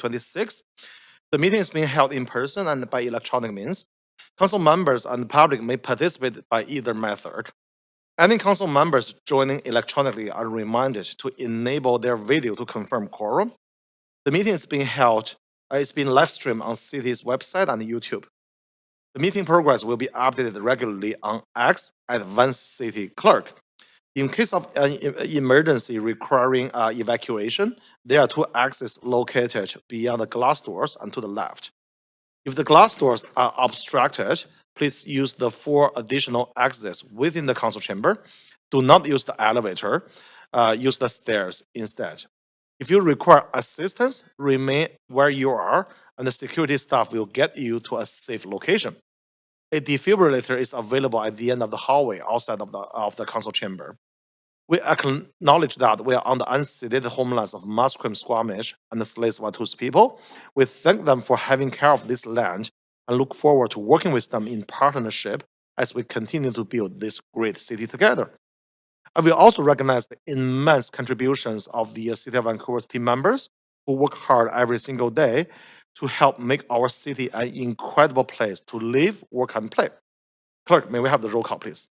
26. The meeting is being held in person and by electronic means. Council members and the public may participate by either method. Any council members joining electronically are reminded to enable their video to confirm quorum. The meeting is being held, it's being live streamed on City's website and YouTube. The meeting progress will be updated regularly on X at City Clerk. In case of an emergency requiring evacuation, there are two exits located beyond the glass doors and to the left. If the glass doors are obstructed, please use the 4 additional exits within the council chamber. Do not use the elevator, use the stairs instead. If you require assistance, remain where you are, and the security staff will get you to a safe location. A defibrillator is available at the end of the hallway outside of the council chamber. We acknowledge that we are on the unceded homelands of Musqueam, Squamish, and the Tsleil-Waututh people. We thank them for having care of this land and look forward to working with them in partnership as we continue to build this great city together. I will also recognize the immense contributions of the City of Vancouver's team members who work hard every single day to help make our city an incredible place to live, work, and play. Clerk, may we have the roll call, please?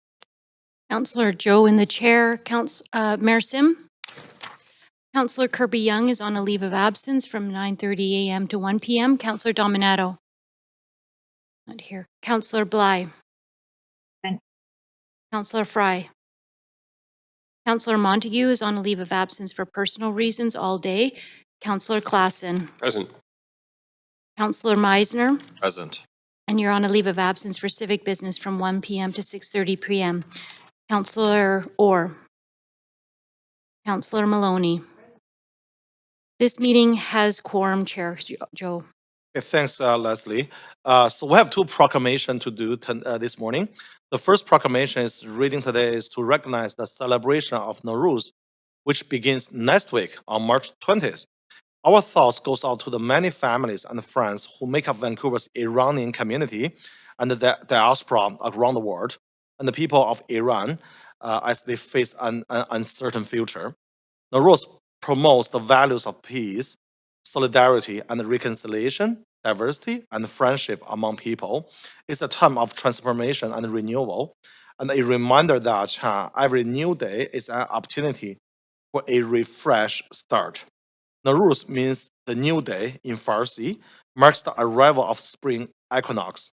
Councillor Joe in the chair. Mayor Sim. Councillor Kirby Young is on a leave of absence from 9:30 a.m. to 1 p.m. Councillor Dominato. Not here. Councillor Bly. Councillor Fry. Councillor Montague is on a leave of absence for personal reasons all day. Councillor Klassen. Present. Councillor Meisner. Present. And you're on a leave of absence for civic business from 1 p.m. to 6:30 p.m. Councillor Orr. Councillor Maloney. This meeting has quorum, Chair Joe. Okay, thanks, Leslie. So we have 2 proclamations to do this morning. The first proclamation is reading today is to recognize the celebration of Nowruz, which begins next week on March 20th. Our thoughts goes out to the many families and friends who make up Vancouver's Iranian community and the diaspora around the world, and the people of Iran as they face an uncertain future. Nowruz promotes the values of peace, solidarity, and reconciliation, diversity, and friendship among people. It's a time of transformation and renewal, and a reminder that every new day is an opportunity for a refresh start. Nowruz means the new day in Farsi, marks the arrival of spring equinox.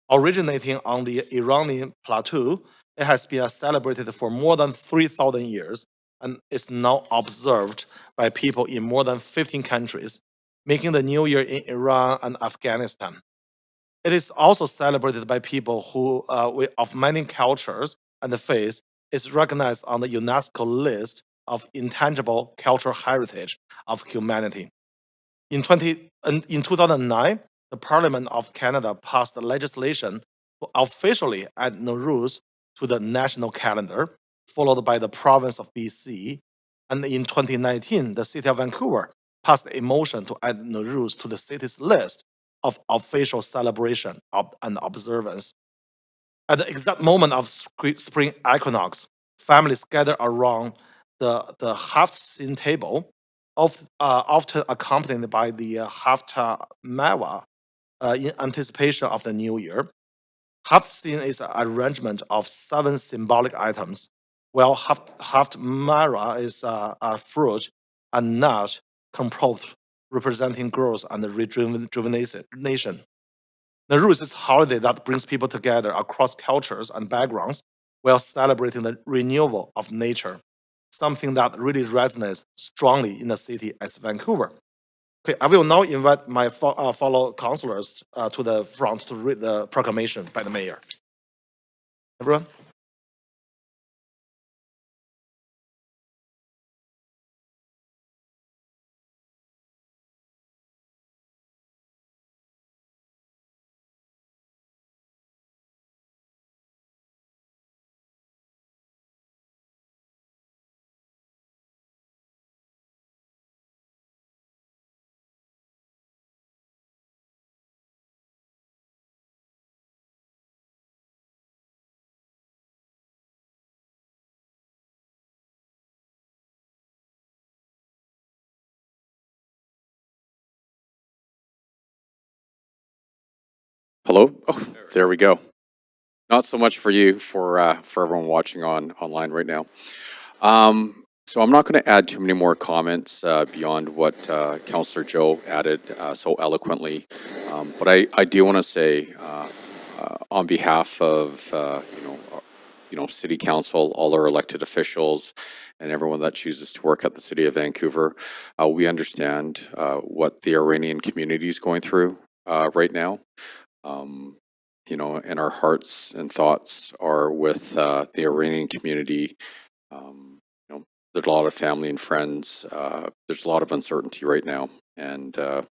Originating on the Iranian plateau, it has been celebrated for more than 3,000 years and is now observed by people in more than 15 countries, making the New Year in Iran and Afghanistan. It is also celebrated by people who, of many cultures and faiths, is recognized on the UNESCO list of intangible cultural heritage of humanity. In 2009, the Parliament of Canada passed legislation to officially add Nowruz to the national calendar, followed by the province of BC. And in 2019, the City of Vancouver passed a motion to add Nowruz to the city's list of official celebration and observance. At the exact moment of spring equinox, families gather around the Haftzin table, often accompanied by the Haftarah in anticipation of the new year. Haftzin is an arrangement of 7 symbolic items, while Haftarah is a fruit and nut composed representing growth and rejuvenation. Nowruz is a holiday that brings people together across cultures and backgrounds while celebrating the renewal of nature, something that really resonates strongly in a city as Vancouver. Okay, I will now invite my fellow councillors to the front to read the proclamation by the mayor. Everyone? Hello? Oh, there we go. Not so much for you, for everyone watching online right now. So I'm not going to add too many more comments beyond what Councillor Joe added so eloquently. But I do want to say, on behalf of City Council, all our elected officials, and everyone that chooses to work at the City of Vancouver, we understand what the Iranian community is going through right now. And our hearts and thoughts are with the Iranian community. There's a lot of family and friends. There's a lot of uncertainty right now, and the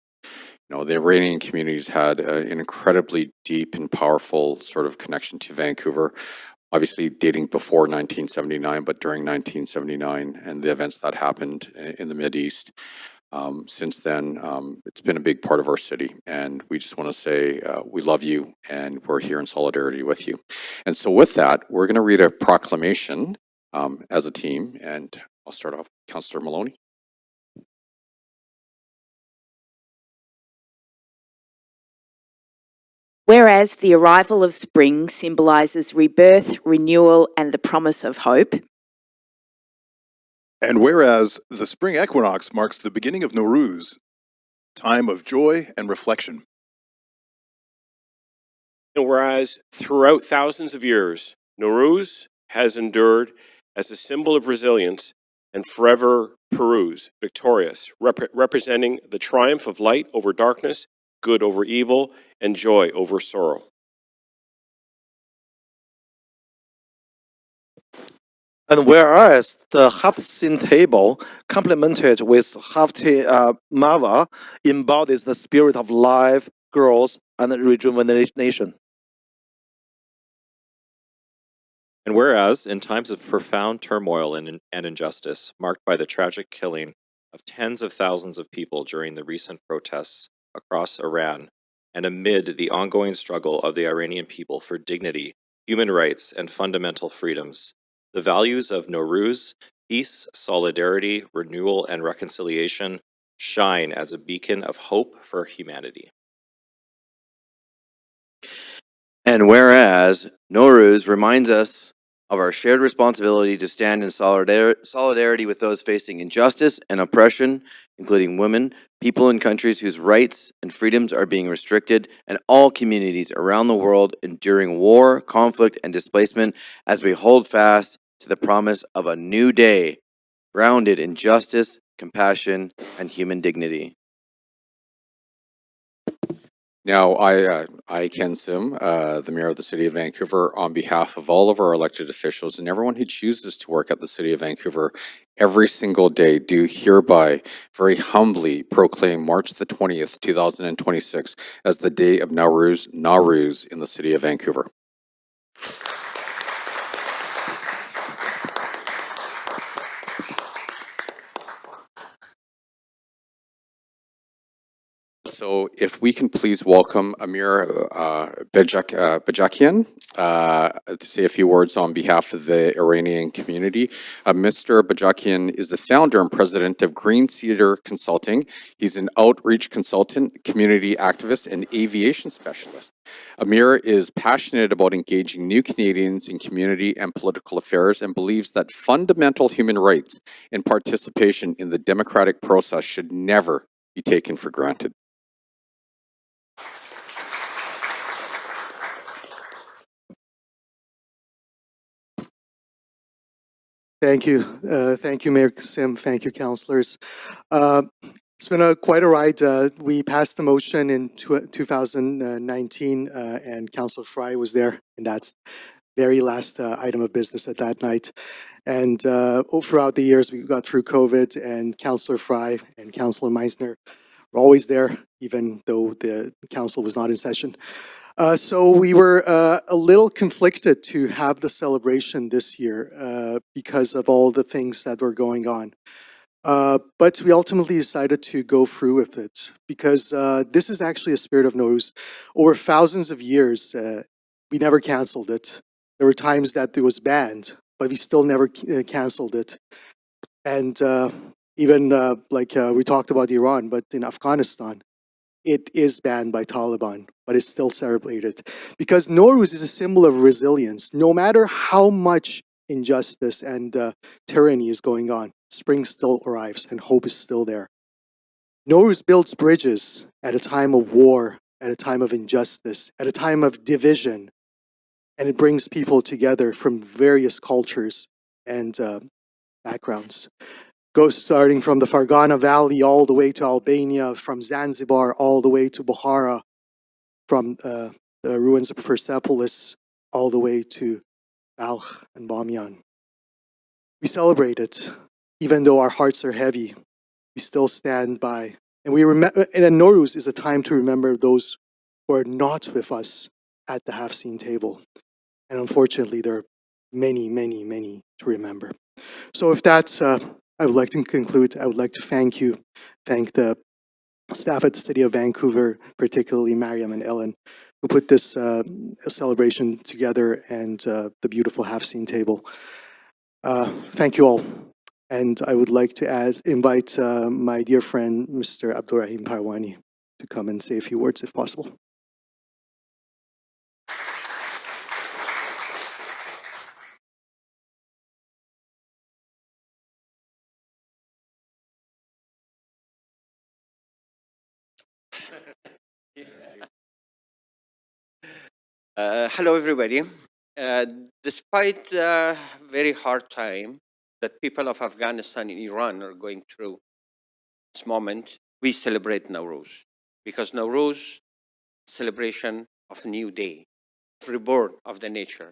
Iranian community's had an incredibly deep and powerful sort of connection to Vancouver. Obviously, dating before 1979, but during 1979 and the events that happened in the Mideast. Since then, it's been a big part of our city, and we just want to say we love you, and we're here in solidarity with you. And so with that, we're going to read a proclamation as a team, and I'll start off with Councillor Maloney. Whereas the arrival of spring symbolises rebirth, renewal, and the promise of hope. And whereas the spring equinox marks the beginning of Nowruz, time of joy and reflection. And whereas throughout thousands of years, Nowruz has endured as a symbol of resilience and forever peruse, victorious, representing the triumph of light over darkness, good over evil, and joy over sorrow. And whereas the Haftin table, complemented with Haftin Mava, embodies the spirit of life, growth, and rejuvenation. And whereas, in times of profound turmoil and injustice, marked by the tragic killing of tens of thousands of people during the recent protests across Iran, and amid the ongoing struggle of the Iranian people for dignity, human rights, and fundamental freedoms, the values of Nowruz, peace, solidarity, renewal, and reconciliation shine as a beacon of hope for humanity. And whereas Nowruz reminds us of our shared responsibility to stand in solidarity with those facing injustice and oppression, including women, people in countries whose rights and freedoms are being restricted, and all communities around the world enduring war, conflict, and displacement, as we hold fast to the promise of a new day, grounded in justice, compassion, and human dignity. Now, I, Ken Sim, the Mayor of the City of Vancouver, on behalf of all of our elected officials and everyone who chooses to work at the City of Vancouver every single day, do hereby very humbly proclaim March the 20th, 2026 as the day of Nowruz in the City of Vancouver. So if we can please welcome Amir Bajakian to say a few words on behalf of the Iranian community. Mr. Bajakian is the founder and president of Green Cedar Consulting. He's an outreach consultant, community activist, and aviation specialist. Amir is passionate about engaging new Canadians in community and political affairs and believes that fundamental human rights and participation in the democratic process should never be taken for granted. Thank you. Thank you, Mayor Sim. Thank you, councillors. It's been quite a ride. We passed the motion in 2019, and Councillor Fry was there, and that's very last item of business at that night. And throughout the years, we got through COVID, and Councillor Fry and Councillor Meisner were always there, even though the council was not in session. So we were a little conflicted to have the celebration this year because of all the things that were going on. But we ultimately decided to go through with it because this is actually a spirit of Nowruz. Over thousands of years, we never canceled it. There were times that it was banned, but we still never canceled it. And even we talked about Iran, but in Afghanistan, it is banned by Taliban, but it's still celebrated. Because Nowruz is a symbol of resilience. No matter how much injustice and tyranny is going on, spring still arrives and hope is still there. Nowruz builds bridges at a time of war, at a time of injustice, at a time of division, and it brings people together from various cultures and backgrounds. Goes starting from the Fargana Valley all the way to Albania, from Zanzibar all the way to Bukhara, from the ruins of Persepolis all the way to Balkh and Bamiyan. We celebrate it, even though our hearts are heavy. We still stand by, and we remember. And Nowruz is a time to remember those who are not with us at the half-seen table. And unfortunately, there are many, many, many to remember. So if that's, I would like to conclude. I would like to thank the staff at the City of Vancouver, particularly Mariam and Ellen, who put this celebration together, and the beautiful half-seen table. Thank you all. And I would like to invite my dear friend, Mr. Abdurrahim Parwani, to come and say a few words if possible. Hello, everybody. Despite the very hard time that people of Afghanistan and Iran are going through this moment, we celebrate Nowruz, because Nowruz, celebration of a new day, of reborn of the nature.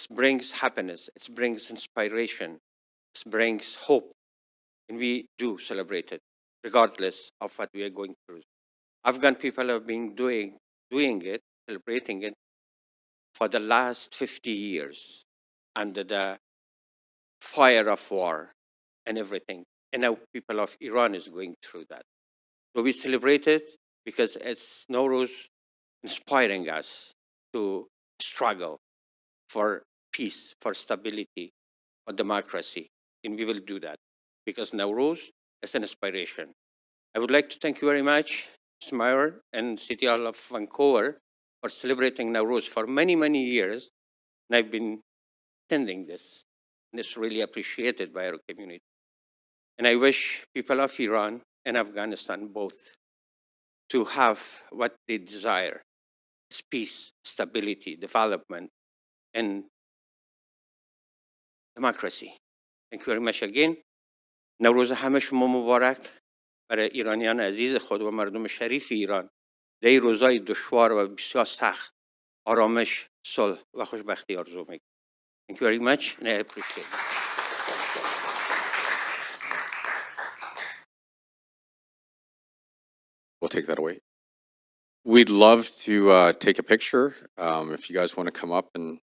It brings happiness, it brings inspiration, it brings hope, and we do celebrate it, regardless of what we are going through. Afghan people have been doing it, celebrating it, for the last 50 years under the fire of war and everything. And now people of Iran is going through that. So we celebrate it because it's Nowruz inspiring us to struggle for peace, for stability, for democracy. And we will do that because Nowruz is an inspiration. I would like to thank you very much, Mr. Mayor and City Hall of Vancouver, for celebrating Nowruz for many, many years. And I've been attending this, and it's really appreciated by our community. And I wish people of Iran and Afghanistan both to have what they desire: peace, stability, development, and democracy. Thank you very much again. نوروز همه شما مبارک برای ایرانیان عزیز خود و مردم شریف ایران. در این روزهای دشوار و بسیار سخت آرامش، صلح و خوشبختی آرزو می‌کنم. Thank you very much and I appreciate it. We'll take that away. We'd love to take a picture if you guys want to come up and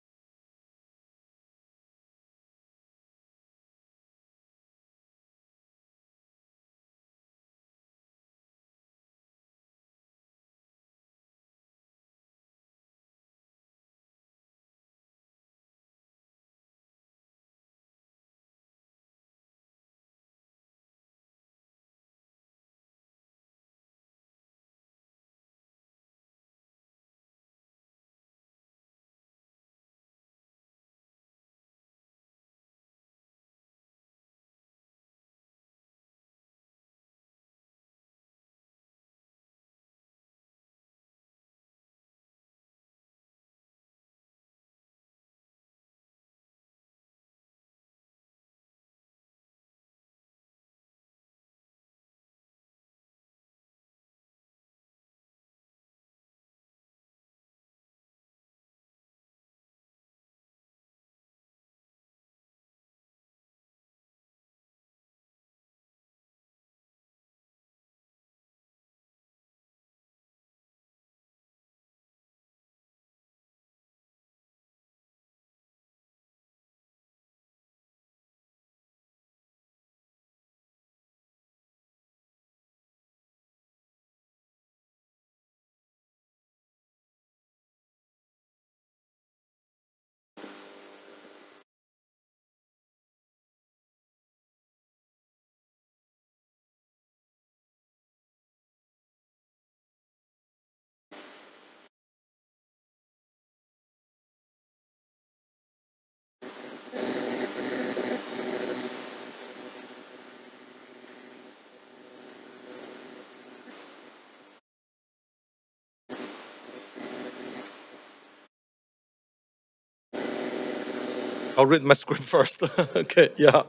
I'll read my script first. Okay, yeah.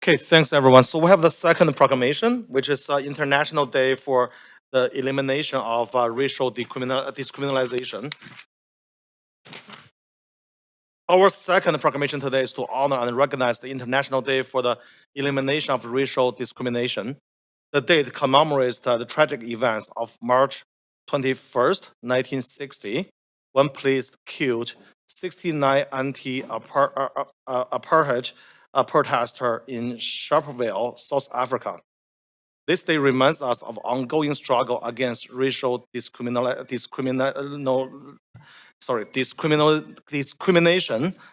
Okay, thanks everyone. So we have the second proclamation, which is International Day for the Elimination of Racial Discriminalization. Our second proclamation today is to honor and recognize the International Day for the Elimination of Racial Discrimination. The date commemorates the tragic events of March 21st, 1960, when police killed 69 anti-apartheid protesters in Sharpeville, South Africa. This day reminds us of ongoing struggle against racial discrimination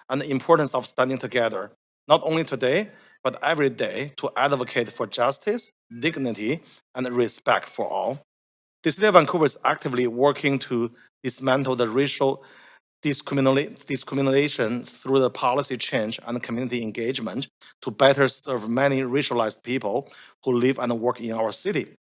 and the importance of standing together, not only today, but every day to advocate for justice, dignity, and respect for all. The City of Vancouver is actively working to dismantle the racial discrimination through the policy change and community engagement to better serve many racialized people who live and work in our city.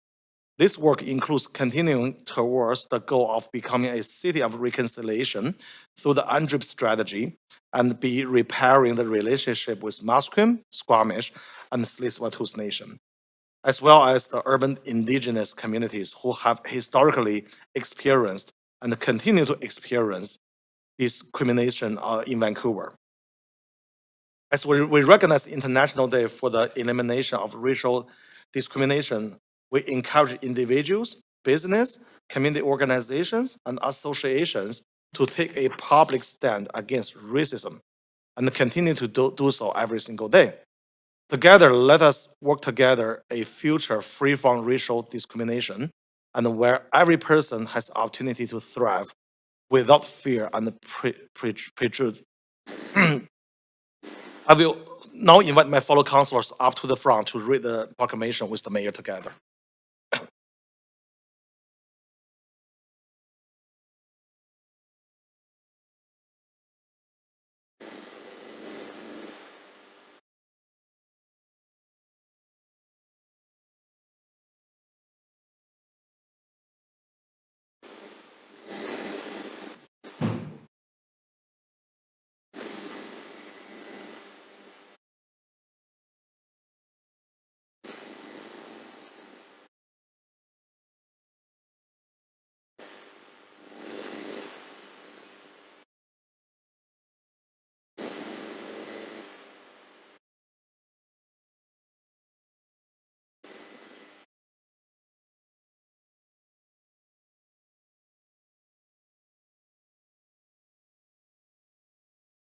This work includes continuing towards the goal of becoming a city of reconciliation through the UNDRIP strategy and be repairing the relationship with Musqueam, Squamish, and Tsleil-Waututh Nation, as well as the urban indigenous communities who have historically experienced and continue to experience discrimination in Vancouver. As we recognize International Day for the Elimination of Racial Discrimination, we encourage individuals, business, community organizations, and associations to take a public stand against racism and continue to do so every single day. Together, let us work together a future free from racial discrimination and where every person has opportunity to thrive without fear and prejudice. I will now invite my fellow councillors up to the front to read the proclamation with the mayor together.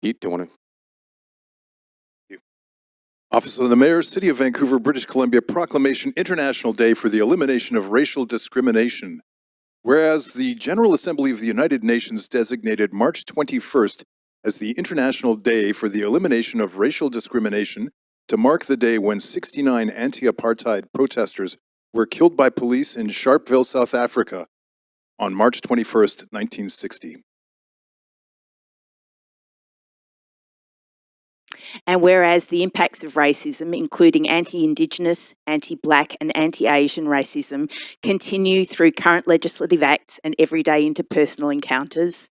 Pete, do you want to? Office of the Mayor, City of Vancouver, British Columbia, Proclamation International Day for the Elimination of Racial Discrimination. Whereas the General Assembly of the United Nations designated March 21st as the International Day for the Elimination of Racial Discrimination to mark the day when 69 anti-apartheid protesters were killed by police in Sharpeville, South Africa on March 21st, 1960. And whereas the impacts of racism, including anti-Indigenous, anti-Black and anti-Asian racism, continue through current legislative acts and everyday interpersonal encounters.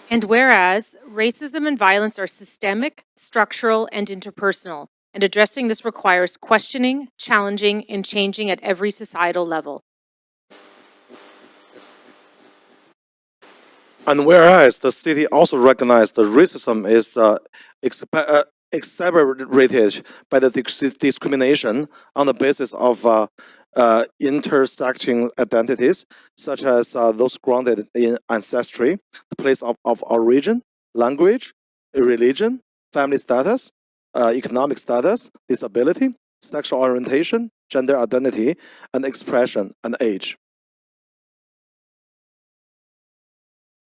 And whereas racism and violence are systemic, structural, and interpersonal, and addressing this requires questioning, challenging, and changing at every societal level. And whereas the city also recognized that racism is exacerbated by the discrimination on the basis of intersecting identities, such as those grounded in ancestry, the place of origin, language, religion, family status, economic status, disability, sexual orientation, gender identity, and expression, and age.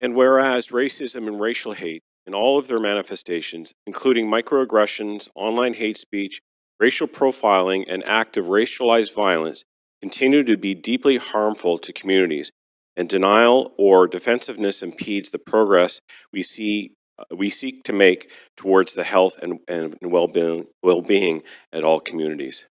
And whereas racism and racial hate in all of their manifestations, including microaggressions, online hate speech, racial profiling, and active racialized violence, continue to be deeply harmful to communities, and denial or defensiveness impedes the progress we seek to make towards the health and well-being at all communities.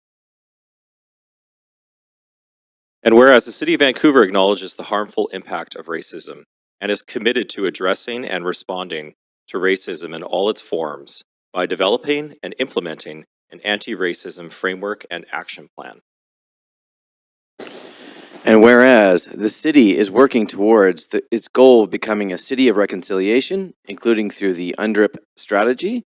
And whereas the City of Vancouver acknowledges the harmful impact of racism and is committed to addressing and responding to racism in all its forms by developing and implementing an anti-racism framework and action plan. And whereas the city is working towards its goal of becoming a city of reconciliation, including through the UNDRIP strategy,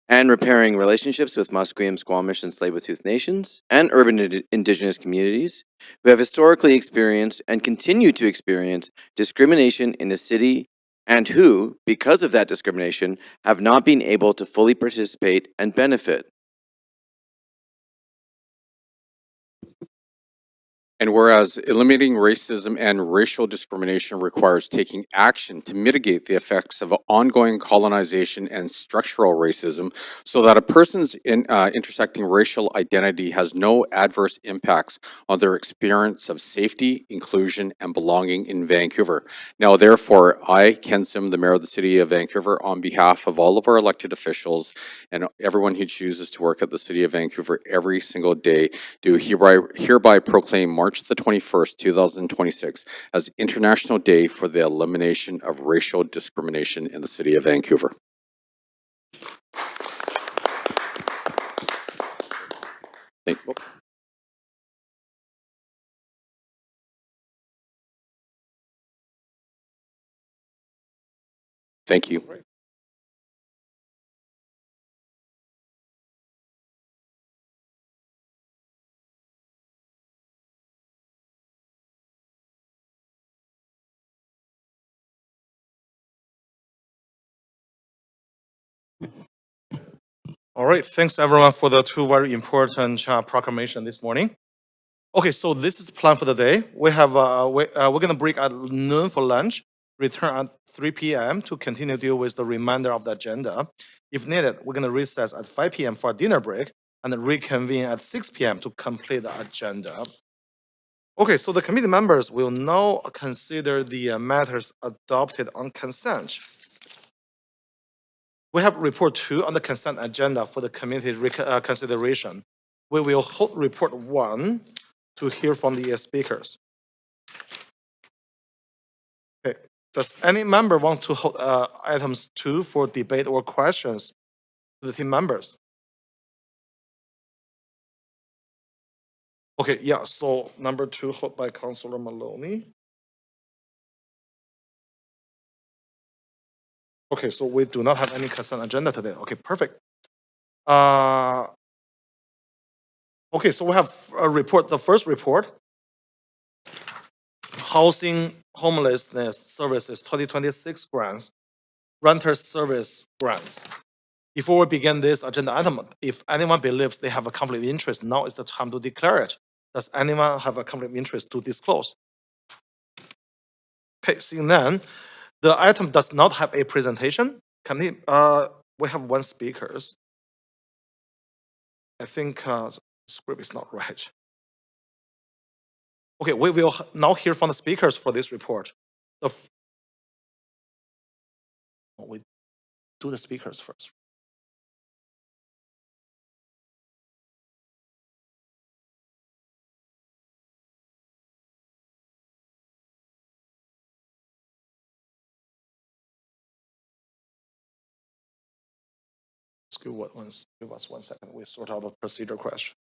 and repairing relationships with Musqueam, Squamish, and Tsleil-Waututh nations, and urban Indigenous communities who have historically experienced and continue to experience discrimination in the city, and who, because of that discrimination, have not been able to fully participate and benefit. And whereas eliminating racism and racial discrimination requires taking action to mitigate the effects of ongoing colonization and structural racism so that a person's intersecting racial identity has no adverse impacts on their experience of safety, inclusion, and belonging in Vancouver. Now, therefore, I, Ken Sim, the Mayor of the City of Vancouver, on behalf of all of our elected officials and everyone who chooses to work at the City of Vancouver every single day, do hereby proclaim March the 21st, 2026 as International Day for the Elimination of Racial Discrimination in the City of Vancouver. Thank you. All right, thanks everyone for the two very important proclamation this morning. Okay, so this is the plan for the day. We have we're gonna break at noon for lunch, return at 3 p.m. to continue deal with the remainder of the agenda. If needed, we're gonna recess at 5 p.m. for a dinner break and then reconvene at 6 p.m. to complete the agenda. Okay, so the committee members will now consider the matters adopted on consent. We have report 2 on the consent agenda for the committee consideration. We will hold report 1 to hear from the speakers. Okay, does any member want to hold items 2 for debate or questions to the team members? Okay, yeah, so number 2 held by Councillor Maloney. Okay, so we do not have any consent agenda today. Okay, perfect. Okay, so we have a report, the first report, Housing Homelessness Services 2026 grants, Renter Service grants. Before we begin this agenda item, if anyone believes they have a conflict of interest, now is the time to declare it. Does anyone have a conflict of interest to disclose? Okay, seeing none, the item does not have a presentation. We have one speaker. I think script is not right. Okay, we will now hear from the speakers for this report. We do the speakers first. Give us 1 second. We sort out the procedure question.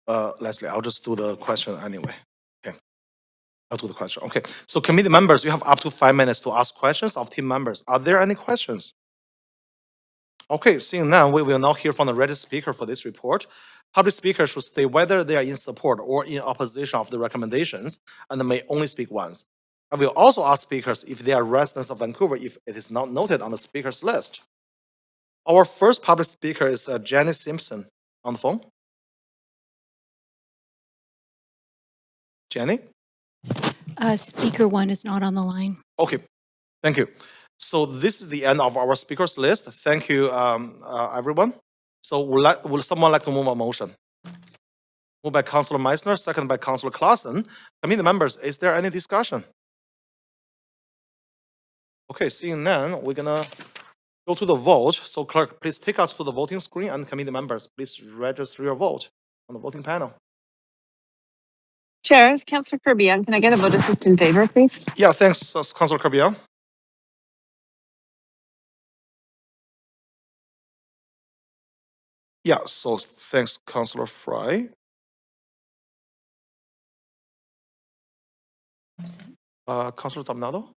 Leslie, I'll just do the question anyway. Okay, I'll do the question. Okay, so committee members, you have up to 5 minutes to ask questions of team members. Are there any questions? Okay, seeing none, we will now hear from the registered speaker for this report. Public speakers should state whether they are in support or in opposition of the recommendations and may only speak once. I will also ask speakers if they are residents of Vancouver if it is not noted on the speakers list. Our first public speaker is Jenny Simpson on the phone. Jenny? Speaker 1 is not on the line. Okay, thank you. So this is the end of our speakers list. Thank you, everyone. So would someone like to move a motion? Moved by Councillor Meissner, second by Councillor Claassen. Committee members, is there any discussion? Okay, seeing none, we're gonna go to the vote. So clerk, please take us to the voting screen, and committee members, please register your vote on the voting panel. Chair, is Councillor Kirby on? Can I get a vote assist in favor, please? Yeah, thanks, Councilor Carbiel. Yeah, so thanks, Councilor Fry. Councilor Dominado?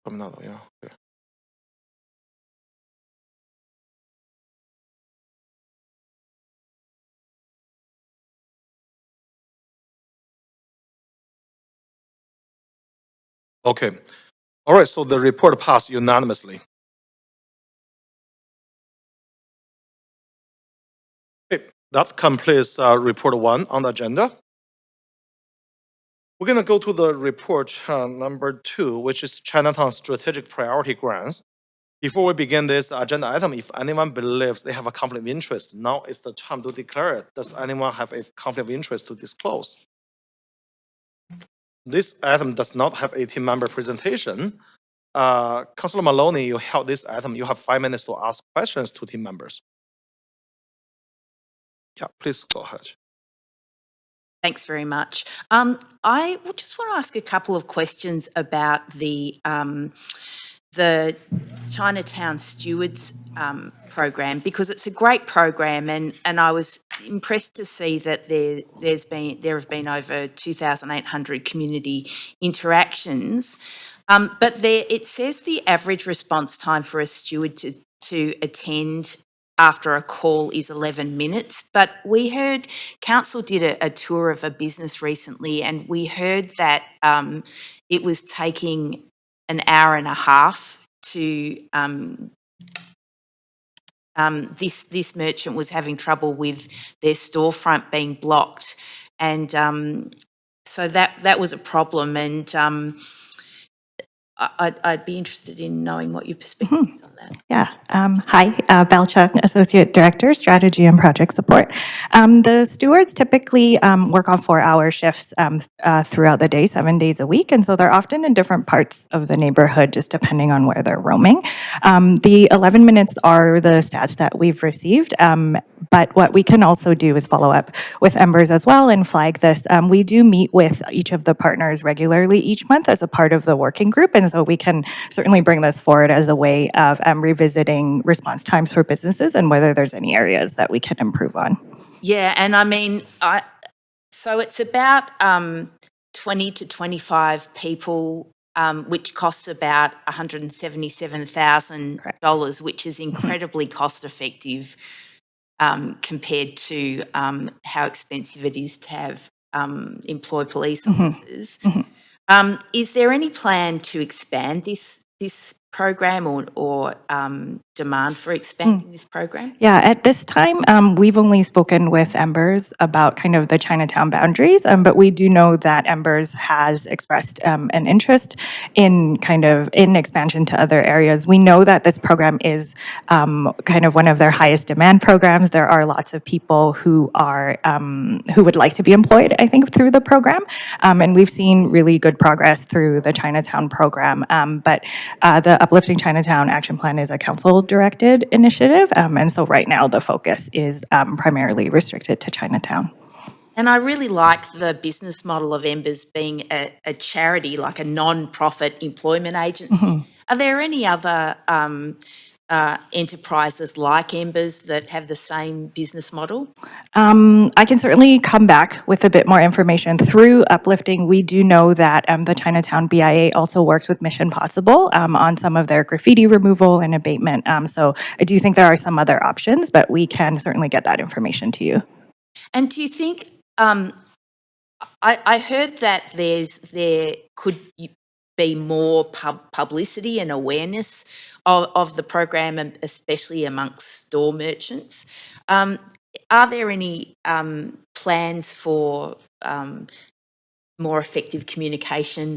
Dominado, yeah. Okay. Okay. All right, so the report passed unanimously. Okay, that completes report 1 on the agenda. We're going to go to the report number 2, which is Chinatown Strategic Priority Grants. Before we begin this agenda item, if anyone believes they have a conflict of interest, now is the time to declare it. Does anyone have a conflict of interest to disclose? This item does not have a team member presentation. Councilor Maloney, you held this item. You have 5 minutes to ask questions to team members. Yeah, please go ahead. Thanks very much. I just want to ask a couple of questions about the Chinatown Stewards program, because it's a great program, and I was impressed to see that there have been over 2,800 community interactions. But it says the average response time for a steward to attend after a call is 11 minutes. But we heard council did a tour of a business recently, and we heard that it was taking an hour and a half to this merchant was having trouble with their storefront being blocked, and so that was a problem. And I'd be interested in knowing what your perspective is on that. Yeah. Hi, Val Chung, Associate Director, Strategy and Project Support. The stewards typically work on 4-hour shifts throughout the day, 7 days a week. And so they're often in different parts of the neighborhood, just depending on where they're roaming. The 11 minutes are the stats that we've received. But what we can also do is follow up with Embers as well and flag this. We do meet with each of the partners regularly each month as a part of the working group. And so we can certainly bring this forward as a way of revisiting response times for businesses and whether there's any areas that we can improve on. Yeah, and I mean, so it's about 20 to 25 people, which costs about $177,000, which is incredibly cost effective compared to how expensive it is to have employ police officers. Is there any plan to expand this program or demand for expanding this program? Yeah, at this time, we've only spoken with Embers about kind of the Chinatown boundaries, but we do know that Embers has expressed an interest in in expansion to other areas. We know that this program is kind of one of their highest demand programs. There are lots of people who are who would like to be employed, I think, through the program, and we've seen really good progress through the Chinatown program. But the Uplifting Chinatown Action Plan is a council-directed initiative, and so right now the focus is primarily restricted to Chinatown. And I really like the business model of Embers being a charity, like a non-profit employment agency. Are there any other enterprises like Embers that have the same business model? I can certainly come back with a bit more information. Through Uplifting, we do know that the Chinatown BIA also works with Mission Possible on some of their graffiti removal and abatement. So I do think there are some other options, but we can certainly get that information to you. And do you think, I heard that there could be more publicity and awareness of the program, and especially amongst store merchants. Are there any plans for more effective communication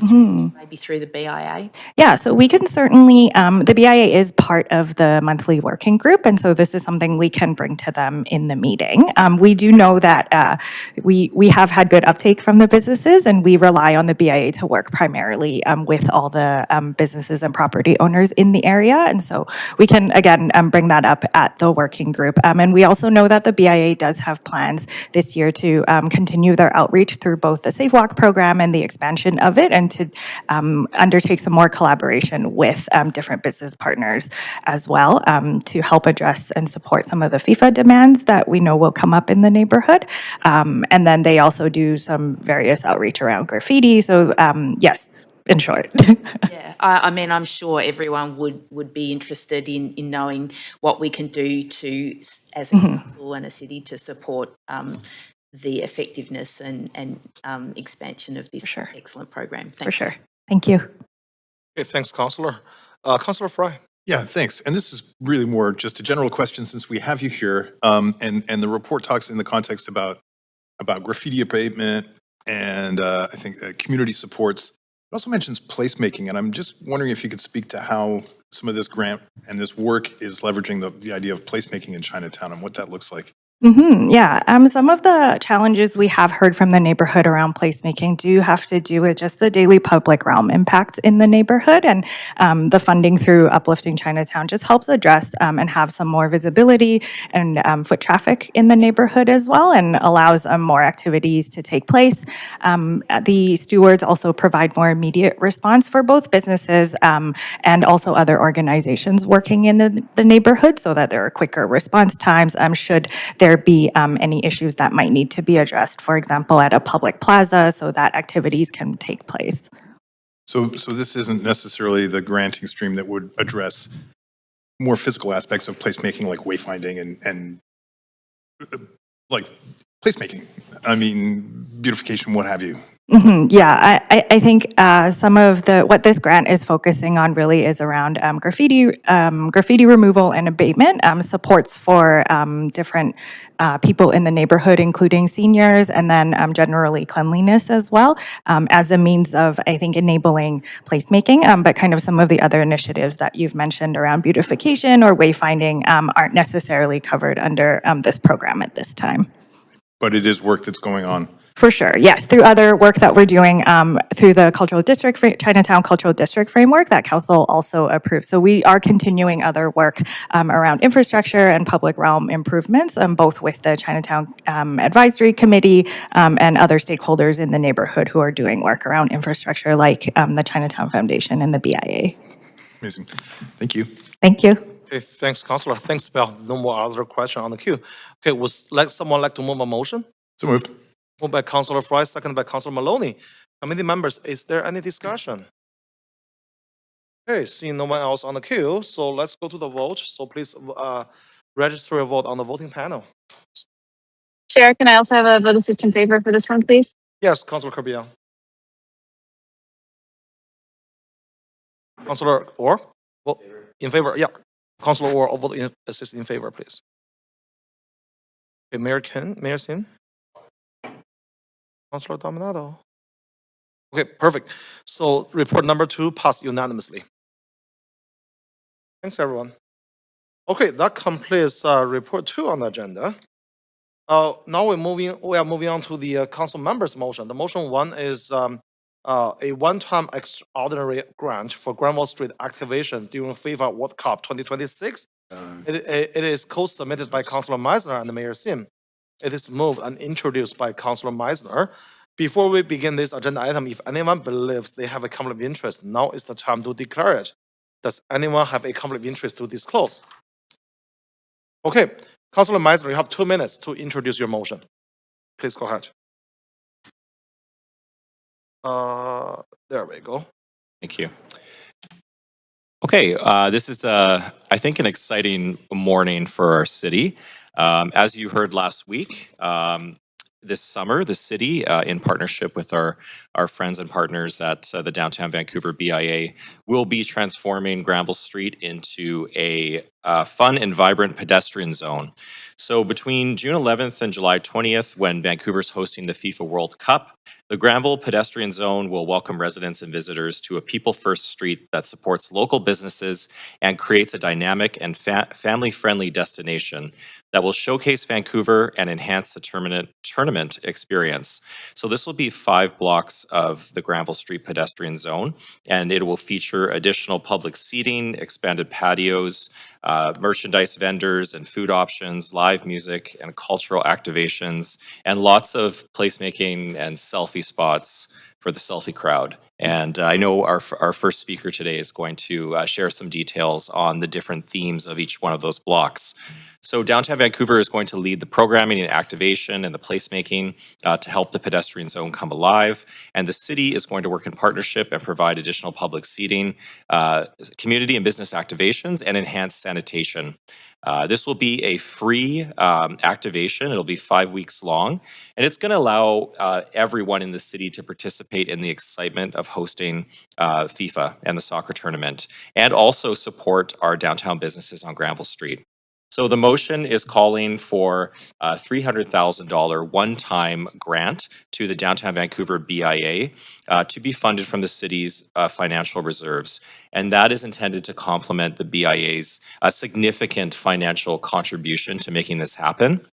maybe through the BIA? Yeah, so we can certainly, the BIA is part of the monthly working group, and so this is something we can bring to them in the meeting. We do know that we have had good uptake from the businesses, and we rely on the BIA to work primarily with all the businesses and property owners in the area, and so we can, again, bring that up at the working group. And we also know that the BIA does have plans this year to continue their outreach through both the Safe Walk program and the expansion of it, and to undertake some more collaboration with different business partners as well to help address and support some of the FIFA demands that we know will come up in the neighborhood. And then they also do some various outreach around graffiti. So yes, in short. Yeah, I mean, I'm sure everyone would be interested in knowing what we can do to, as a council and a city, to support the effectiveness and expansion of this excellent program. Thank you. For sure. Thank you. Okay, thanks, Councillor. Councillor Fry. Yeah, thanks. And this is really more just a general question since we have you here. And the report talks in the context about graffiti abatement and I think community supports. It also mentions placemaking, and I'm just wondering if you could speak to how some of this grant and this work is leveraging the idea of placemaking in Chinatown and what that looks like. Yeah, some of the challenges we have heard from the neighborhood around placemaking do have to do with just the daily public realm impacts in the neighborhood, and the funding through Uplifting Chinatown just helps address and have some more visibility and foot traffic in the neighborhood as well, and allows more activities to take place. The stewards also provide more immediate response for both businesses and also other organizations working in the neighborhood, so that there are quicker response times should there be any issues that might need to be addressed, for example, at a public plaza, so that activities can take place. So this isn't necessarily the granting stream that would address more physical aspects of placemaking, like wayfinding and like placemaking. I mean, beautification, what have you. Yeah, I think some of what this grant is focusing on really is around graffiti removal and abatement, supports for different people in the neighborhood, including seniors, and then generally cleanliness as well, as a means of, I think, enabling placemaking. But kind of some of the other initiatives that you've mentioned around beautification or wayfinding aren't necessarily covered under this program at this time. But it is work that's going on. For sure, yes, through other work that we're doing through the Cultural District, Chinatown Cultural District Framework that Council also approved. So we are continuing other work around infrastructure and public realm improvements, both with the Chinatown Advisory Committee and other stakeholders in the neighborhood who are doing work around infrastructure, like the Chinatown Foundation and the BIA. Amazing. Thank you. Thank you. Okay, thanks, Councillor. Thanks, Bell. No more other question on the queue. Okay, would someone like to move a motion? So moved. Moved by Councillor Fry, seconded by Councillor Maloney. Committee members, is there any discussion? Okay, seeing no one else on the queue, so let's go to the vote. So please register your vote on the voting panel. Chair, can I also have a vote assist in favor for this one, please? Yes, Councillor Kirby. Councillor Orr? Vote in favor, yeah. Councillor Orr, vote assist in favor, please. Okay, Mayor Sim? Councillor Dominato. Okay, perfect. So report number 2 passed unanimously. Thanks, everyone. Okay, that completes report 2 on the agenda. Now we are moving on to the council members' motion. The motion 1 is a one-time extraordinary grant for Granville Street activation during FIFA World Cup 2026. It is co-submitted by Councillor Meisner and Mayor Sim. It is moved and introduced by Councillor Meisner. Before we begin this agenda item, if anyone believes they have a conflict of interest, now is the time to declare it. Does anyone have a conflict of interest to disclose? Okay, Councillor Meisner, you have 2 minutes to introduce your motion. Please go ahead. There we go. Thank you. Okay, this is, I think, an exciting morning for our city. As you heard last week, this summer, the city, in partnership with our friends and partners at the Downtown Vancouver BIA, will be transforming Granville Street into a fun and vibrant pedestrian zone. So between June 11th and July 20th, when Vancouver's hosting the FIFA World Cup, the Granville Pedestrian Zone will welcome residents and visitors to a people-first street that supports local businesses and creates a dynamic and family-friendly destination that will showcase Vancouver and enhance the tournament experience. So this will be 5 blocks of the Granville Street Pedestrian Zone, and it will feature additional public seating, expanded patios, merchandise vendors and food options, live music and cultural activations, and lots of placemaking and selfie spots for the selfie crowd. And I know our first speaker today is going to share some details on the different themes of each one of those blocks. So Downtown Vancouver is going to lead the programming and activation and the placemaking to help the pedestrian zone come alive. And the city is going to work in partnership and provide additional public seating, community and business activations, and enhanced sanitation. This will be a free activation. It'll be 5 weeks long, and it's going to allow everyone in the city to participate in the excitement of hosting FIFA and the soccer tournament, and also support our downtown businesses on Granville Street. So the motion is calling for a $300,000 one-time grant to the Downtown Vancouver BIA to be funded from the city's financial reserves. And that is intended to complement the BIA's significant financial contribution to making this happen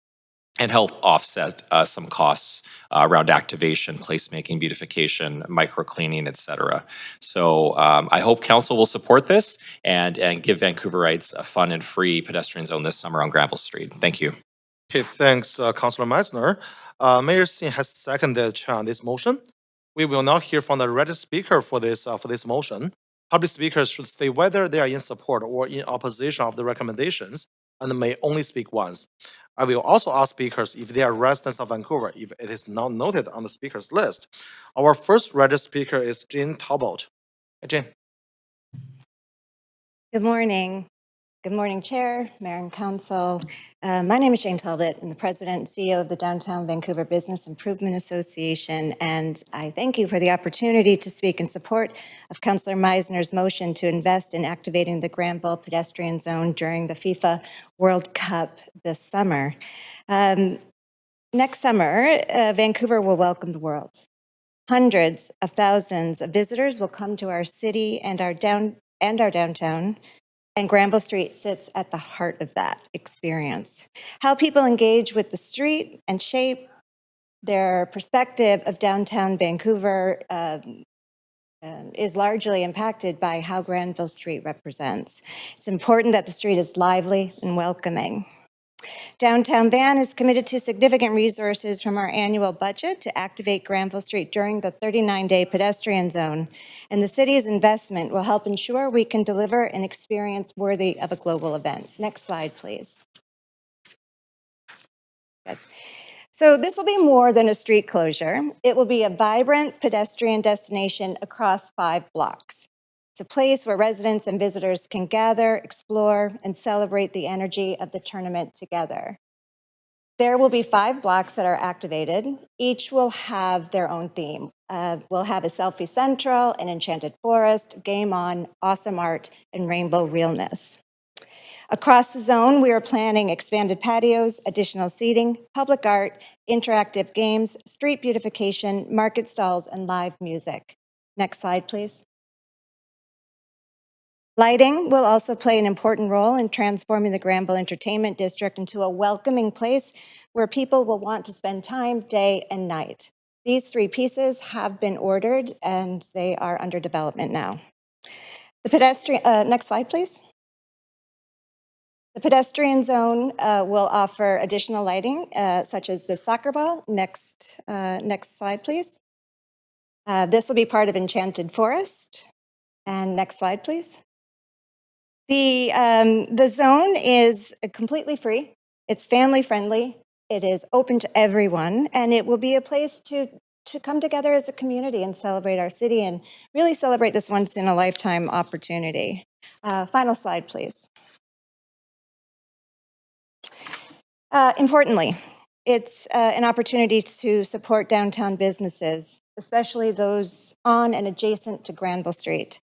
and help offset some costs around activation, placemaking, beautification, microcleaning, et cetera. So I hope council will support this and give Vancouverites a fun and free pedestrian zone this summer on Granville Street. Thank you. Okay, thanks, Councilor Meisner. Mayor Singh has seconded this motion. We will now hear from the registered speaker for this motion. Public speakers should state whether they are in support or in opposition of the recommendations and may only speak once. I will also ask speakers if they are residents of Vancouver, if it is not noted on the speakers list. Our first registered speaker is Jane Talbot. Hey, Jane. Good morning. Good morning, Chair, Mayor, and Council. My name is Jane Talbot. I'm the President and CEO of the Downtown Vancouver Business Improvement Association, and I thank you for the opportunity to speak in support of Councillor Meisner's motion to invest in activating the Granville pedestrian zone during the FIFA World Cup this summer. Next summer, Vancouver will welcome the world. Hundreds of thousands of visitors will come to our city and our downtown. And Granville Street sits at the heart of that experience. How people engage with the street and shape their perspective of downtown Vancouver is largely impacted by how Granville Street represents. It's important that the street is lively and welcoming. Downtown Van is committed to significant resources from our annual budget to activate Granville Street during the 39-day pedestrian zone, and the city's investment will help ensure we can deliver an experience worthy of a global event. Next slide, please. Good. So this will be more than a street closure. It will be a vibrant pedestrian destination across 5 blocks. It's a place where residents and visitors can gather, explore, and celebrate the energy of the tournament together. There will be 5 blocks that are activated. Each will have their own theme. We'll have a selfie central, an enchanted forest, game on, awesome art, and rainbow realness. Across the zone, we are planning expanded patios, additional seating, public art, interactive games, street beautification, market stalls, and live music. Next slide, please. Lighting will also play an important role in transforming the Granville Entertainment District into a welcoming place where people will want to spend time day and night. These 3 pieces have been ordered and they are under development now. The pedestrian, next slide, please. The pedestrian zone will offer additional lighting, such as the soccer ball. Next slide, please. This will be part of Enchanted Forest. And next slide, please. The zone is completely free. It's family friendly. It is open to everyone, and it will be a place to come together as a community and celebrate our city and really celebrate this once in a lifetime opportunity. Final slide, please. Importantly, it's an opportunity to support downtown businesses, especially those on and adjacent to Granville Street.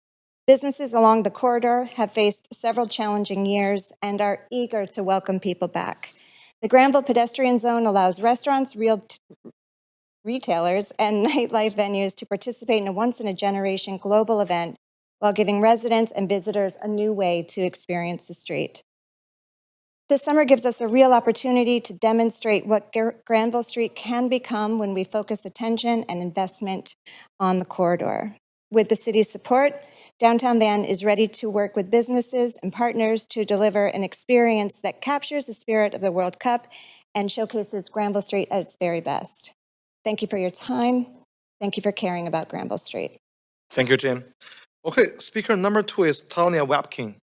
Businesses along the corridor have faced several challenging years and are eager to welcome people back. The Granville Pedestrian Zone allows restaurants, retailers, and nightlife venues to participate in a once-in-a-generation global event while giving residents and visitors a new way to experience the street. This summer gives us a real opportunity to demonstrate what Granville Street can become when we focus attention and investment on the corridor. With the city's support, Downtown Van is ready to work with businesses and partners to deliver an experience that captures the spirit of the World Cup and showcases Granville Street at its very best. Thank you for your time. Thank you for caring about Granville Street. Thank you, Jane. Okay, speaker number 2 is Tanya Wapkin.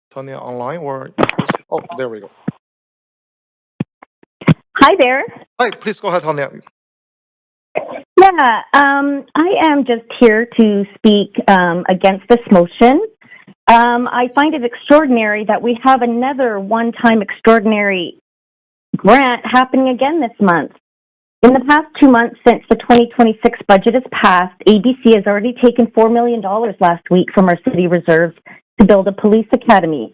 Tanya online or in person? Oh, there we go. Hi there. Hi, please go ahead, Tanya. Yeah, I am just here to speak against this motion. I find it extraordinary that we have another one-time extraordinary grant happening again this month. In the past 2 months since the 2026 budget is passed, ABC has already taken $4 million last week from our city reserves to build a police academy.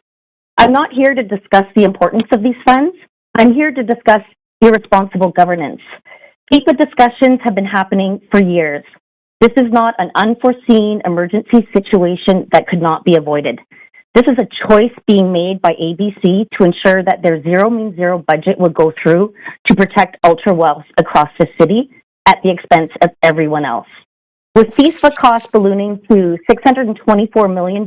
I'm not here to discuss the importance of these funds. I'm here to discuss irresponsible governance. FIFA discussions have been happening for years. This is not an unforeseen emergency situation that could not be avoided. This is a choice being made by ABC to ensure that their zero means zero budget will go through to protect ultra wealth across the city at the expense of everyone else. With FIFA costs ballooning to $624 million,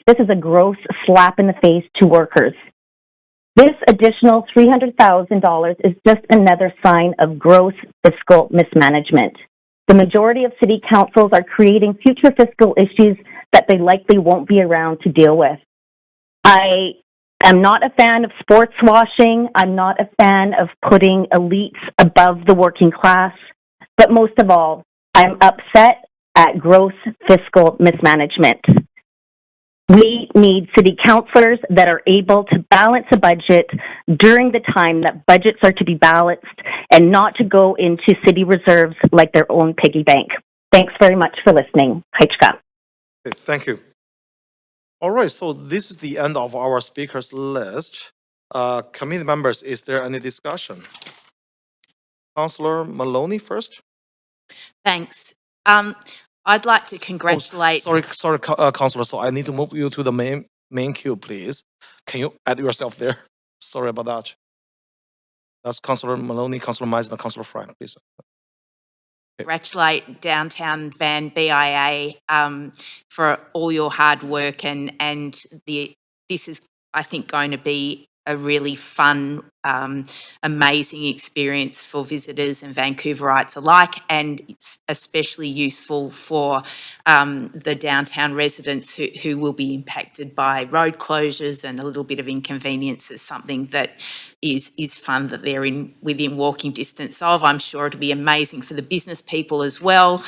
this is a gross slap in the face to workers. This additional $300,000 is just another sign of gross fiscal mismanagement. The majority of city councils are creating future fiscal issues that they likely won't be around to deal with. I am not a fan of sports washing. I'm not a fan of putting elites above the working class. But most of all, I'm upset at gross fiscal mismanagement. We need city councilors that are able to balance a budget during the time that budgets are to be balanced and not to go into city reserves like their own piggy bank. Thanks very much for listening. Haichka. Okay, thank you. All right, so this is the end of our speakers list. Committee members, is there any discussion? Councillor Maloney first. Thanks. I'd like to congratulate. Sorry, Councillor. So I need to move you to the main queue, please. Can you add yourself there? Sorry about that. That's Councillor Maloney, Councillor Meisner, Councillor Frank, please. Congratulate Downtown Van BIA for all your hard work and this is, I think, going to be a really fun, amazing experience for visitors and Vancouverites alike, and it's especially useful for the downtown residents who will be impacted by road closures and a little bit of inconvenience. Is something that is fun that they're within walking distance of. I'm sure it'll be amazing for the business people as well.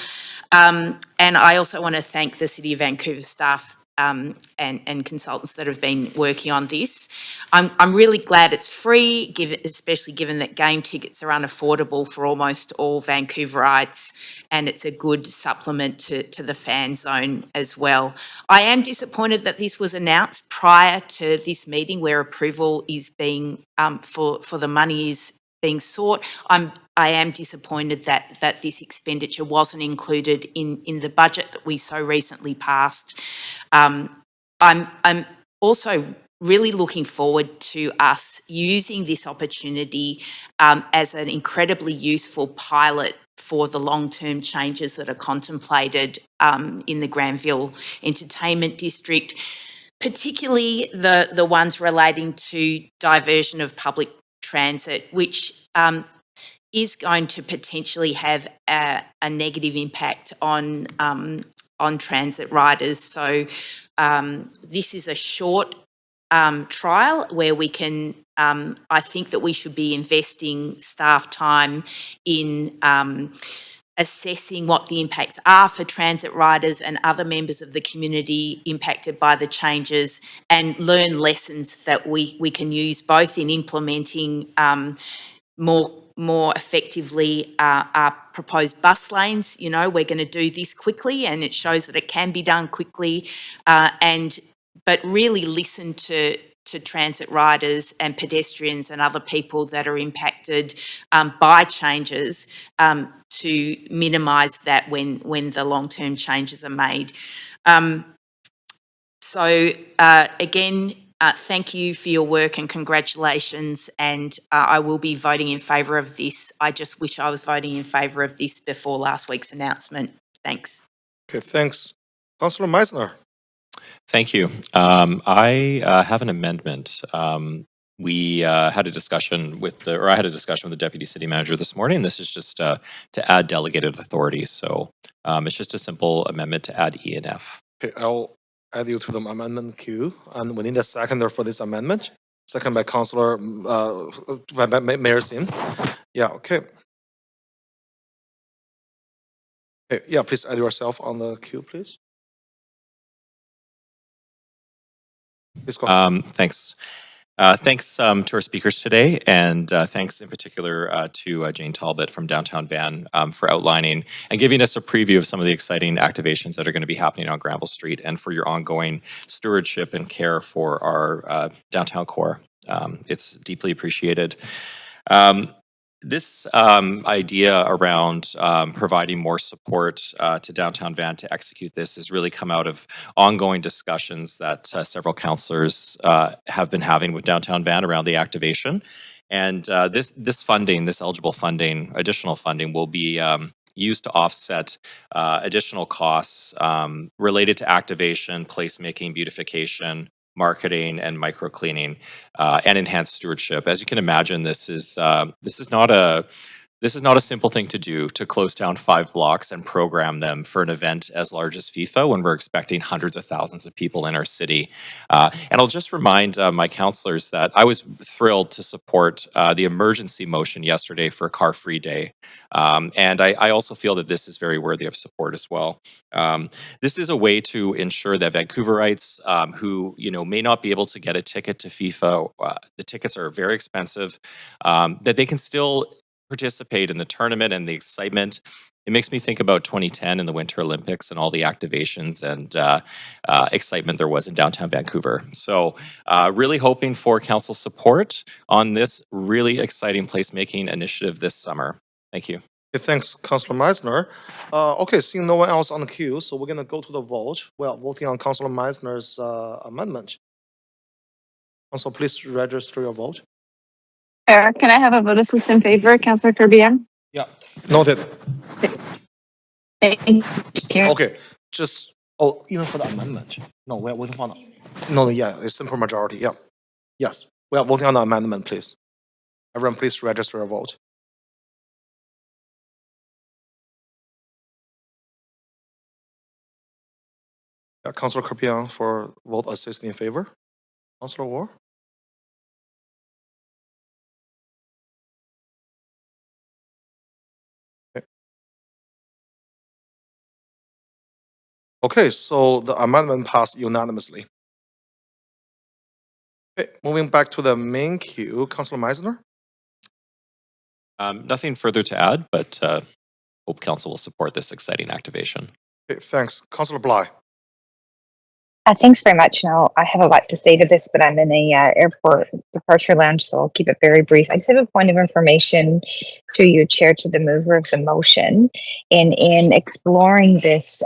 And I also want to thank the City of Vancouver staff and consultants that have been working on this. I'm really glad it's free, especially given that game tickets are unaffordable for almost all Vancouverites, and it's a good supplement to the fan zone as well. I am disappointed that this was announced prior to this meeting where approval is being, for the money is being sought. I am disappointed that this expenditure wasn't included in the budget that we so recently passed. I'm also really looking forward to us using this opportunity as an incredibly useful pilot for the long-term changes that are contemplated in the Granville Entertainment District, particularly the ones relating to diversion of public transit, which is going to potentially have a negative impact on transit riders. So this is a short trial where we can, I think that we should be investing staff time in assessing what the impacts are for transit riders and other members of the community impacted by the changes, and learn lessons that we can use both in implementing more effectively our proposed bus lanes. You know, we're going to do this quickly, and it shows that it can be done quickly, but really listen to transit riders and pedestrians and other people that are impacted by changes to minimise that when the long-term changes are made. Again, thank you for your work and congratulations, and I will be voting in favour of this. I just wish I was voting in favour of this before last week's announcement. Thanks. Okay, thanks. Councillor Meisner. Thank you. I have an amendment. We had a discussion I had a discussion with the Deputy City Manager this morning. This is just to add delegated authority. So it's just a simple amendment to add E and F. Okay, I'll add you to the amendment queue, and we need a seconder for this amendment. Second by Councillor by Mayor Sim. Yeah. Okay. Okay. Yeah. Please add yourself on the queue, please. Please go ahead. Thanks. Thanks to our speakers today, and thanks in particular to Jane Talbot from Downtown Van for outlining and giving us a preview of some of the exciting activations that are going to be happening on Granville Street, and for your ongoing stewardship and care for our downtown core. It's deeply appreciated. This idea around providing more support to Downtown Van to execute this has really come out of ongoing discussions that several councillors have been having with Downtown Van around the activation. And this funding, this eligible funding, additional funding, will be used to offset additional costs related to activation, placemaking, beautification, marketing, and microcleaning, and enhanced stewardship. As you can imagine, this is not a simple thing to do, to close down 5 blocks and program them for an event as large as FIFA when we're expecting hundreds of thousands of people in our city. And I'll just remind my councillors that I was thrilled to support the emergency motion yesterday for Car-Free Day. And I also feel that this is very worthy of support as well. This is a way to ensure that Vancouverites who may not be able to get a ticket to FIFA, the tickets are very expensive, that they can still participate in the tournament and the excitement. It makes me think about 2010 and the Winter Olympics and all the activations and excitement there was in downtown Vancouver. So really hoping for council support on this really exciting placemaking initiative this summer. Thank you. Okay, thanks, Councillor Meisner. Okay, seeing no one else on the queue, so we're going to go to the vote. We are voting on Councillor Meisner's amendment. Council, please register your vote. Chair, can I have a vote of assist in favor? Councillor Kirby-Yung? Yeah, noted. Thank you. Okay, just, even for the amendment. No, we're voting for the, no, yeah, it's simple majority, yeah. Yes, we are voting on the amendment, please. Everyone, please register your vote. Yeah, Councillor Kirby-Yung for vote assist in favor. Councillor War? Okay, so the amendment passed unanimously. Okay, moving back to the main queue, Councillor Meisner? Nothing further to add, but hope council will support this exciting activation. Okay, thanks. Councillor Bly? Thanks very much. Now, I have a lot to say to this, but I'm in a airport departure lounge, so I'll keep it very brief. I just have a point of information through you, Chair, to the mover of the motion. In exploring this,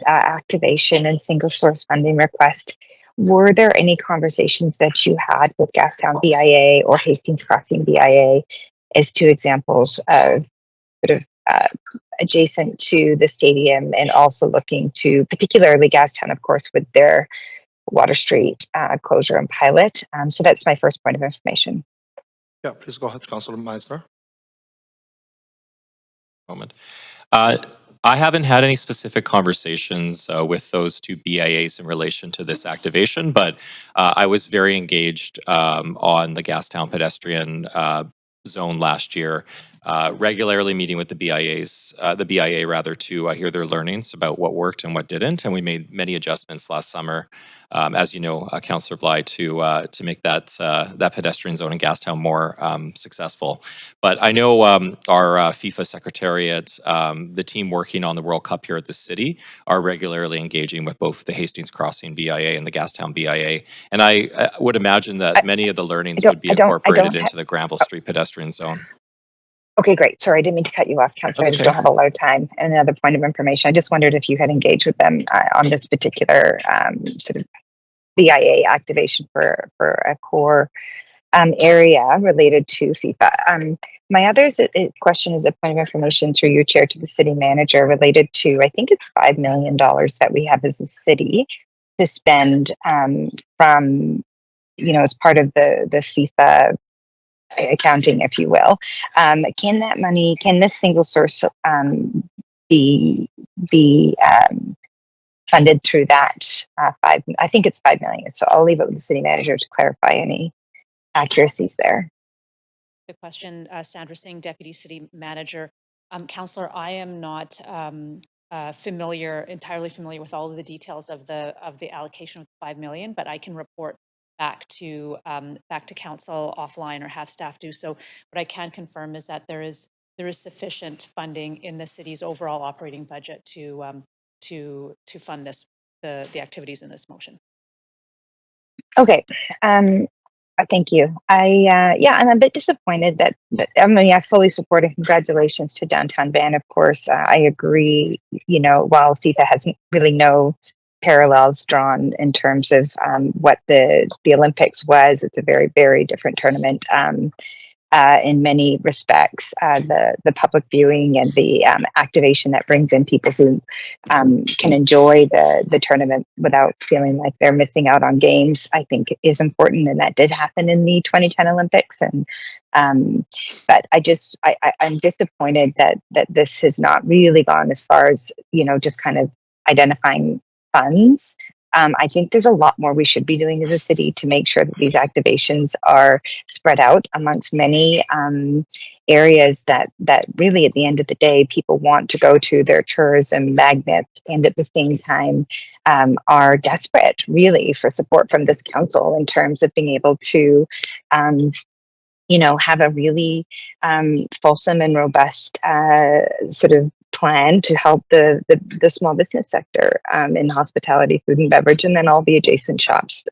activation and single source funding request, were there any conversations that you had with Gastown BIA or Hastings Crossing BIA as two examples of sort of adjacent to the stadium, and also looking to particularly Gastown, of course, with their Water Street closure and pilot? So that's my first point of information. Yeah, please go ahead, Councillor Meisner. Moment. I haven't had any specific conversations with those two BIAs in relation to this activation, but I was very engaged on the Gastown pedestrian zone last year regularly meeting with the BIA rather, to hear their learnings about what worked and what didn't. And we made many adjustments last summer, as you know, Councillor Bly, to make that pedestrian zone in Gastown more successful. But I know our FIFA Secretariat, the team working on the World Cup here at the city, are regularly engaging with both the Hastings Crossing BIA and the Gastown BIA. And I would imagine that many of the learnings would be incorporated into the Granville Street pedestrian zone. Okay, great. Sorry, I didn't mean to cut you off, Councillor. I just don't have a lot of time. And another point of information, I just wondered if you had engaged with them on this particular sort of BIA activation for a core area related to FIFA. My other question is a point of information through your chair to the city manager related to, I think it's $5 million that we have as a city to spend from, as part of the FIFA accounting, if you will. Can this single source be funded through that I think it's $5 million. So I'll leave it with the city manager to clarify any accuracies there. The question, Sandra Singh, Deputy City Manager. Councillor, I am not entirely familiar with all of the details of the allocation of $5 million, but I can report back to council offline or have staff do so. What I can confirm is that there is sufficient funding in the city's overall operating budget to fund the activities in this motion. Okay. Thank you. I'm a bit disappointed that I fully support it. Congratulations to Downtown Van, of course. I agree, while FIFA has really no parallels drawn in terms of what the Olympics was, it's a very, very different tournament. In many respects, the public viewing and the activation that brings in people who can enjoy the tournament without feeling like they're missing out on games, I think is important, and that did happen in the 2010 Olympics. And but I'm disappointed that this has not really gone as far as just kind of identifying funds. I think there's a lot more we should be doing as a city to make sure that these activations are spread out amongst many areas that really, at the end of the day, people want to go to. Their tourism magnets, and at the same time are desperate, really, for support from this council in terms of being able to have a really fulsome and robust sort of plan to help the small business sector in hospitality, food and beverage, and then all the adjacent shops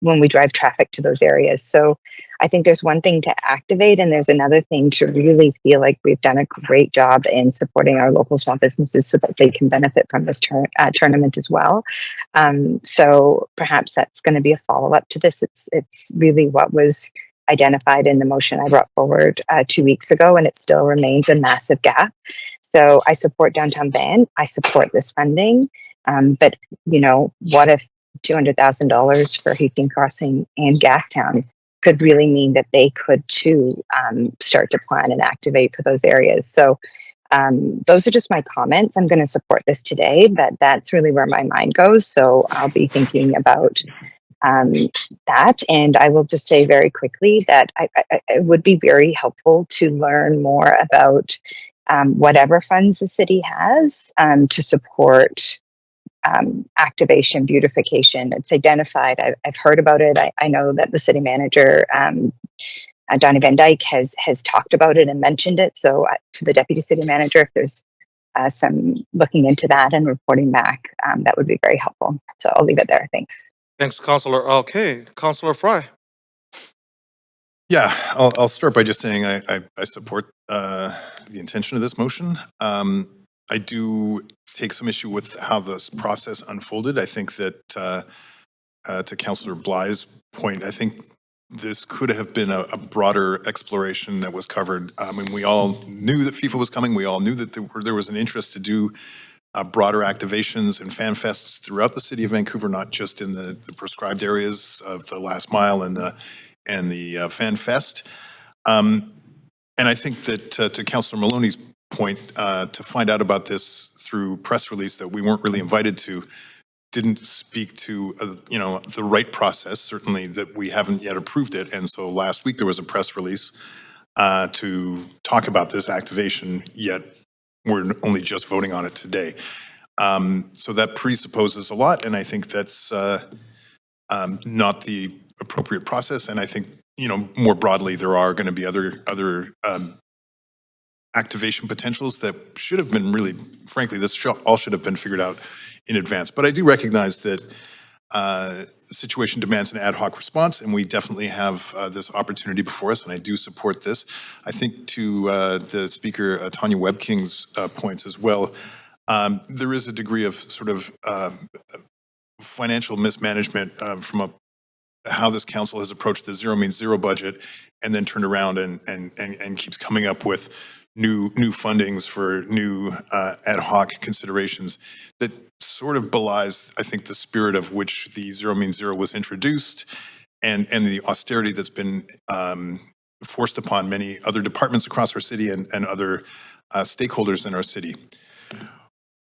when we drive traffic to those areas. So I think there's one thing to activate, and there's another thing to really feel like we've done a great job in supporting our local small businesses so that they can benefit from this tournament as well. So perhaps that's going to be a follow-up to this. It's really what was identified in the motion I brought forward 2 weeks ago, and it still remains a massive gap. So I support Downtown Van. I support this funding. But, what if $200,000 for Hastings Crossing and Gastown could really mean that they could too start to plan and activate for those areas? So those are just my comments. I'm going to support this today, but that's really where my mind goes. So I'll be thinking about that. And I will just say very quickly that it would be very helpful to learn more about whatever funds the city has to support activation, beautification. It's identified. I've heard about it. I know that the city manager, Donnie Van Dyke, has talked about it and mentioned it. So to the deputy city manager, if there's some looking into that and reporting back, that would be very helpful. So I'll leave it there. Thanks. Thanks, Councillor. Okay, Councillor Fry. Yeah, I'll start by just saying I support the intention of this motion. I do take some issue with how this process unfolded. I think that to Councillor Bly's point, I think this could have been a broader exploration that was covered. I mean, we all knew that FIFA was coming. We all knew that there was an interest to do broader activations and fan fests throughout the city of Vancouver, not just in the prescribed areas of the last mile and the fan fest. And I think that to Councillor Maloney's point, to find out about this through press release that we weren't really invited to, didn't speak to the right process. Certainly that we haven't yet approved it. And so last week there was a press release to talk about this activation, yet we're only just voting on it today. So that presupposes a lot, and I think that's not the appropriate process. And I think, more broadly, there are going to be other activation potentials that should have been really, frankly, all should have been figured out in advance. But I do recognize that the situation demands an ad hoc response, and we definitely have this opportunity before us, and I do support this. I think to the speaker, Tanya Webking's points as well, there is a degree of sort of financial mismanagement from how this council has approached the zero means zero budget, and then turned around and keeps coming up with new fundings for new ad hoc considerations that sort of belies, I think, the spirit of which the zero means zero was introduced, and the austerity that's been forced upon many other departments across our city and other stakeholders in our city.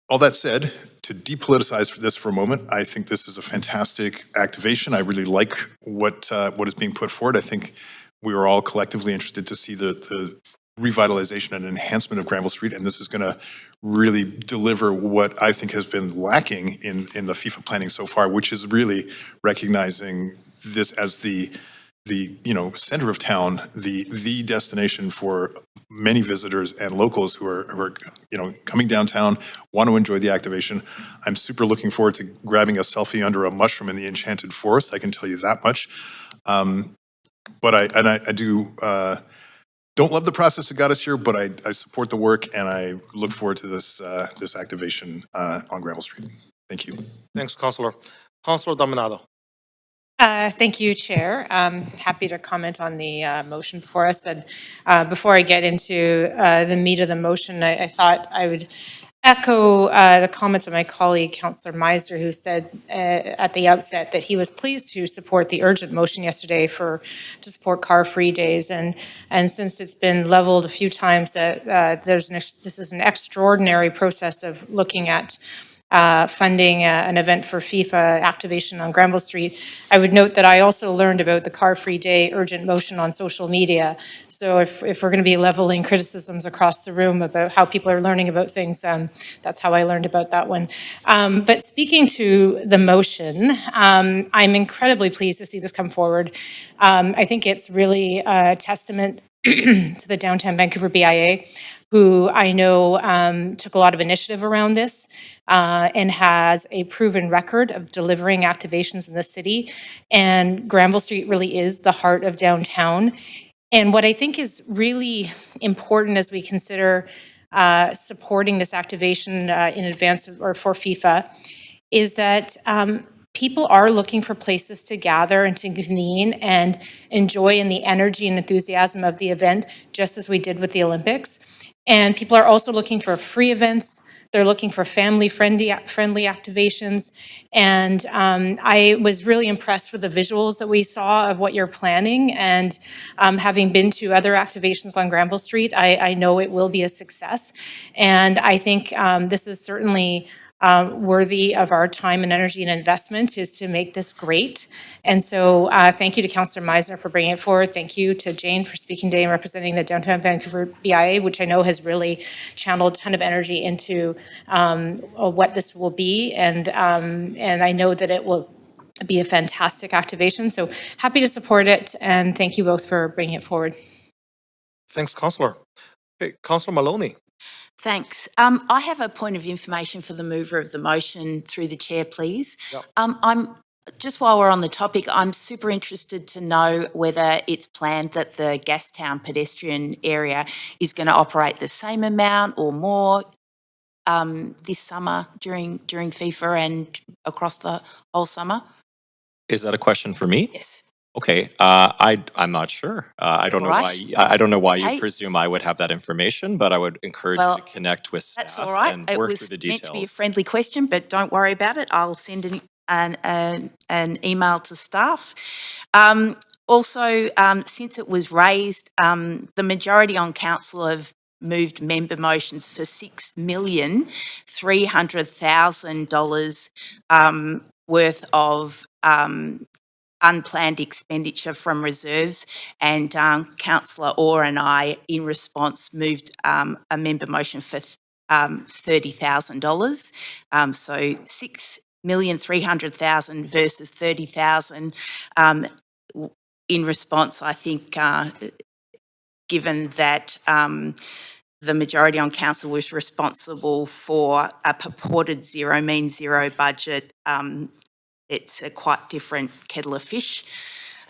All that said, to depoliticize this for a moment, I think this is a fantastic activation. I really like what is being put forward. I think we are all collectively interested to see the revitalization and enhancement of Granville Street, and this is going to really deliver what I think has been lacking in the FIFA planning so far, which is really recognizing this as the center of town, the destination for many visitors and locals who are coming downtown, want to enjoy the activation. I'm super looking forward to grabbing a selfie under a mushroom in the Enchanted Forest. I can tell you that much. But I do don't love the process that got us here, but I support the work, and I look forward to this activation on Granville Street. Thank you. Thanks, Councillor. Councillor Dominado. Thank you, Chair. Happy to comment on the motion before us. And before I get into the meat of the motion, I thought I would echo the comments of my colleague, Councillor Meisner, who said at the outset that he was pleased to support the urgent motion yesterday to support car-free days. And since it's been leveled a few times that this is an extraordinary process of looking at funding an event for FIFA activation on Granville Street. I would note that I also learned about the car-free day urgent motion on social media. So if we're going to be leveling criticisms across the room about how people are learning about things, that's how I learned about that one. But speaking to the motion, I'm incredibly pleased to see this come forward. I think it's really a testament to the Downtown Vancouver BIA, who I know took a lot of initiative around this and has a proven record of delivering activations in the city. And Granville Street really is the heart of downtown. And what I think is really important as we consider supporting this activation in advance or for FIFA is that people are looking for places to gather and to convene and enjoy in the energy and enthusiasm of the event, just as we did with the Olympics. And people are also looking for free events. They're looking for family-friendly activations. And I was really impressed with the visuals that we saw of what you're planning. And having been to other activations on Granville Street, I know it will be a success. And I think this is certainly worthy of our time and energy and investment is to make this great. And so thank you to Councillor Meisner for bringing it forward. Thank you to Jane for speaking today and representing the Downtown Vancouver BIA, which I know has really channeled a ton of energy into what this will be. And I know that it will be a fantastic activation. So happy to support it. And thank you both for bringing it forward. Thanks, Councillor. Okay, Councillor Maloney. Thanks. I have a point of information for the mover of the motion through the chair, please. Yep. I'm just while we're on the topic, I'm super interested to know whether it's planned that the Gastown pedestrian area is going to operate the same amount or more this summer during FIFA and across the whole summer. Is that a question for me? Yes. Okay, I'm not sure. I don't know Right. why. I don't know why Okay. you presume I would have that information, but I would encourage Well, you to connect with staff That's all right. and It work was through the meant to be a details. friendly question, but don't worry about it. I'll send an email to staff. Also, since it was raised, the majority on council have moved member motions for $6,300,000 worth of unplanned expenditure from reserves, and Councillor Orr and I, in response, moved a member motion for $30,000. So $6,300,000 versus $30,000. In response, I think, given that the majority on council was responsible for a purported zero means zero budget, it's a quite different kettle of fish.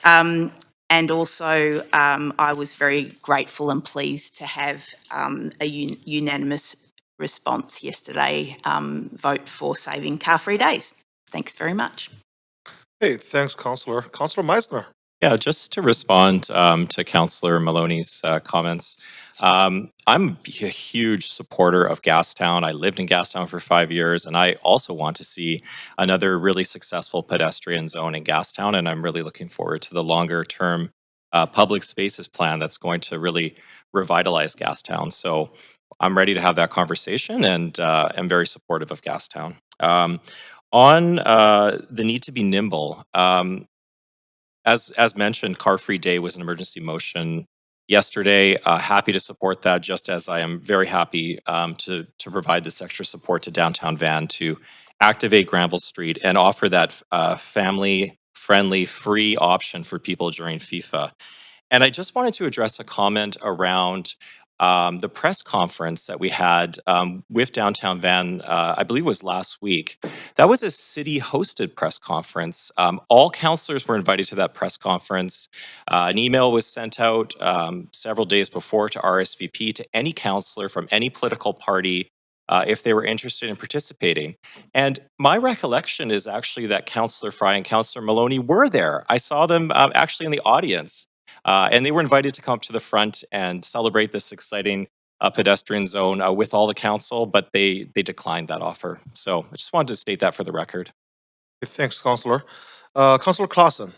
And also, I was very grateful and pleased to have a unanimous response yesterday, vote for saving car-free days. Thanks very much. Hey, thanks, Councillor. Councillor Meisner. Yeah, just to respond to Councillor Maloney's comments. I'm a huge supporter of Gastown. I lived in Gastown for 5 years, and I also want to see another really successful pedestrian zone in Gastown, and I'm really looking forward to the longer-term public spaces plan that's going to really revitalize Gastown. So I'm ready to have that conversation, and am very supportive of Gastown. On the need to be nimble, as mentioned, Car-Free Day was an emergency motion yesterday. Happy to support that, just as I am very happy to provide this extra support to Downtown Van to activate Granville Street and offer that family-friendly, free option for people during FIFA. And I just wanted to address a comment around the press conference that we had with Downtown Van, I believe it was last week. That was a city-hosted press conference. All councillors were invited to that press conference. An email was sent out several days before to RSVP to any councillor from any political party if they were interested in participating. And my recollection is actually that Councillor Fry and Councillor Maloney were there. I saw them actually in the audience. And they were invited to come up to the front and celebrate this exciting pedestrian zone with all the council, but they declined that offer. So I just wanted to state that for the record. Thanks, Councillor. Councillor Clausen.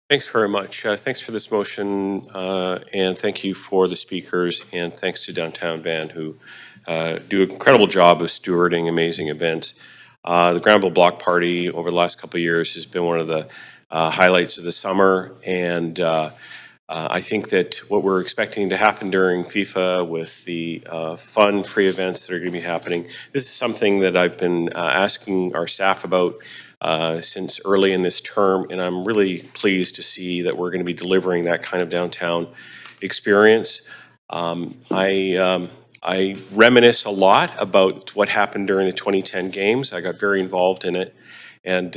Thanks very much. Thanks for this motion, and thank you for the speakers, and thanks to Downtown Van, who do an incredible job of stewarding amazing events. The Granville Block Party over the last couple of years has been one of the highlights of the summer, and I think that what we're expecting to happen during FIFA with the fun, free events that are going to be happening, this is something that I've been asking our staff about since early in this term, and I'm really pleased to see that we're going to be delivering that kind of downtown experience. I reminisce a lot about what happened during the 2010 games. I got very involved in it, and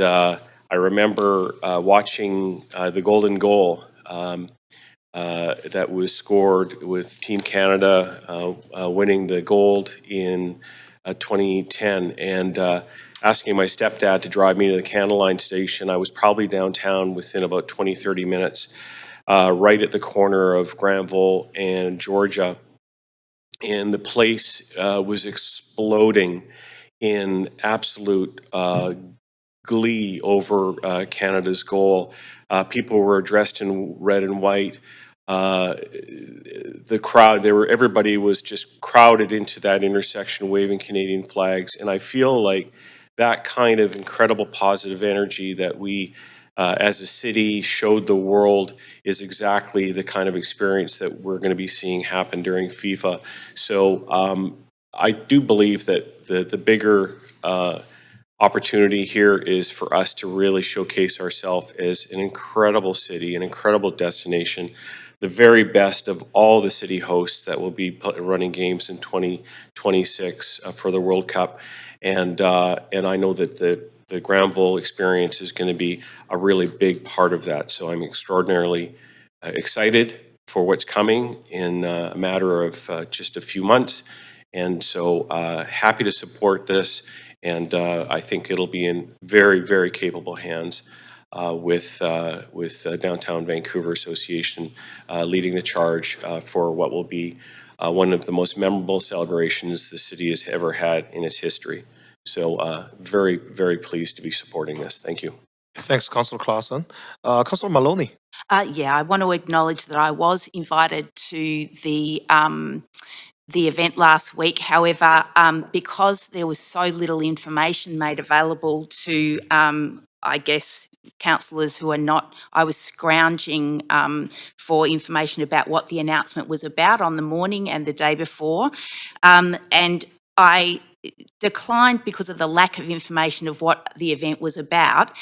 I remember watching the golden goal that was scored with Team Canada winning the gold in 2010, and asking my stepdad to drive me to the Candleline station. I was probably downtown within about 20, 30 minutes, right at the corner of Granville and Georgia. And the place was exploding in absolute glee over Canada's goal. People were dressed in red and white. The crowd, everybody was just crowded into that intersection waving Canadian flags. And I feel like that kind of incredible positive energy that we as a city showed the world is exactly the kind of experience that we're going to be seeing happen during FIFA. So I do believe that the bigger opportunity here is for us to really showcase ourselves as an incredible city, an incredible destination, the very best of all the city hosts that will be running games in 2026 for the World Cup. And I know that the Granville experience is going to be a really big part of that. So I'm extraordinarily excited for what's coming in a matter of just a few months. And so happy to support this. And I think it'll be in very, very capable hands with Downtown Vancouver Association leading the charge for what will be one of the most memorable celebrations the city has ever had in its history. So very, very pleased to be supporting this. Thank you. Thanks, Councillor Clausen. Councillor Maloney. Yeah, I want to acknowledge that I was invited to the event last week. However, because there was so little information made available to I guess, councillors who are not, I was scrounging for information about what the announcement was about on the morning and the day before. And I declined because of the lack of information of what the event was about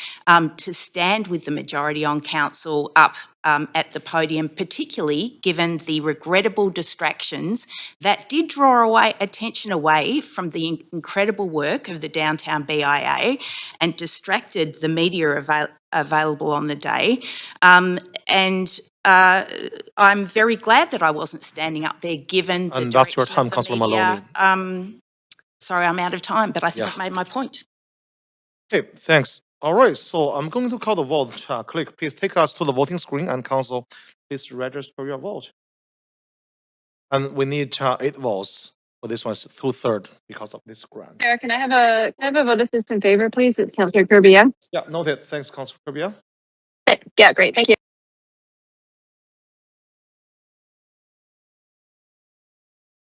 to stand with the majority on council up at the podium, particularly given the regrettable distractions that did draw attention away from the incredible work of the Downtown BIA and distracted the media available on the day. I'm very glad that I wasn't standing up there given the And that's your direction time, of the Councillor media. Maloney. Sorry, I'm out of time, but I think Yeah. I've made my point. Okay, thanks. All right, so I'm going to call the vote. Clerk, please take us to the voting screen, and council, please register your vote. And we need 8 votes for this one, 2/3 because of this grant. Chair, can I have a vote assist in favor, please? It's Councillor Kirby Young. Yeah, noted. Thanks, Councillor Kirby. Yeah, great. Thank you.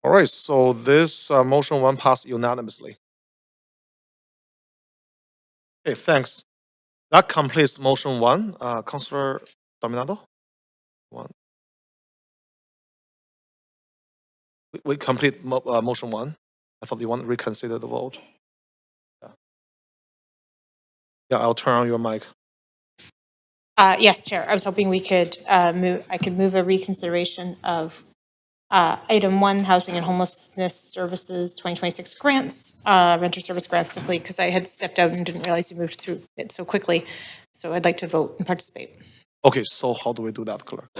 All right, so this motion 1 passed unanimously. Okay, thanks. That completes motion 1. Councillor Dominado? 1. We complete motion 1. I thought you want to reconsider the vote. Yeah, I'll turn on your mic. Yes, Chair. I was hoping we could I could move a reconsideration of item 1, Housing and Homelessness Services 2026 grants, renter service grants, simply because I had stepped out and didn't realize you moved through it so quickly. So I'd like to vote and participate. Okay, so how do we do that, clerk?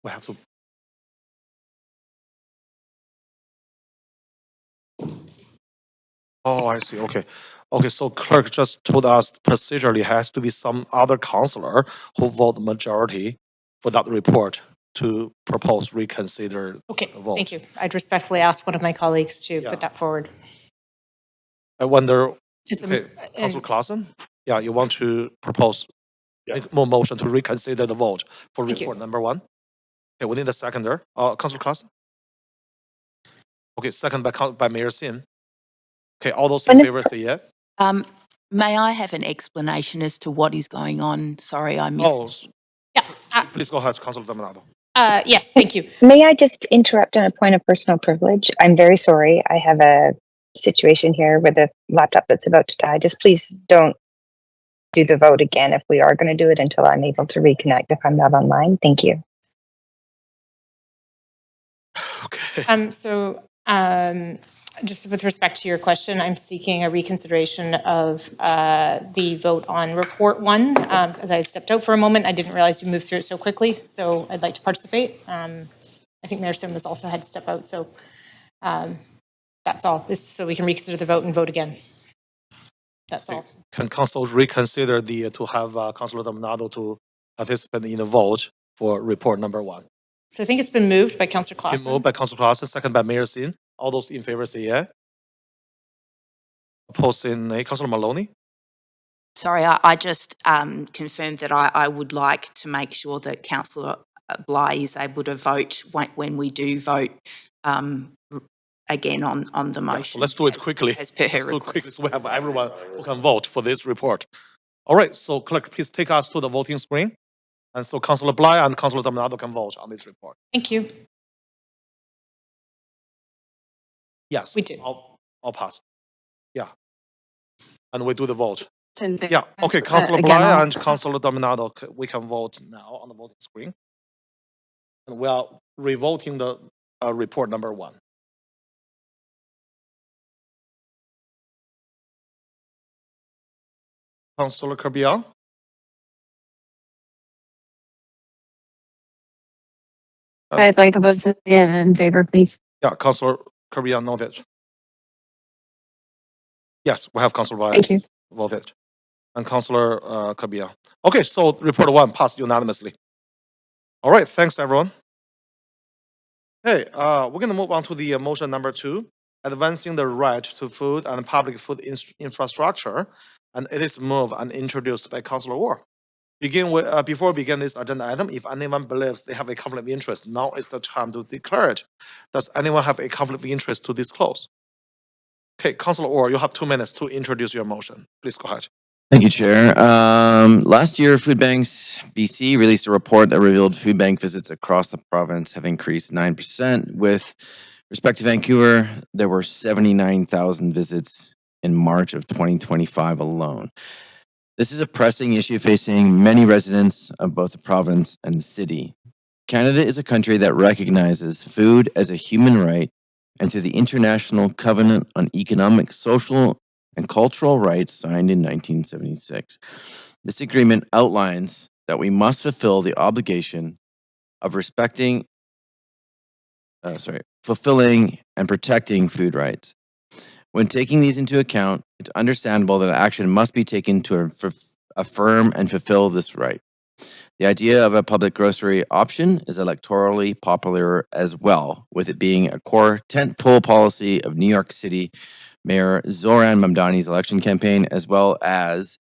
We have to. Oh, I see. Okay. Okay, so clerk just told us procedurally has to be some other councillor who vote majority for that report to propose reconsider Okay, the vote. thank you. I'd respectfully ask one of my colleagues to Yeah. put that forward. I wonder, It's okay, Councillor Claassen? Yeah, you want to propose make more motion to reconsider the vote for Thank you. report number 1? Okay, we need a seconder. Councillor Claassen? Okay, second by Mayor Sim. Okay, all those in favor say yeah. May I have an explanation as to what is going on? Sorry, I missed. Please go ahead, Councillor Dominado. Yes, thank you. May I just interrupt on a point of personal privilege? I'm very sorry. I have a situation here with a laptop that's about to die. Just please don't do the vote again if we are going to do it until I'm able to reconnect if I'm not online. Thank you. Okay. Just with respect to your question, I'm seeking a reconsideration of the vote on report 1. As I stepped out for a moment, I didn't realize you moved through it so quickly, so I'd like to participate. I think Mayor Sim has also had to step out, so that's all. This is so we can reconsider the vote and vote again. That's all. Can council reconsider to have Councillor Dominado to participate in the vote for report number 1? So I think it's been moved by Councillor Been Claassen. moved by Councillor Claassen, second by Mayor Sim. All those in favor say yeah. Opposed say nay. Councillor Maloney? Sorry, I just confirmed that I would like to make sure that Councillor Bly is able to vote when we do vote again on the motion. So let's do it quickly. As per her Let's do it quickly request. so we have everyone who can vote for this report. All right, so clerk, please take us to the voting screen. And so Councillor Bly and Councillor Dominado can vote on this report. Thank you. Yes. We do. All passed. Yeah. And we do the vote. In favor. Yeah, okay, Councillor Again, Bly I'll- and Councillor Dominado, we can vote now on the voting screen. And we are revoting the report number 1. Councillor Kirby-Young? I'd like a vote assist in favor, please. Yeah, Councillor Kirby-Young noted. Yes, we have Councillor Bly Thank you. voted. And Councillor Kirby-Young. Okay, so report 1 passed unanimously. All right, thanks everyone. Okay, we're going to move on to the motion number 2, advancing the right to food and public food infrastructure, and it is moved and introduced by Councillor Ward. before we begin this agenda item, if anyone believes they have a conflict of interest, now is the time to declare it. Does anyone have a conflict of interest to disclose? Okay, Councilor Orr, you have 2 minutes to introduce your motion. Please go ahead. Thank you, Chair. Last year, Food Banks BC released a report that revealed food bank visits across the province have increased 9%. With respect to Vancouver, there were 79,000 visits in March of 2025 alone. This is a pressing issue facing many residents of both the province and the city. Canada is a country that recognizes food as a human right, and through the International Covenant on Economic, Social, and Cultural Rights signed in 1976. This agreement outlines that we must fulfill the obligation of fulfilling and protecting food rights. When taking these into account, it's understandable that action must be taken to affirm and fulfill this right. The idea of a public grocery option is electorally popular as well, with it being a core tentpole policy of New York City Mayor Zoran Mamdani's election campaign, as well as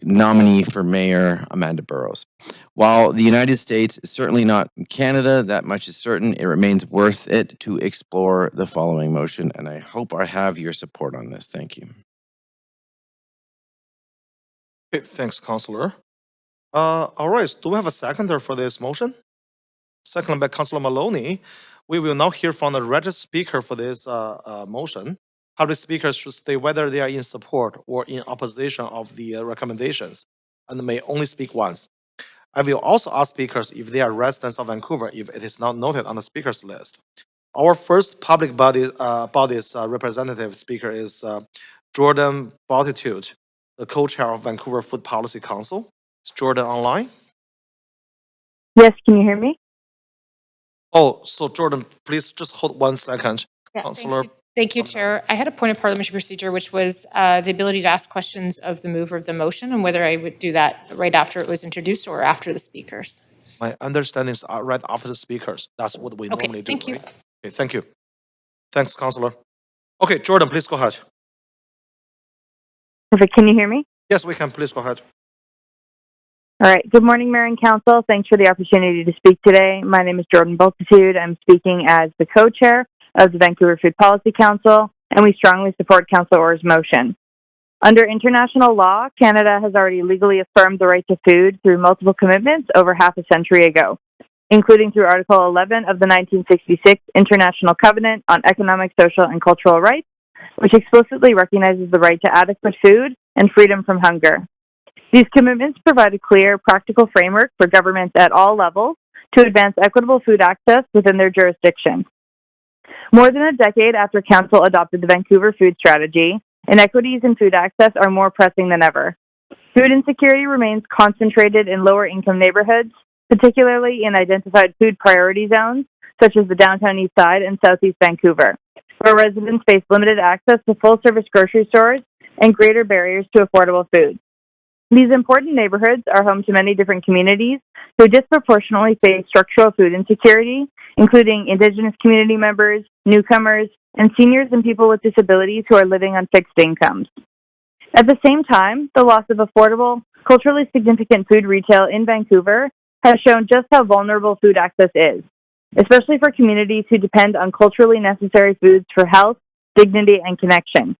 nominee for mayor Amanda Burrows. While the United States is certainly not Canada, that much is certain, it remains worth it to explore the following motion, and I hope I have your support on this. Thank you. Okay, thanks, Councilor. All right, do we have a seconder for this motion? Second by Councilor Maloney. We will now hear from the registered speaker for this motion. Public speakers should state whether they are in support or in opposition of the recommendations and may only speak once. I will also ask speakers if they are residents of Vancouver if it is not noted on the speakers list. Our first public body's representative speaker is Jordan Bottitude, the co-chair of Vancouver Food Policy Council. Is Jordan online? Yes, can you hear me? Oh, so Jordan, please just hold 1 second. Yeah, Councilor. Thank you, Chair. I had a point of parliamentary procedure, which was the ability to ask questions of the mover of the motion and whether I would do that right after it was introduced or after the speakers. My understanding is right after the speakers. That's what we normally do. Thank you. Right? Okay, thank you. Thanks, Councilor. Okay, Jordan, please go ahead. Perfect. Can you hear me? Yes, we can. Please go ahead. All right. Good morning, Mayor and Council. Thanks for the opportunity to speak today. My name is Jordan Bultitude. I'm speaking as the co-chair of the Vancouver Food Policy Council, and we strongly support Councillor Orr's motion. Under international law, Canada has already legally affirmed the right to food through multiple commitments over half a century ago, including through Article 11 of the 1966 International Covenant on Economic, Social, and Cultural Rights, which explicitly recognizes the right to adequate food and freedom from hunger. These commitments provide a clear, practical framework for governments at all levels to advance equitable food access within their jurisdiction. More than a decade after Council adopted the Vancouver Food Strategy, inequities in food access are more pressing than ever. Food insecurity remains concentrated in lower-income neighborhoods, particularly in identified food priority zones, such as the downtown east side and southeast Vancouver, where residents face limited access to full-service grocery stores and greater barriers to affordable food. These important neighborhoods are home to many different communities who disproportionately face structural food insecurity, including Indigenous community members, newcomers, and seniors and people with disabilities who are living on fixed incomes. At the same time, the loss of affordable, culturally significant food retail in Vancouver has shown just how vulnerable food access is, especially for communities who depend on culturally necessary foods for health, dignity, and connection.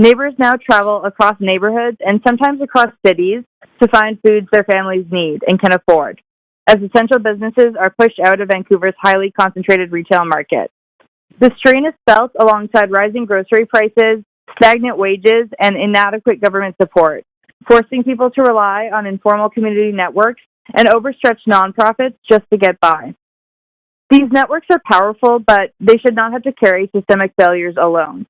Neighbors now travel across neighborhoods and sometimes across cities to find foods their families need and can afford, as essential businesses are pushed out of Vancouver's highly concentrated retail market. The strain is felt alongside rising grocery prices, stagnant wages, and inadequate government support, forcing people to rely on informal community networks and overstretched nonprofits just to get by. These networks are powerful, but they should not have to carry systemic failures alone.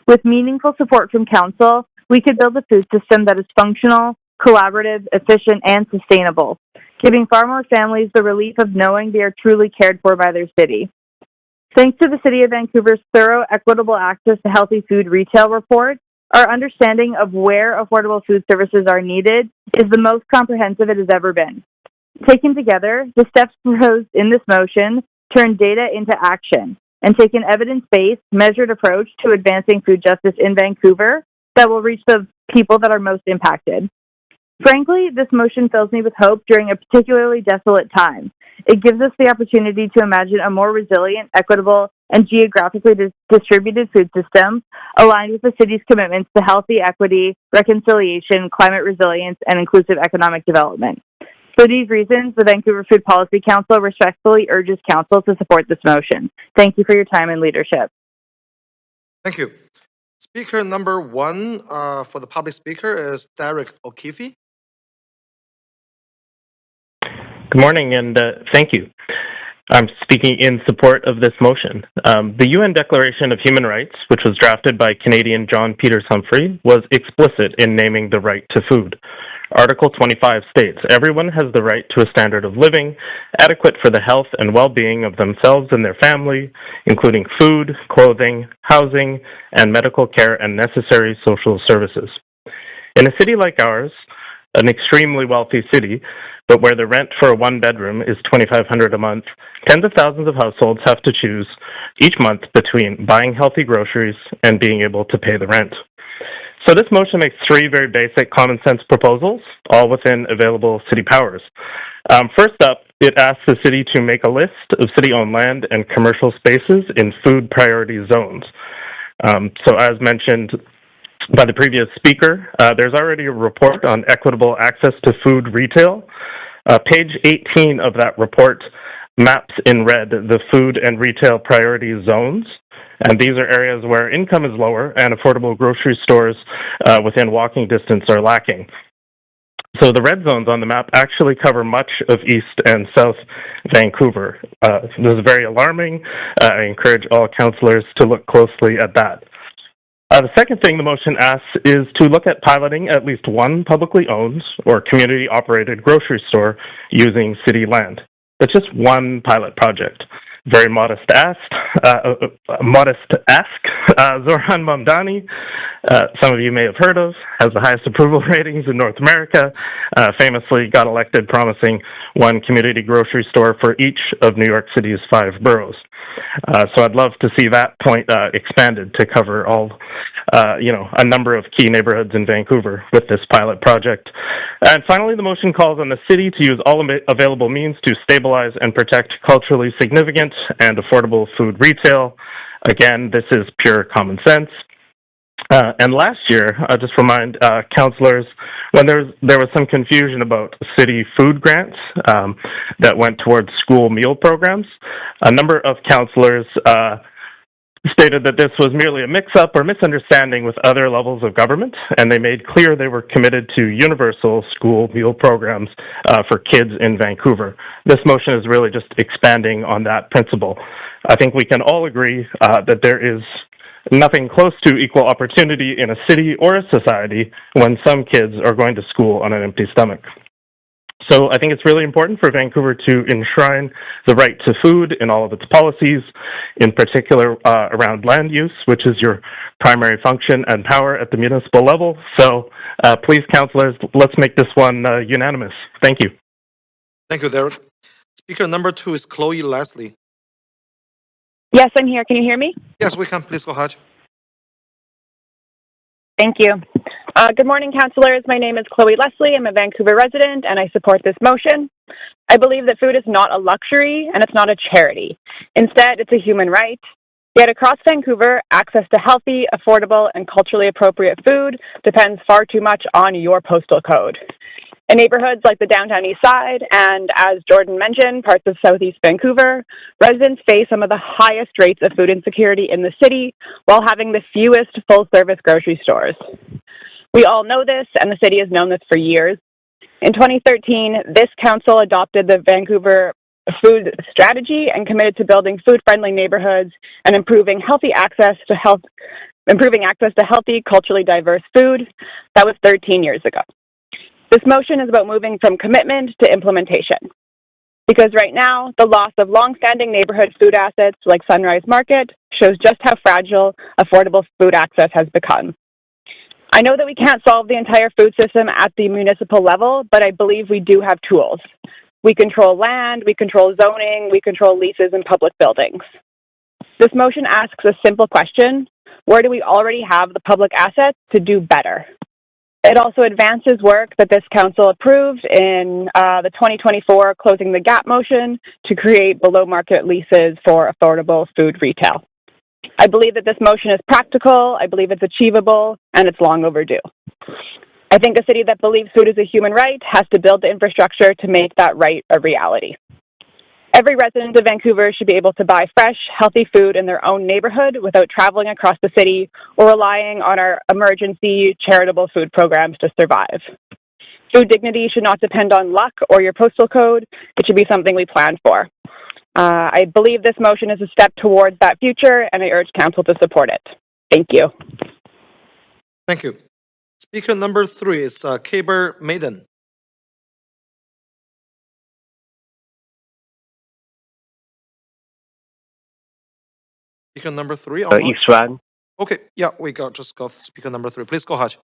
With meaningful support from Council, we could build a food system that is functional, collaborative, efficient, and sustainable, giving far more families the relief of knowing they are truly cared for by their city. Thanks to the City of Vancouver's thorough, equitable access to healthy food retail report, our understanding of where affordable food services are needed is the most comprehensive it has ever been. Taken together, the steps proposed in this motion turn data into action and take an evidence-based, measured approach to advancing food justice in Vancouver that will reach the people that are most impacted. Frankly, this motion fills me with hope during a particularly desolate time. It gives us the opportunity to imagine a more resilient, equitable, and geographically distributed food system aligned with the city's commitments to healthy equity, reconciliation, climate resilience, and inclusive economic development. For these reasons, the Vancouver Food Policy Council respectfully urges Council to support this motion. Thank you for your time and leadership. Thank you. Speaker number one for the public speaker is Derek O'Keefe. Good morning, and thank you. I'm speaking in support of this motion. The UN Declaration of Human Rights, which was drafted by Canadian John Peters Humphrey, was explicit in naming the right to food. Article 25 states, everyone has the right to a standard of living adequate for the health and well-being of themselves and their family, including food, clothing, housing, and medical care and necessary social services. In a city like ours, an extremely wealthy city, but where the rent for a one-bedroom is $2,500 a month, tens of thousands of households have to choose each month between buying healthy groceries and being able to pay the rent. So this motion makes three very basic common sense proposals, all within available city powers. First up, it asks the city to make a list of city-owned land and commercial spaces in food priority zones. So as mentioned by the previous speaker, there's already a report on equitable access to food retail. Page 18 of that report maps in red the food and retail priority zones. And these are areas where income is lower and affordable grocery stores within walking distance are lacking. So the red zones on the map actually cover much of East and South Vancouver. This is very alarming. I encourage all councillors to look closely at that. The second thing the motion asks is to look at piloting at least one publicly owned or community-operated grocery store using city land. It's just one pilot project. Very modest ask. Zoran Mamdani, some of you may have heard of, has the highest approval ratings in North America, famously got elected promising one community grocery store for each of New York City's 5 boroughs. So I'd love to see that point expanded to cover all, a number of key neighborhoods in Vancouver with this pilot project. And finally, the motion calls on the city to use all available means to stabilize and protect culturally significant and affordable food retail. Again, this is pure common sense. And last year, I'll just remind councillors, when there was some confusion about city food grants that went towards school meal programs, a number of councillors stated that this was merely a mix-up or misunderstanding with other levels of government, and they made clear they were committed to universal school meal programs for kids in Vancouver. This motion is really just expanding on that principle. I think we can all agree that there is nothing close to equal opportunity in a city or a society when some kids are going to school on an empty stomach. So I think it's really important for Vancouver to enshrine the right to food in all of its policies, in particular around land use, which is your primary function and power at the municipal level. So please, councillors, let's make this one unanimous. Thank you. Thank you, Derek. Speaker number 2 is Chloe Leslie. Yes, I'm here. Can you hear me? Yes, we can. Please go ahead. Thank you. Good morning, councillors. My name is Chloe Leslie. I'm a Vancouver resident, and I support this motion. I believe that food is not a luxury, and it's not a charity. Instead, it's a human right. Yet across Vancouver, access to healthy, affordable, and culturally appropriate food depends far too much on your postal code. In neighborhoods like the downtown east side and, as Jordan mentioned, parts of southeast Vancouver, residents face some of the highest rates of food insecurity in the city while having the fewest full-service grocery stores. We all know this, and the city has known this for years. In 2013, this council adopted the Vancouver Food Strategy and committed to building food-friendly neighborhoods and improving access to healthy, culturally diverse food. That was 13 years ago. This motion is about moving from commitment to implementation. Because right now, the loss of long-standing neighborhood food assets like Sunrise Market shows just how fragile affordable food access has become. I know that we can't solve the entire food system at the municipal level, but I believe we do have tools. We control land, we control zoning, we control leases in public buildings. This motion asks a simple question: where do we already have the public assets to do better? It also advances work that this council approved in the 2024 Closing the Gap motion to create below-market leases for affordable food retail. I believe that this motion is practical, I believe it's achievable, and it's long overdue. I think a city that believes food is a human right has to build the infrastructure to make that right a reality. Every resident of Vancouver should be able to buy fresh, healthy food in their own neighborhood without traveling across the city or relying on our emergency charitable food programs to survive. Food dignity should not depend on luck or your postal code. It should be something we plan for. I believe this motion is a step towards that future, and I urge Council to support it. Thank you. Thank you. Speaker number 3 is Caber Maiden. Speaker number 3. East Van. Okay, yeah, we got just got speaker number 3. Please go ahead.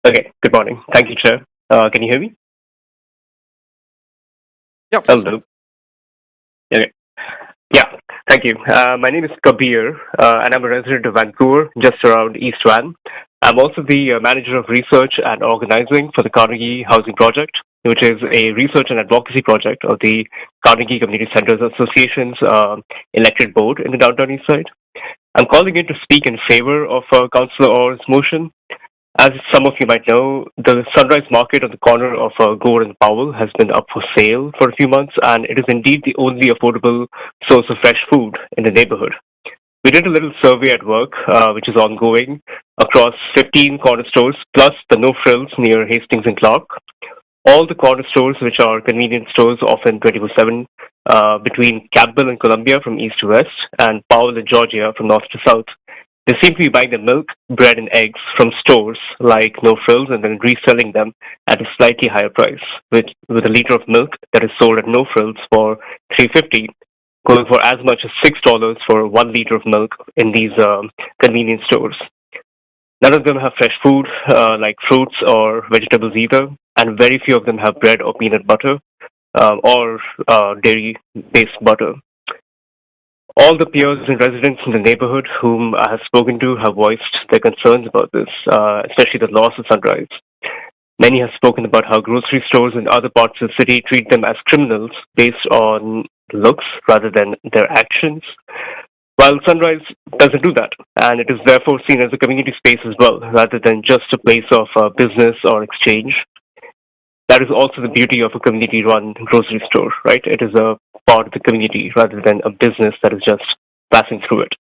Okay, good morning. Thank you, Chair. Can you hear me? Yeah. Hello. Okay. Yeah, thank you. My name is Kabir, and I'm a resident of Vancouver, just around East Van. I'm also the manager of research and organizing for the Carnegie Housing Project, which is a research and advocacy project of the Carnegie Community Centers Association's elected board in the downtown east side. I'm calling in to speak in favor of Councillor Orr's motion. As some of you might know, the Sunrise Market on the corner of Gore and Powell has been up for sale for a few months, and it is indeed the only affordable source of fresh food in the neighborhood. We did a little survey at work, which is ongoing, across 15 corner stores, plus the No Frills near Hastings and Clark. All the corner stores, which are convenience stores, often 24/7, between Campbell and Columbia from east to west, and Powell and Georgia from north to south. They seem to be buying the milk, bread, and eggs from stores like No Frills and then reselling them at a slightly higher price, with a liter of milk that is sold at No Frills for $3.50, going for as much as $6 for 1 liter of milk in these convenience stores. None of them have fresh food like fruits or vegetables either, and very few of them have bread or peanut butter or dairy-based butter. All the peers and residents in the neighborhood whom I have spoken to have voiced their concerns about this, especially the loss of Sunrise. Many have spoken about how grocery stores in other parts of the city treat them as criminals based on looks rather than their actions, while Sunrise doesn't do that, and it is therefore seen as a community space as well, rather than just a place of business or exchange. That is also the beauty of a community-run grocery store, right? It is a part of the community rather than a business that is just passing through it.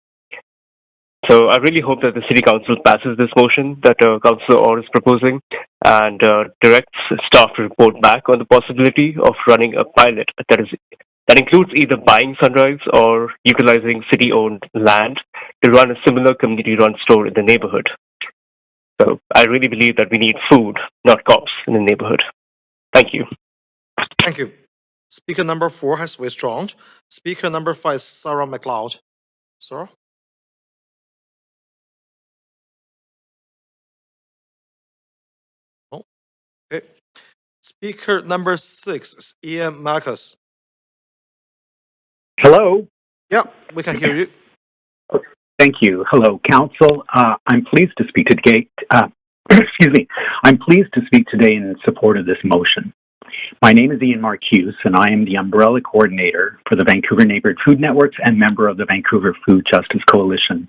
So I really hope that the City Council passes this motion that Councillor Orr is proposing and directs staff to report back on the possibility of running a pilot that includes either buying Sunrise or utilizing city-owned land to run a similar community-run store in the neighborhood. So I really believe that we need food, not cops, in the neighborhood. Thank you. Thank you. Speaker number 4 has withdrawn. Speaker number 5 is Sarah McLeod. Sarah? Oh, okay. Speaker number 6 is Ian Marcus. Hello. Yeah, we can hear you. Thank you. Hello, Council. I'm pleased to speak today. Excuse me. I'm pleased to speak today in support of this motion. My name is Ian Marcuse, and I am the umbrella coordinator for the Vancouver Neighborhood Food Networks and member of the Vancouver Food Justice Coalition.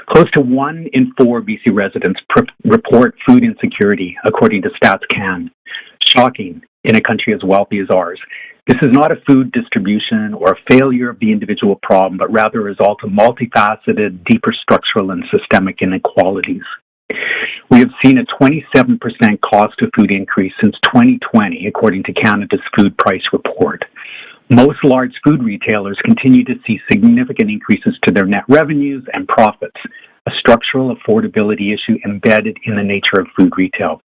Close to 1 in 4 BC residents report food insecurity, according to Stats Can. Shocking in a country as wealthy as ours. This is not a food distribution or a failure of the individual problem, but rather a result of multifaceted, deeper structural and systemic inequalities. We have seen a 27% cost of food increase since 2020, according to Canada's Food Price Report. Most large food retailers continue to see significant increases to their net revenues and profits, a structural affordability issue embedded in the nature of food retail.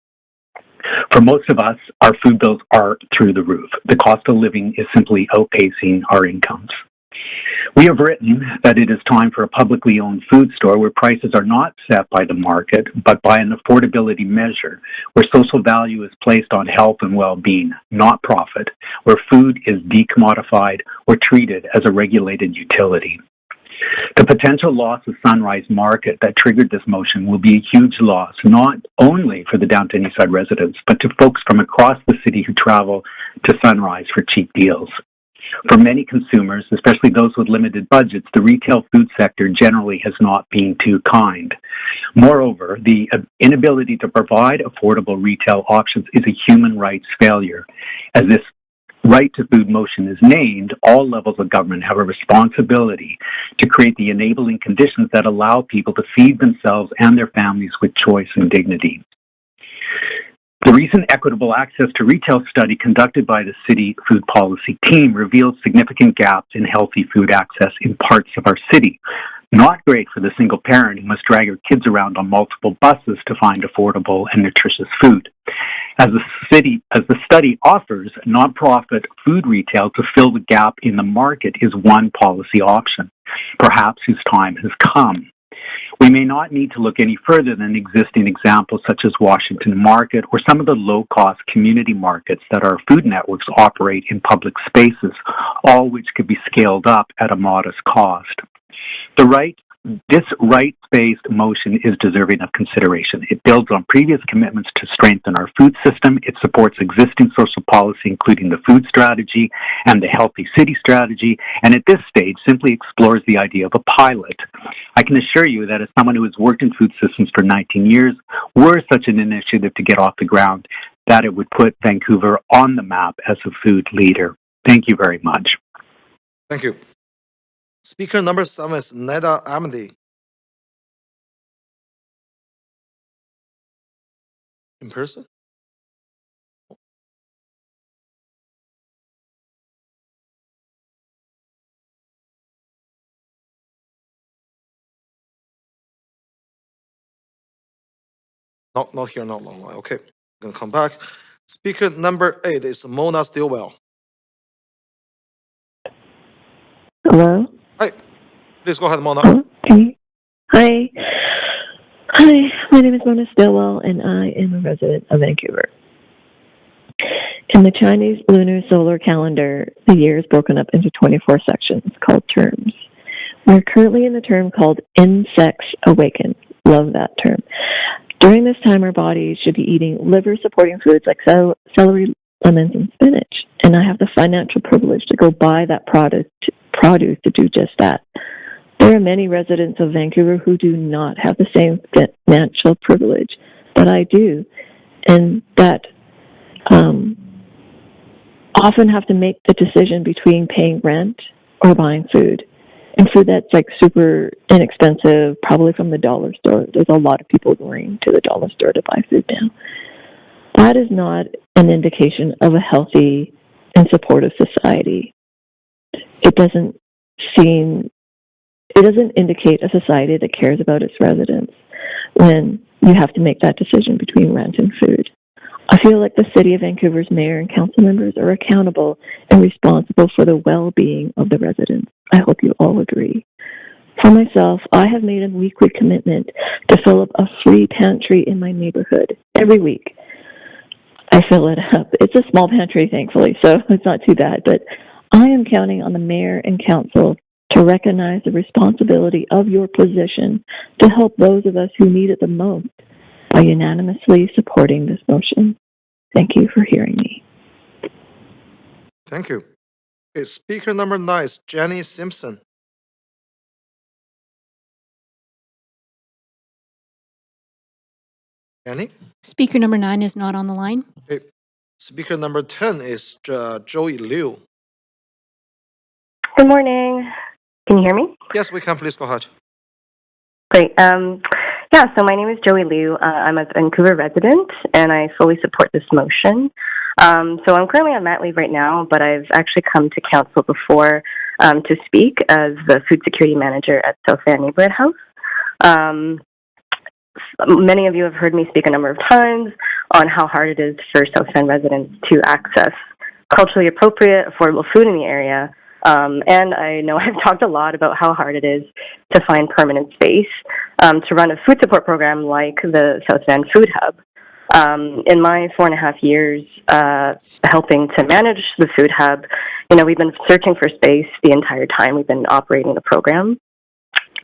For most of us, our food bills are through the roof. The cost of living is simply outpacing our incomes. We have written that it is time for a publicly owned food store where prices are not set by the market, but by an affordability measure, where social value is placed on health and well-being, not profit, where food is decommodified or treated as a regulated utility. The potential loss of Sunrise Market that triggered this motion will be a huge loss, not only for the Downtown Eastside residents, but to folks from across the city who travel to Sunrise for cheap deals. For many consumers, especially those with limited budgets, the retail food sector generally has not been too kind. Moreover, the inability to provide affordable retail options is a human rights failure. As this right to food motion is named, all levels of government have a responsibility to create the enabling conditions that allow people to feed themselves and their families with choice and dignity. The recent equitable access to retail study conducted by the city food policy team reveals significant gaps in healthy food access in parts of our city. Not great for the single parent who must drag her kids around on multiple buses to find affordable and nutritious food. As the study offers, nonprofit food retail to fill the gap in the market is one policy option, perhaps whose time has come. We may not need to look any further than existing examples such as Washington Market or some of the low-cost community markets that our food networks operate in public spaces, all which could be scaled up at a modest cost. This rights-based motion is deserving of consideration. It builds on previous commitments to strengthen our food system. It supports existing social policy, including the food strategy and the healthy city strategy, and at this stage simply explores the idea of a pilot. I can assure you that as someone who has worked in food systems for 19 years, were such an initiative to get off the ground, that it would put Vancouver on the map as a food leader. Thank you very much. Thank you. Speaker number 7 is Neda Amdi. In person? Not here, no. Okay, I'm gonna come back. Speaker number 8 is Mona Stilwell. Hello? Hi, please go ahead, Mona. Okay. Hi. Hi, my name is Mona Stilwell, and I am a resident of Vancouver. In the Chinese lunar solar calendar, the year is broken up into 24 sections called terms. We're currently in the term called Insects Awaken. Love that term. During this time, our bodies should be eating liver-supporting foods like celery, lemons, and spinach. And I have the financial privilege to go buy that produce to do just that. There are many residents of Vancouver who do not have the same financial privilege, but I do, and that often have to make the decision between paying rent or buying food. And food that's like super inexpensive, probably from the dollar store. There's a lot of people going to the dollar store to buy food now. That is not an indication of a healthy and supportive society. It doesn't indicate a society that cares about its residents when you have to make that decision between rent and food. I feel like the City of Vancouver's mayor and council members are accountable and responsible for the well-being of the residents. I hope you all agree. For myself, I have made a weekly commitment to fill up a free pantry in my neighborhood every week. I fill it up. It's a small pantry, thankfully, so it's not too bad, but I am counting on the mayor and council to recognize the responsibility of your position to help those of us who need it the most by unanimously supporting this motion. Thank you for hearing me. Thank you. Okay, speaker number 9 is Jenny Simpson. Jenny? Speaker number 9 is not on the line. Okay. Speaker number 10 is Joey Liu. Good morning. Can you hear me? Yes, we can. Please go ahead. Great. So my name is Joey Liu. I'm a Vancouver resident, and I fully support this motion. So I'm currently on mat leave right now, but I've actually come to council before to speak as the food security manager at South Van Neighborhood House. Many of you have heard me speak a number of times on how hard it is for South Van residents to access culturally appropriate, affordable food in the area. And I know I've talked a lot about how hard it is to find permanent space to run a food support program like the South Van Food Hub. In my 4.5 years helping to manage the Food Hub, we've been searching for space the entire time we've been operating the program.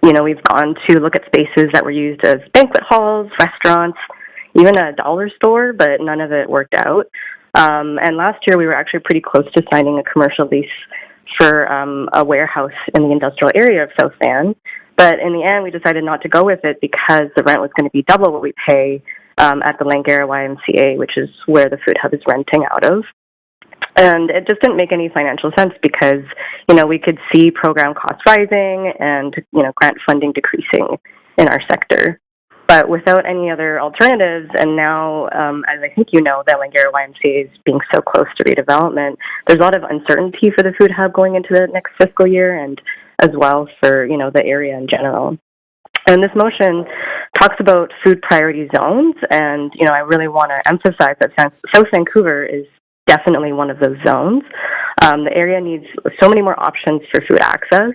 We've gone to look at spaces that were used as banquet halls, restaurants, even a dollar store, but none of it worked out. And last year, we were actually pretty close to signing a commercial lease for a warehouse in the industrial area of South Van. But in the end, we decided not to go with it because the rent was going to be double what we pay at the Langara YMCA, which is where the food hub is renting out of. And it just didn't make any financial sense because, we could see program costs rising and, grant funding decreasing in our sector. But without any other alternatives, and now, as I think you know, the Langara YMCA is being so close to redevelopment, there's a lot of uncertainty for the food hub going into the next fiscal year and as well for, the area in general. And this motion talks about food priority zones, and, I really want to emphasize that South Vancouver is definitely one of those zones. The area needs so many more options for food access,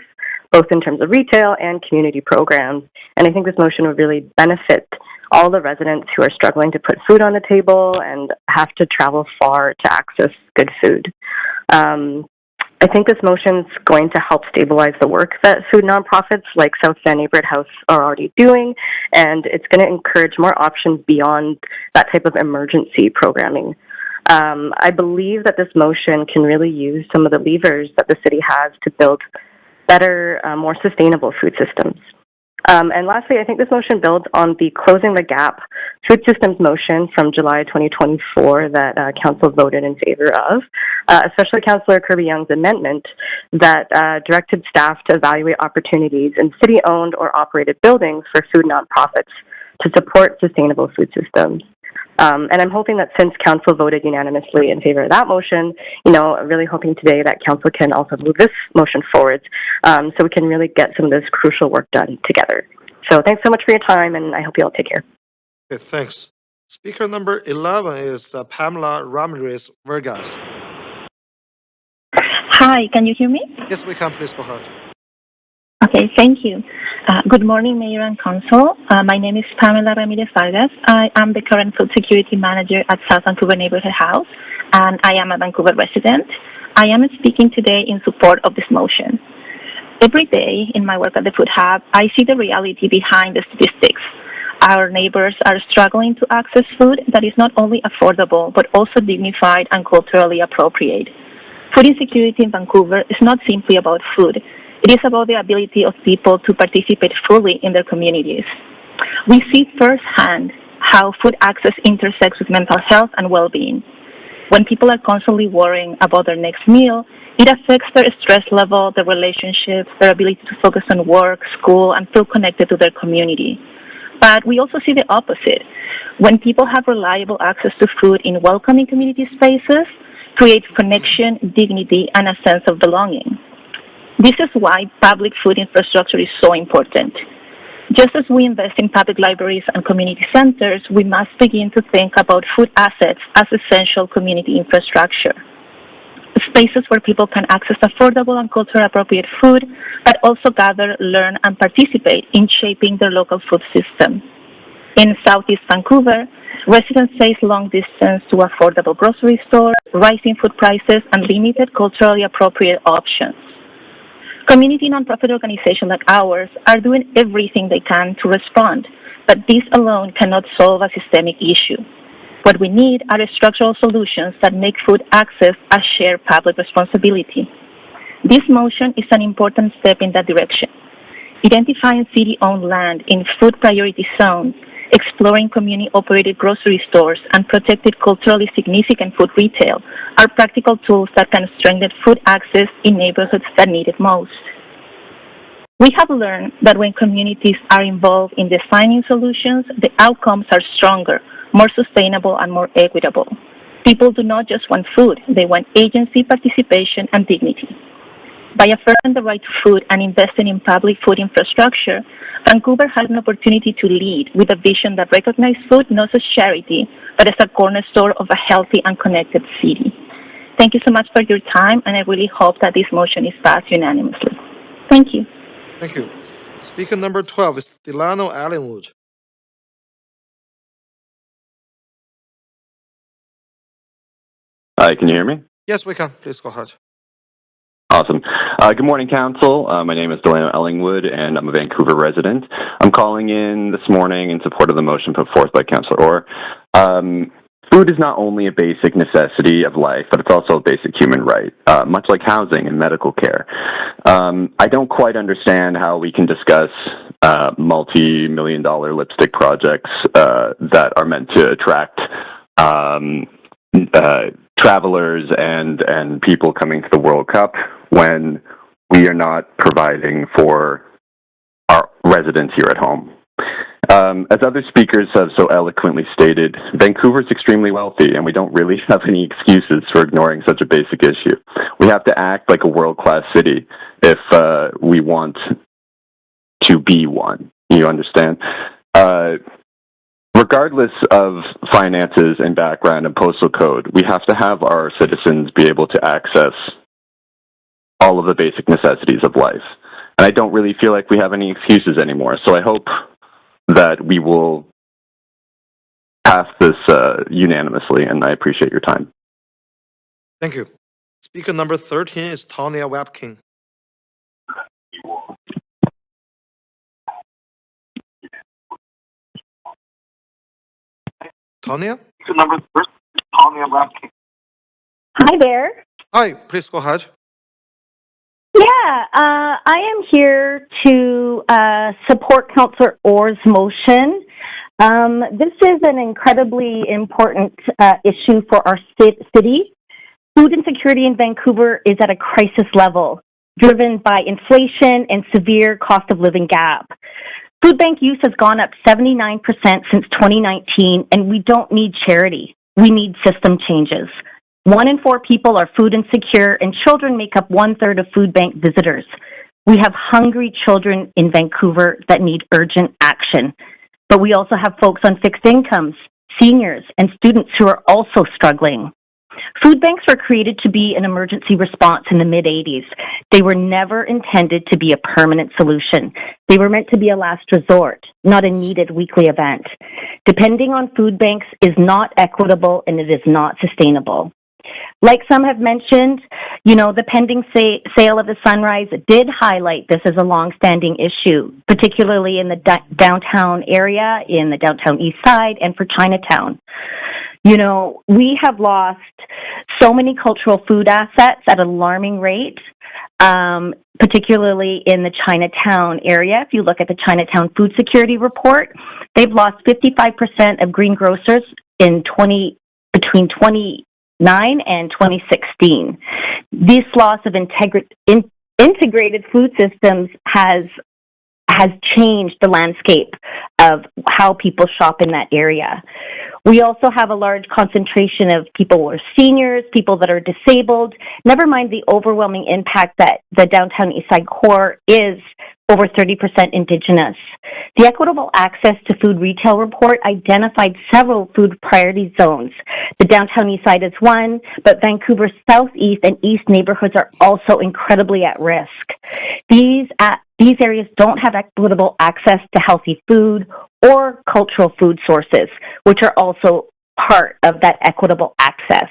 both in terms of retail and community programs. And I think this motion would really benefit all the residents who are struggling to put food on the table and have to travel far to access good food. I think this motion is going to help stabilize the work that food nonprofits like South Van Neighborhood House are already doing, and it's going to encourage more options beyond that type of emergency programming. I believe that this motion can really use some of the levers that the city has to build better, more sustainable food systems. And lastly, I think this motion builds on the Closing the Gap food systems motion from July 2024 that Council voted in favor of, especially Councillor Kirby-Young's amendment that directed staff to evaluate opportunities in city-owned or operated buildings for food nonprofits to support sustainable food systems. And I'm hoping that since Council voted unanimously in favor of that motion, really hoping today that Council can also move this motion forward so we can really get some of this crucial work done together. So thanks so much for your time, and I hope you all take care. Okay, thanks. Speaker number 11 is Pamela Ramirez Vargas. Hi, can you hear me? Yes, we can. Please go ahead. Okay, thank you. Good morning, Mayor and Council. My name is Pamela Ramirez Vargas. I am the current food security manager at South Vancouver Neighborhood House, and I am a Vancouver resident. I am speaking today in support of this motion. Every day in my work at the Food Hub, I see the reality behind the statistics. Our neighbors are struggling to access food that is not only affordable, but also dignified and culturally appropriate. Food insecurity in Vancouver is not simply about food. It is about the ability of people to participate fully in their communities. We see firsthand how food access intersects with mental health and well-being. When people are constantly worrying about their next meal, it affects their stress level, their relationships, their ability to focus on work, school, and feel connected to their community. But we also see the opposite. When people have reliable access to food in welcoming community spaces, creates connection, dignity, and a sense of belonging. This is why public food infrastructure is so important. Just as we invest in public libraries and community centers, we must begin to think about food assets as essential community infrastructure. Spaces where people can access affordable and culturally appropriate food, but also gather, learn, and participate in shaping their local food system. In Southeast Vancouver, residents face long distance to affordable grocery stores, rising food prices, and limited culturally appropriate options. Community nonprofit organizations like ours are doing everything they can to respond, but this alone cannot solve a systemic issue. What we need are structural solutions that make food access a shared public responsibility. This motion is an important step in that direction. Identifying city-owned land in food priority zones, exploring community-operated grocery stores, and protected culturally significant food retail are practical tools that can strengthen food access in neighborhoods that need it most. We have learned that when communities are involved in designing solutions, the outcomes are stronger, more sustainable, and more equitable. People do not just want food, they want agency, participation, and dignity. By affirming the right to food and investing in public food infrastructure, Vancouver has an opportunity to lead with a vision that recognizes food not as charity, but as a cornerstone of a healthy and connected city. Thank you so much for your time, and I really hope that this motion is passed unanimously. Thank you. Thank you. Speaker number 12 is Delano Allenwood. Hi, can you hear me? Yes, we can. Please go ahead. Awesome. Good morning, Council. My name is Delano Ellingwood, and I'm a Vancouver resident. I'm calling in this morning in support of the motion put forth by Councillor Orr. Food is not only a basic necessity of life, but it's also a basic human right, much like housing and medical care. I don't quite understand how we can discuss multi-million-dollar lipstick projects that are meant to attract travelers and people coming to the World Cup when we are not providing for our residents here at home. As other speakers have so eloquently stated, Vancouver is extremely wealthy, and we don't really have any excuses for ignoring such a basic issue. We have to act like a world-class city if we want to be one. You understand? Regardless of finances and background and postal code, we have to have our citizens be able to access all of the basic necessities of life. And I don't really feel like we have any excuses anymore. So I hope that we will pass this unanimously, and I appreciate your time. Thank you. Speaker number 13 is Tonya Webkin. Tonya? Number 13, Tonya Webkin. Hi there. Hi, please go ahead. Yeah, I am here to support Councillor Orr's motion. This is an incredibly important issue for our city. Food insecurity in Vancouver is at a crisis level, driven by inflation and severe cost of living gap. Food bank use has gone up 79% since 2019, and we don't need charity. We need system changes. 1 in 4 people are food insecure, and children make up 1/3 of food bank visitors. We have hungry children in Vancouver that need urgent action. But we also have folks on fixed incomes, seniors, and students who are also struggling. Food banks were created to be an emergency response in the mid-'80s. They were never intended to be a permanent solution. They were meant to be a last resort, not a needed weekly event. Depending on food banks is not equitable, and it is not sustainable. Like some have mentioned, the pending sale of the Sunrise did highlight this as a long-standing issue, particularly in the downtown area, in the downtown east side, and for Chinatown. We have lost so many cultural food assets at an alarming rate, particularly in the Chinatown area. If you look at the Chinatown Food Security Report, they've lost 55% of greengrocers between 2009 and 2016. This loss of integrated food systems has changed the landscape of how people shop in that area. We also have a large concentration of people who are seniors, people that are disabled, never mind the overwhelming impact that the downtown Eastside core is over 30% Indigenous. The Equitable Access to Food Retail Report identified several food priority zones. The downtown Eastside is one, but Vancouver's southeast and east neighborhoods are also incredibly at risk. These areas don't have equitable access to healthy food or cultural food sources, which are also part of that equitable access.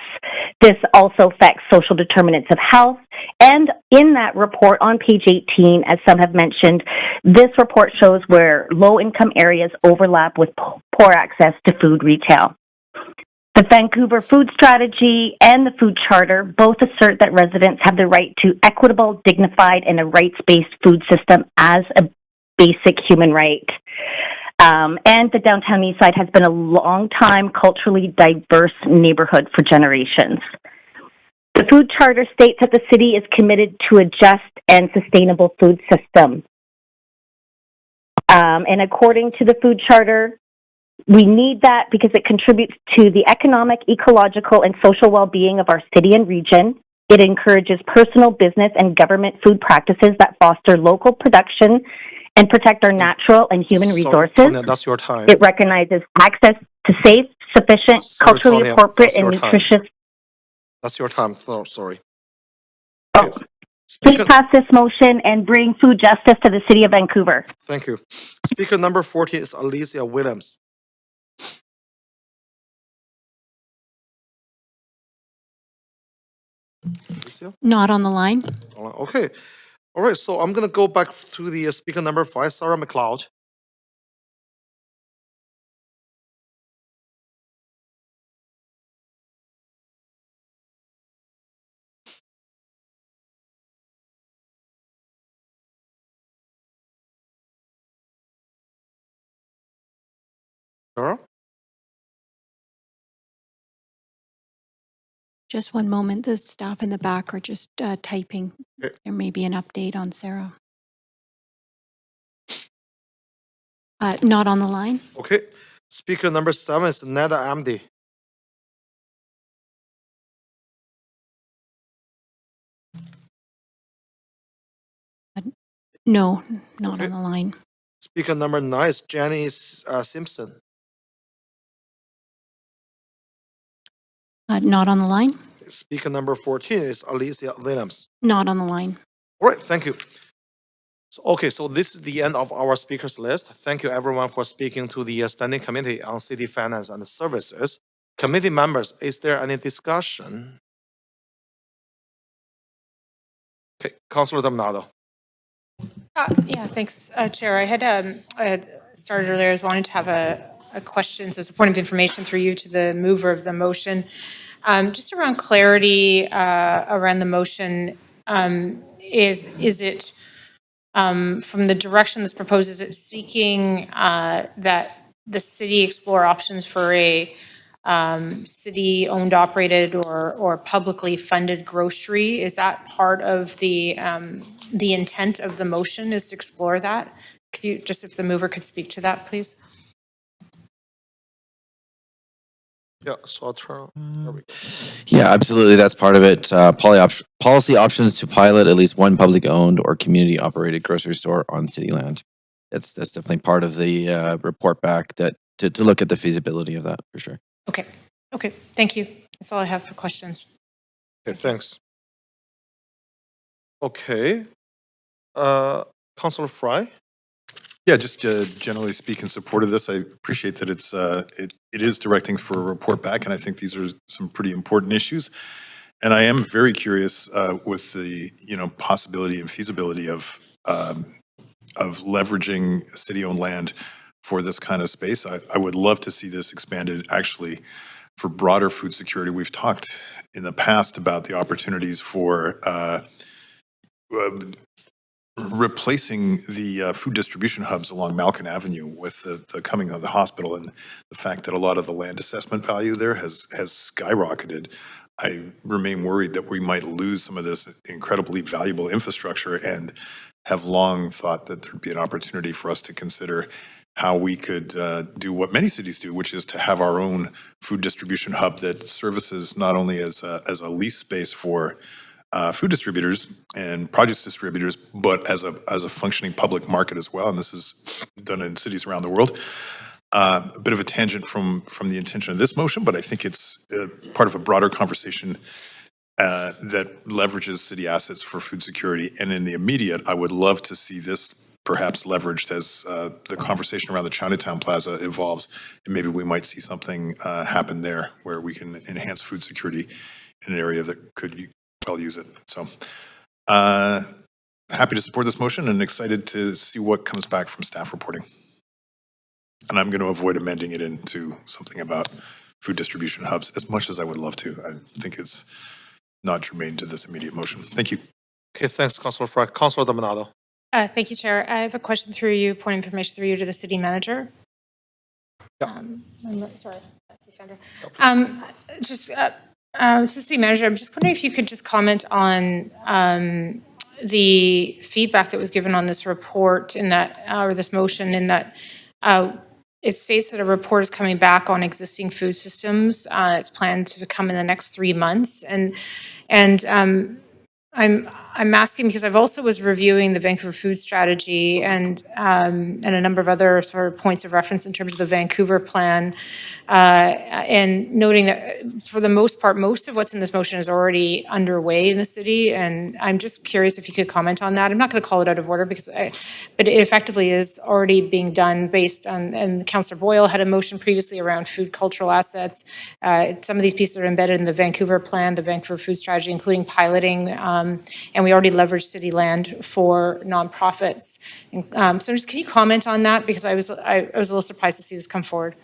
This also affects social determinants of health. And in that report on page 18, as some have mentioned, this report shows where low-income areas overlap with poor access to food retail. The Vancouver Food Strategy and the Food Charter both assert that residents have the right to equitable, dignified, and a rights-based food system as a basic human right. And the downtown Eastside has been a long-time culturally diverse neighborhood for generations. The Food Charter states that the city is committed to a just and sustainable food system. And according to the Food Charter, we need that because it contributes to the economic, ecological, and social well-being of our city and region. It encourages personal, business, and government food practices that foster local production and protect our natural and human resources. Tonya, that's your time. It recognizes access to safe, sufficient, culturally Tonya, appropriate, that's and your time. nutritious. That's your time. Sorry. Oh. Please pass this motion and bring food justice to the city of Vancouver. Thank you. Speaker number 40 is Alicia Williams. Alicia? Not on the line. Okay. All right. So I'm going to go back to the speaker number 5, Sarah McLeod. Sarah? Just one moment. The staff in the back are just typing. Okay. There may be an update on Sarah. Not on the line. Okay. Speaker number 7 is Neda Amdi. No, not Okay. on the line. Speaker number 9 is Janice Simpson. Not on the line. Speaker number 14 is Alicia Williams. Not on the line. All right, thank you. So this is the end of our speakers list. Thank you everyone for speaking to the Standing Committee on City Finance and Services. Committee members, is there any discussion? Okay, Councilor Damnado. Yeah, thanks, Chair. I had started earlier. I was wanting to have a question, so it's a point of information through you to the mover of the motion. Just around clarity around the motion, is it from the direction that's proposed, is it seeking that the city explore options for a city-owned, operated, or publicly funded grocery? Is that part of the intent of the motion, is to explore that? Could you, just if the mover could speak to that, please? Yeah, so I'll turn. Yeah, absolutely. That's part of it. Policy options to pilot at least one public owned or community operated grocery store on city land. That's definitely part of the report back that to look at the feasibility of that for sure. Okay. Okay. Thank you. That's all I have for questions. Okay, thanks. Okay. Councilor Fry? Yeah, just generally speak in support of this. I appreciate that it is directing for a report back, and I think these are some pretty important issues. And I am very curious with the possibility and feasibility of leveraging city-owned land for this kind of space. I would love to see this expanded actually for broader food security. We've talked in the past about the opportunities for replacing the food distribution hubs along Malkin Avenue with the coming of the hospital and the fact that a lot of the land assessment value there has skyrocketed. I remain worried that we might lose some of this incredibly valuable infrastructure, and have long thought that there'd be an opportunity for us to consider how we could do what many cities do, which is to have our own food distribution hub that services not only as a lease space for food distributors and produce distributors, but as a functioning public market as well. And this is done in cities around the world. A bit of a tangent from the intention of this motion, but I think it's part of a broader conversation that leverages city assets for food security. And in the immediate, I would love to see this perhaps leveraged as the conversation around the Chinatown Plaza evolves. And maybe we might see something happen there where we can enhance food security in an area that could well use it. So happy to support this motion and excited to see what comes back from staff reporting. And I'm going to avoid amending it into something about food distribution hubs as much as I would love to. I think it's not germane to this immediate motion. Thank you. Okay, thanks, Councilor Fry. Councilor Dominado. Thank you, Chair. I have a question through you, point of information through you to the city manager. Yeah. Sorry, that's Sandra. City manager, I'm just wondering if you could just comment on the feedback that was given on this report in that, or this motion, in that it states that a report is coming back on existing food systems. It's planned to come in the next 3 months, and I'm asking because I've also was reviewing the Vancouver food strategy and a number of other sort of points of reference in terms of the Vancouver plan, and noting that for the most part, most of what's in this motion is already underway in the city. And I'm just curious if you could comment on that. I'm not going to call it out of order but it effectively is already being done based on, and Councillor Boyle had a motion previously around food cultural assets. Some of these pieces are embedded in the Vancouver plan, the Vancouver food strategy, including piloting, and we already leverage city land for nonprofits. So just can you comment on that? Because I was a little surprised to see this come forward.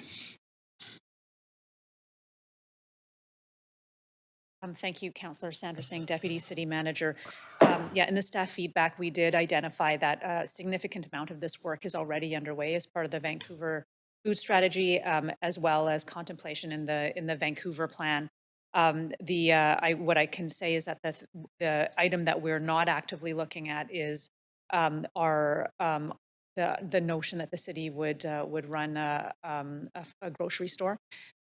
Thank you, Councillor Sandra Singh, Deputy City Manager. Yeah, in the staff feedback, we did identify that a significant amount of this work is already underway as part of the Vancouver food strategy, as well as contemplation in the Vancouver plan. What I can say is that the item that we're not actively looking at is the notion that the city would run a grocery store.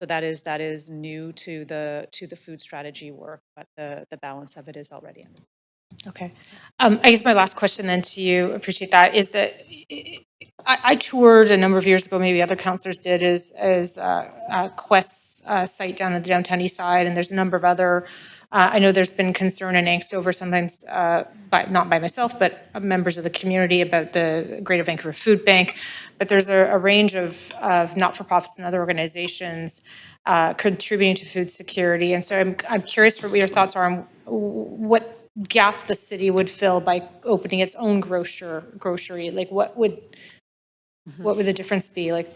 So that is new to the food strategy work, but the balance of it is already in. Okay. I guess my last question then to you, appreciate that, is that I toured a number of years ago, maybe other councillors did, is Quest's site down on the downtown east side, and there's a number of other, I know there's been concern and angst over sometimes, not by myself, but members of the community about the Greater Vancouver Food Bank, but there's a range of not-for-profits and other organizations contributing to food security, and so I'm curious what your thoughts are on what gap the city would fill by opening its own grocery. Like what would the difference be, like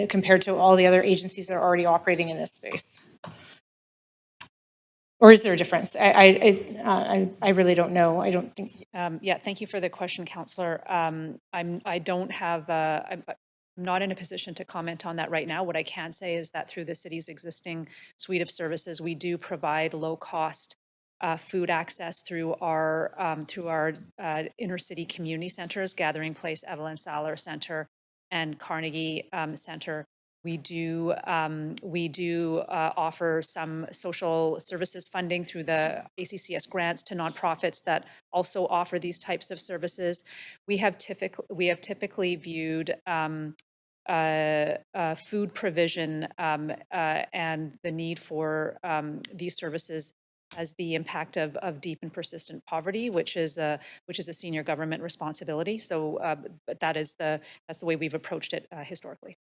compared to all the other agencies that are already operating in this space? Or is there a difference? I really don't know. I don't think. Yeah, thank you for the question, Councillor. I'm not in a position to comment on that right now. What I can say is that through the city's existing suite of services, we do provide low-cost food access through our inner city community centers, Gathering Place, Evelyn Saller Center, and Carnegie Center. We do offer some social services funding through the ACCS grants to nonprofits that also offer these types of services. We have typically viewed food provision and the need for these services as the impact of deep and persistent poverty, which is a senior government responsibility. So, but that's the way we've approached it historically.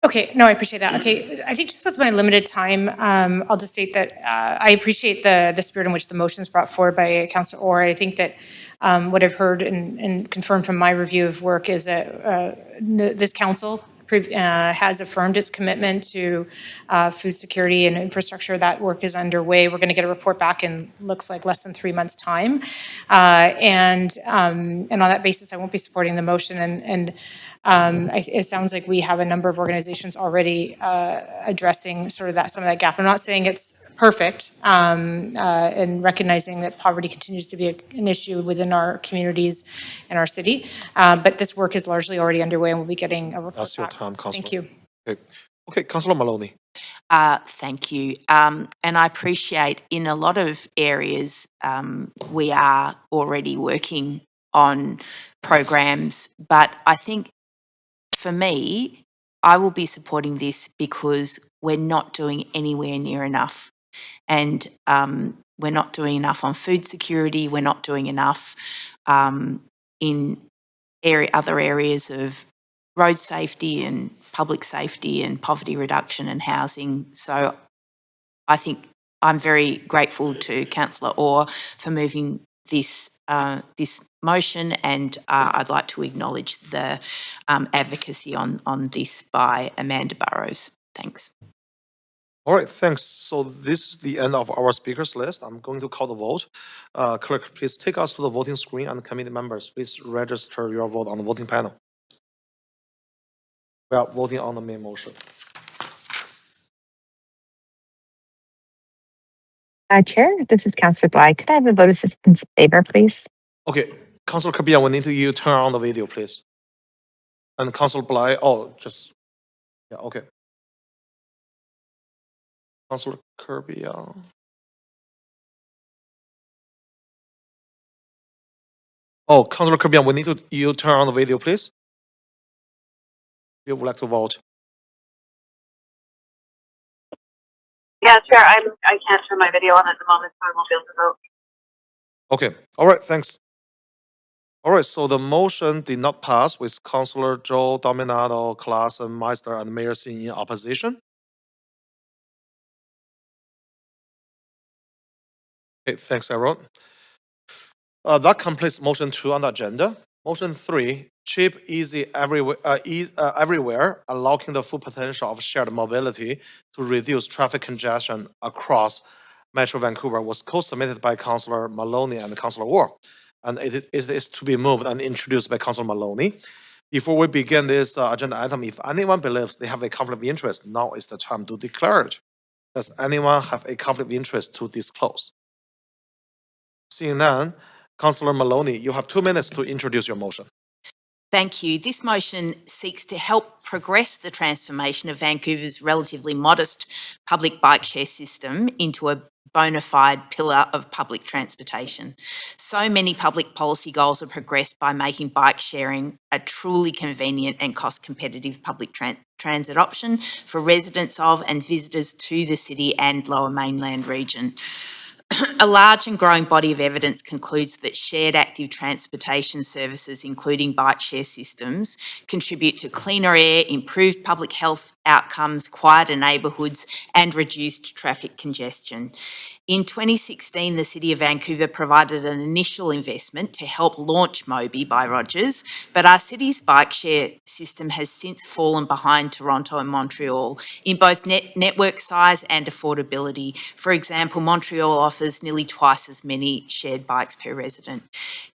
Okay, no, I appreciate that. Okay, I think just with my limited time, I'll just state that I appreciate the spirit in which the motion is brought forward by Councillor Orr. I think that what I've heard and confirmed from my review of work is that this council has affirmed its commitment to food security and infrastructure. That work is underway. We're going to get a report back in, looks like, less than 3 months' time. And on that basis, I won't be supporting the motion. It sounds like we have a number of organizations already addressing sort of some of that gap. I'm not saying it's perfect, and recognizing that poverty continues to be an issue within our communities and our city. But this work is largely already underway, and we'll be getting a report That's your back. time, Councillor. Thank you. Okay, Councillor Maloney. Thank you. And I appreciate in a lot of areas we are already working on programs, but I think for me, I will be supporting this because we're not doing anywhere near enough. And we're not doing enough on food security. We're not doing enough in other areas of road safety and public safety and poverty reduction and housing. So I think I'm very grateful to Councillor Orr for moving this motion, and I'd like to acknowledge the advocacy on this by Amanda Burrows. Thanks. All right, thanks. So this is the end of our speakers list. I'm going to call the vote. Clerk, please take us to the voting screen, and committee members, please register your vote on the voting panel. We are voting on the main motion. Chair, this is Councillor Bly. Could I have a vote assistance in favor, please? Okay, Councillor Kabia, we need you turn on the video, please. And Councillor Bly, yeah, okay. Councillor Kirby. Oh, Councillor Kirby, we need you turn on the video, please. If you would like to vote. Yeah, Chair, I can't turn my video on at the moment, so I won't be able to vote. Okay. All right. Thanks. All right. So the motion did not pass with Councillor Joe Dominato, Klassen, Meister, and Mayor Sim in opposition. Okay. Thanks, everyone. That completes motion 2 on the agenda. Motion 3, cheap, easy, everywhere, unlocking the full potential of shared mobility to reduce traffic congestion across Metro Vancouver, was co-submitted by Councillor Maloney and Councillor Ward, and it is to be moved and introduced by Councillor Maloney. Before we begin this agenda item, if anyone believes they have a conflict of interest, now is the time to declare it. Does anyone have a conflict of interest to disclose? Seeing none, Councillor Maloney, you have 2 minutes to introduce your motion. Thank you. This motion seeks to help progress the transformation of Vancouver's relatively modest public bike share system into a bona fide pillar of public transportation. So many public policy goals are progressed by making bike sharing a truly convenient and cost competitive public transit option for residents of and visitors to the city and Lower Mainland region. A large and growing body of evidence concludes that shared active transportation services, including bike share systems, contribute to cleaner air, improved public health outcomes, quieter neighbourhoods, and reduced traffic congestion. In 2016, the City of Vancouver provided an initial investment to help launch Mobi by Rogers, but our city's bike share system has since fallen behind Toronto and Montreal in both network size and affordability. For example, Montreal offers nearly twice as many shared bikes per resident.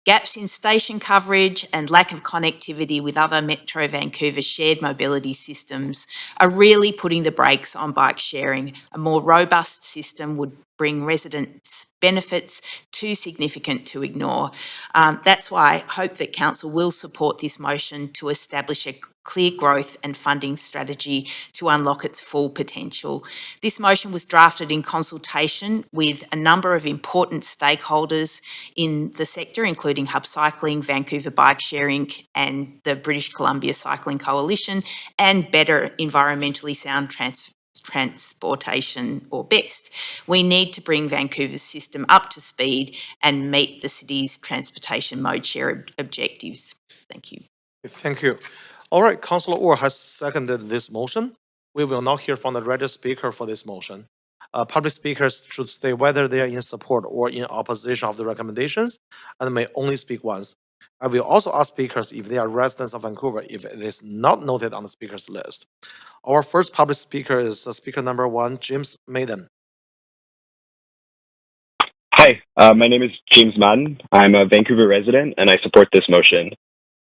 Gaps in station coverage and lack of connectivity with other Metro Vancouver shared mobility systems are really putting the brakes on bike sharing. A more robust system would bring residents benefits too significant to ignore. That's why I hope that Council will support this motion to establish a clear growth and funding strategy to unlock its full potential. This motion was drafted in consultation with a number of important stakeholders in the sector, including Hub Cycling, Vancouver Bike Sharing, and the British Columbia Cycling Coalition, and Better Environmentally Sound Transportation, or BEST. We need to bring Vancouver's system up to speed and meet the city's transportation mode share objectives. Thank you. Thank you. All right, Councillor Orr has seconded this motion. We will now hear from the registered speaker for this motion. Public speakers should state whether they are in support or in opposition of the recommendations and may only speak once. I will also ask speakers if they are residents of Vancouver if it is not noted on the speakers list. Our first public speaker is speaker number 1, James Maiden. Hi, my name is James Madden. I'm a Vancouver resident and I support this motion.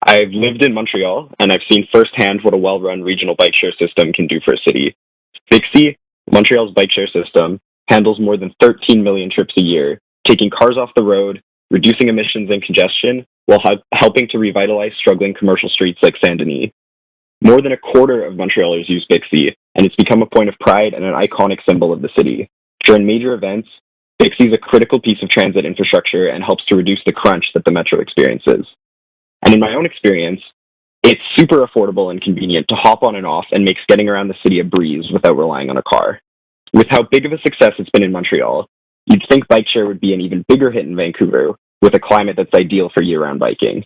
I've lived in Montreal and I've seen firsthand what a well-run regional bike share system can do for a city. Bixby, Montreal's bike share system, handles more than 13 million trips a year, taking cars off the road, reducing emissions and congestion, while helping to revitalize struggling commercial streets like Saint-Denis. More than a quarter of Montrealers use Bixby, and it's become a point of pride and an iconic symbol of the city. During major events, Bixby is a critical piece of transit infrastructure and helps to reduce the crunch that the metro experiences. And in my own experience, it's super affordable and convenient to hop on and off and makes getting around the city a breeze without relying on a car. With how big of a success it's been in Montreal, you'd think bike share would be an even bigger hit in Vancouver, with a climate that's ideal for year-round biking.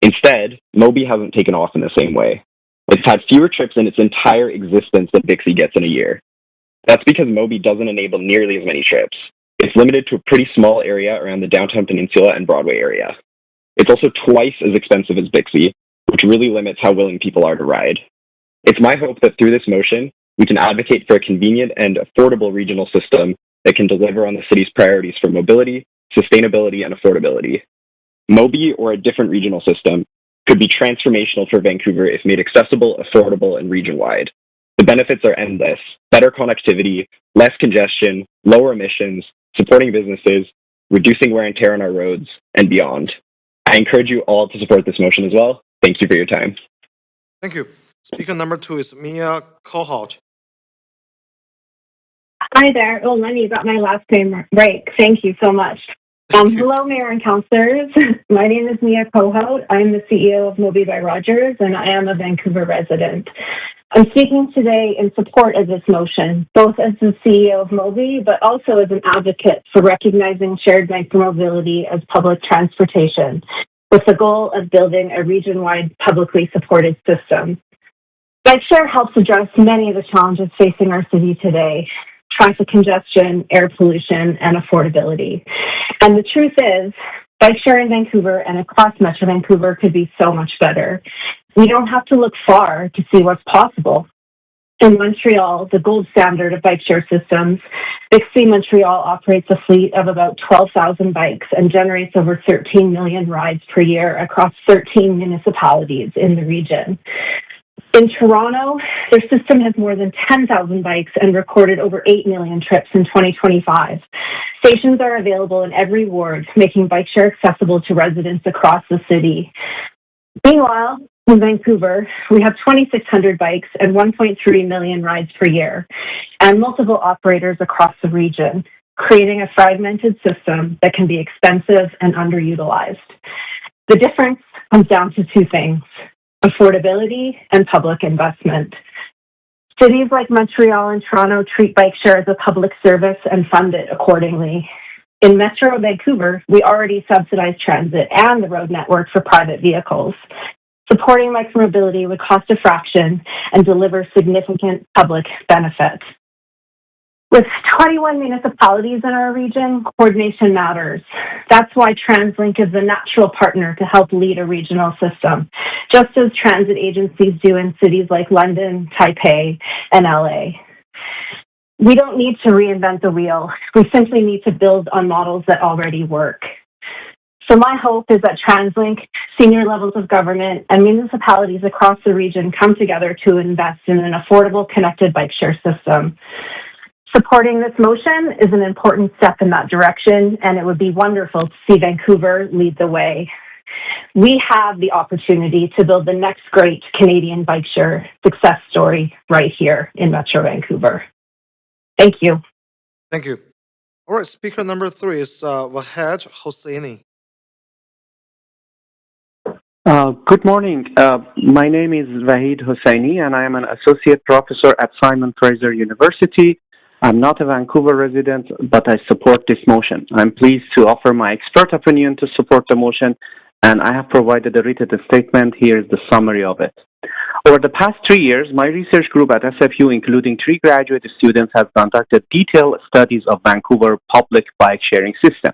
Instead, Mobi hasn't taken off in the same way. It's had fewer trips in its entire existence than Bixby gets in a year. That's because Mobi doesn't enable nearly as many trips. It's limited to a pretty small area around the downtown peninsula and Broadway area. It's also twice as expensive as Bixby, which really limits how willing people are to ride. It's my hope that through this motion, we can advocate for a convenient and affordable regional system that can deliver on the city's priorities for mobility, sustainability, and affordability. Mobi, or a different regional system, could be transformational for Vancouver if made accessible, affordable, and region-wide. The benefits are endless: better connectivity, less congestion, lower emissions, supporting businesses, reducing wear and tear on our roads, and beyond. I encourage you all to support this motion as well. Thank you for your time. Thank you. Speaker number 2 is Mia Kohalt. Hi there. Oh, Lenny, you got my last name right. Thank you so much. Hello, Mayor and Councilors. My name is Mia Cohout. I'm the CEO of Moby by Rogers, and I am a Vancouver resident. I'm speaking today in support of this motion, both as the CEO of Moby, but also as an advocate for recognizing shared micromobility as public transportation, with the goal of building a region-wide publicly supported system. Bike share helps address many of the challenges facing our city today: traffic congestion, air pollution, and affordability. And the truth is, bike share in Vancouver and across Metro Vancouver could be so much better. We don't have to look far to see what's possible. In Montreal, the gold standard of bike share systems, Bixby Montreal operates a fleet of about 12,000 bikes and generates over 13 million rides per year across 13 municipalities in the region. In Toronto, their system has more than 10,000 bikes and recorded over 8 million trips in 2025. Stations are available in every ward, making bike share accessible to residents across the city. Meanwhile, in Vancouver, we have 2,600 bikes and 1.3 million rides per year, and multiple operators across the region, creating a fragmented system that can be expensive and underutilized. The difference comes down to two things: affordability and public investment. Cities like Montreal and Toronto treat bike share as a public service and fund it accordingly. In Metro Vancouver, we already subsidize transit and the road network for private vehicles. Supporting micromobility would cost a fraction and deliver significant public benefits. With 21 municipalities in our region, coordination matters. That's why TransLink is the natural partner to help lead a regional system, just as transit agencies do in cities like London, Taipei, and LA. We don't need to reinvent the wheel. We simply need to build on models that already work. So my hope is that TransLink, senior levels of government, and municipalities across the region come together to invest in an affordable, connected bike share system. Supporting this motion is an important step in that direction, and it would be wonderful to see Vancouver lead the way. We have the opportunity to build the next great Canadian bike share success story right here in Metro Vancouver. Thank you. Thank you. All right, speaker number 3 is Wahed Hosseini. Good morning. My name is Wahid Hosseini, and I am an associate professor at Simon Fraser University. I'm not a Vancouver resident, but I support this motion. I'm pleased to offer my expert opinion to support the motion, and I have provided a written statement. Here is the summary of it. Over the past 3 years, my research group at SFU, including 3 graduate students, have conducted detailed studies of Vancouver public bike sharing system.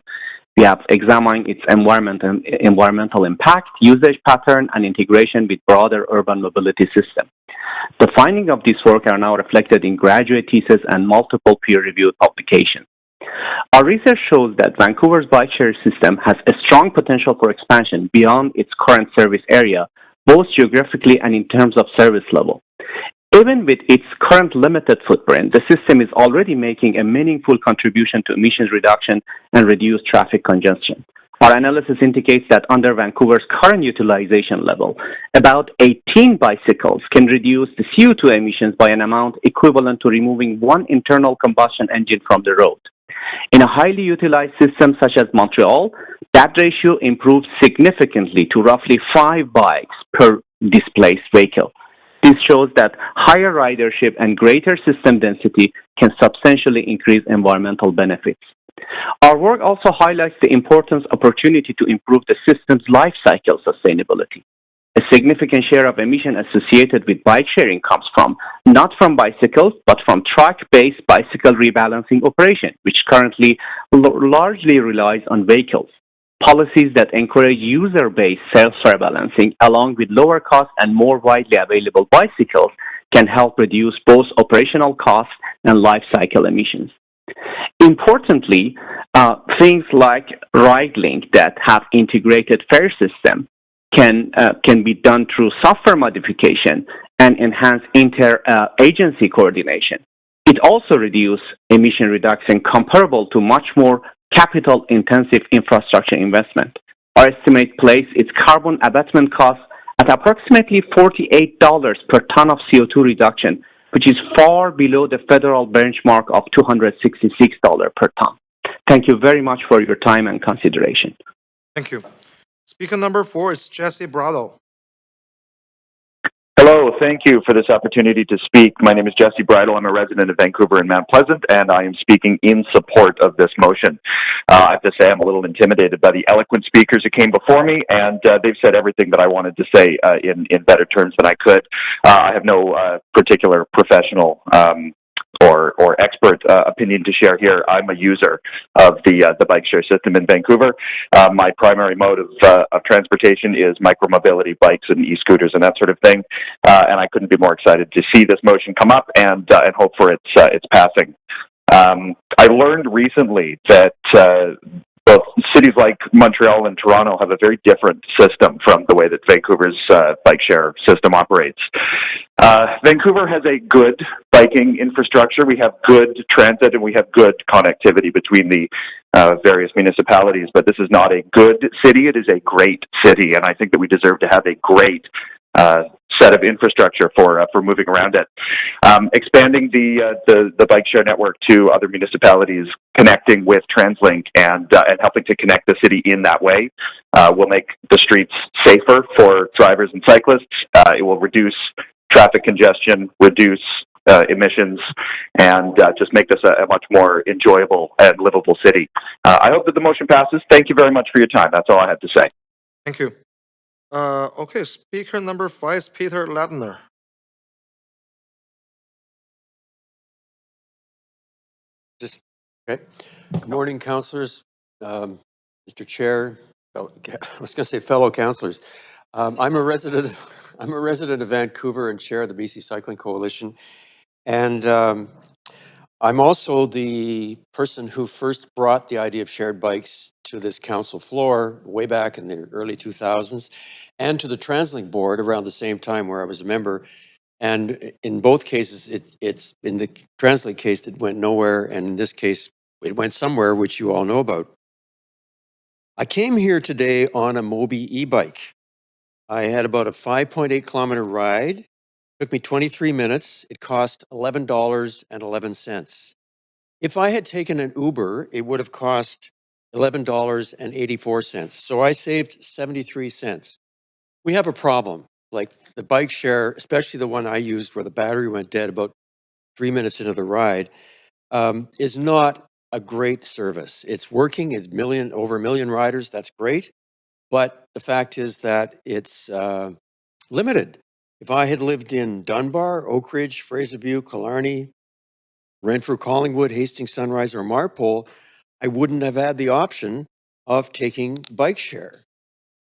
We have examined its environmental impact, usage pattern, and integration with broader urban mobility system. The findings of this work are now reflected in graduate theses and multiple peer-reviewed publications. Our research shows that Vancouver's bike share system has a strong potential for expansion beyond its current service area, both geographically and in terms of service level. Even with its current limited footprint, the system is already making a meaningful contribution to emissions reduction and reduced traffic congestion. Our analysis indicates that under Vancouver's current utilization level, about 18 bicycles can reduce the CO2 emissions by an amount equivalent to removing 1 internal combustion engine from the road. In a highly utilized system such as Montreal, that ratio improves significantly to roughly 5 bikes per displaced vehicle. This shows that higher ridership and greater system density can substantially increase environmental benefits. Our work also highlights the important opportunity to improve the system's life cycle sustainability. A significant share of emission associated with bike sharing comes not from bicycles, but from truck-based bicycle rebalancing operation, which currently largely relies on vehicles. Policies that encourage user-based self-rebalancing, along with lower cost and more widely available bicycles, can help reduce both operational costs and life cycle emissions. Importantly, things like ride-link that have integrated fare system can be done through software modification and enhance inter-agency coordination. It also reduces emission reduction comparable to much more capital-intensive infrastructure investment. Our estimate places its carbon abatement cost at approximately $48 per ton of CO2 reduction, which is far below the federal benchmark of $266 per ton. Thank you very much for your time and consideration. Thank you. Speaker number 4 is Jesse Brado. Hello, thank you for this opportunity to speak. My name is Jesse Bridle. I'm a resident of Vancouver and Mount Pleasant, and I am speaking in support of this motion. I have to say I'm a little intimidated by the eloquent speakers who came before me, and they've said everything that I wanted to say in better terms than I could. I have no particular professional or expert opinion to share here. I'm a user of the bike share system in Vancouver. My primary mode of transportation is micromobility bikes and e-scooters and that sort of thing. And I couldn't be more excited to see this motion come up and hope for its passing. I learned recently that both cities like Montreal and Toronto have a very different system from the way that Vancouver's bike share system operates. Vancouver has a good biking infrastructure. We have good transit and we have good connectivity between the various municipalities, but this is not a good city. It is a great city, and I think that we deserve to have a great set of infrastructure for moving around it. Expanding the bike share network to other municipalities, connecting with TransLink, and helping to connect the city in that way will make the streets safer for drivers and cyclists. It will reduce traffic congestion, reduce emissions, and just make this a much more enjoyable and livable city. I hope that the motion passes. Thank you very much for your time. That's all I have to say. Thank you. Okay, speaker number 5 is Peter Ladner. Okay. Good morning, councillors, Mr. Chair. I was going to say fellow councillors. I'm a resident. I'm a resident of Vancouver and chair of the BC Cycling Coalition, and I'm also the person who first brought the idea of shared bikes to this council floor way back in the early 2000s, and to the TransLink board around the same time where I was a member. And in both cases, it's in the TransLink case that went nowhere, and in this case, it went somewhere, which you all know about. I came here today on a Mobi e-bike. I had about a 5.8 kilometer ride. Took me 23 minutes. It cost $11.11. If I had taken an Uber, it would have cost $11.84. So I saved 73 cents. We have a problem. Like the bike share, especially the one I used where the battery went dead about 3 minutes into the ride, is not a great service. It's working. It's over a million riders. That's great. But the fact is that it's limited. If I had lived in Dunbar, Oak Ridge, Fraser View, Killarney, Renfrew, Collingwood, Hastings, Sunrise, or Marpole, I wouldn't have had the option of taking bike share.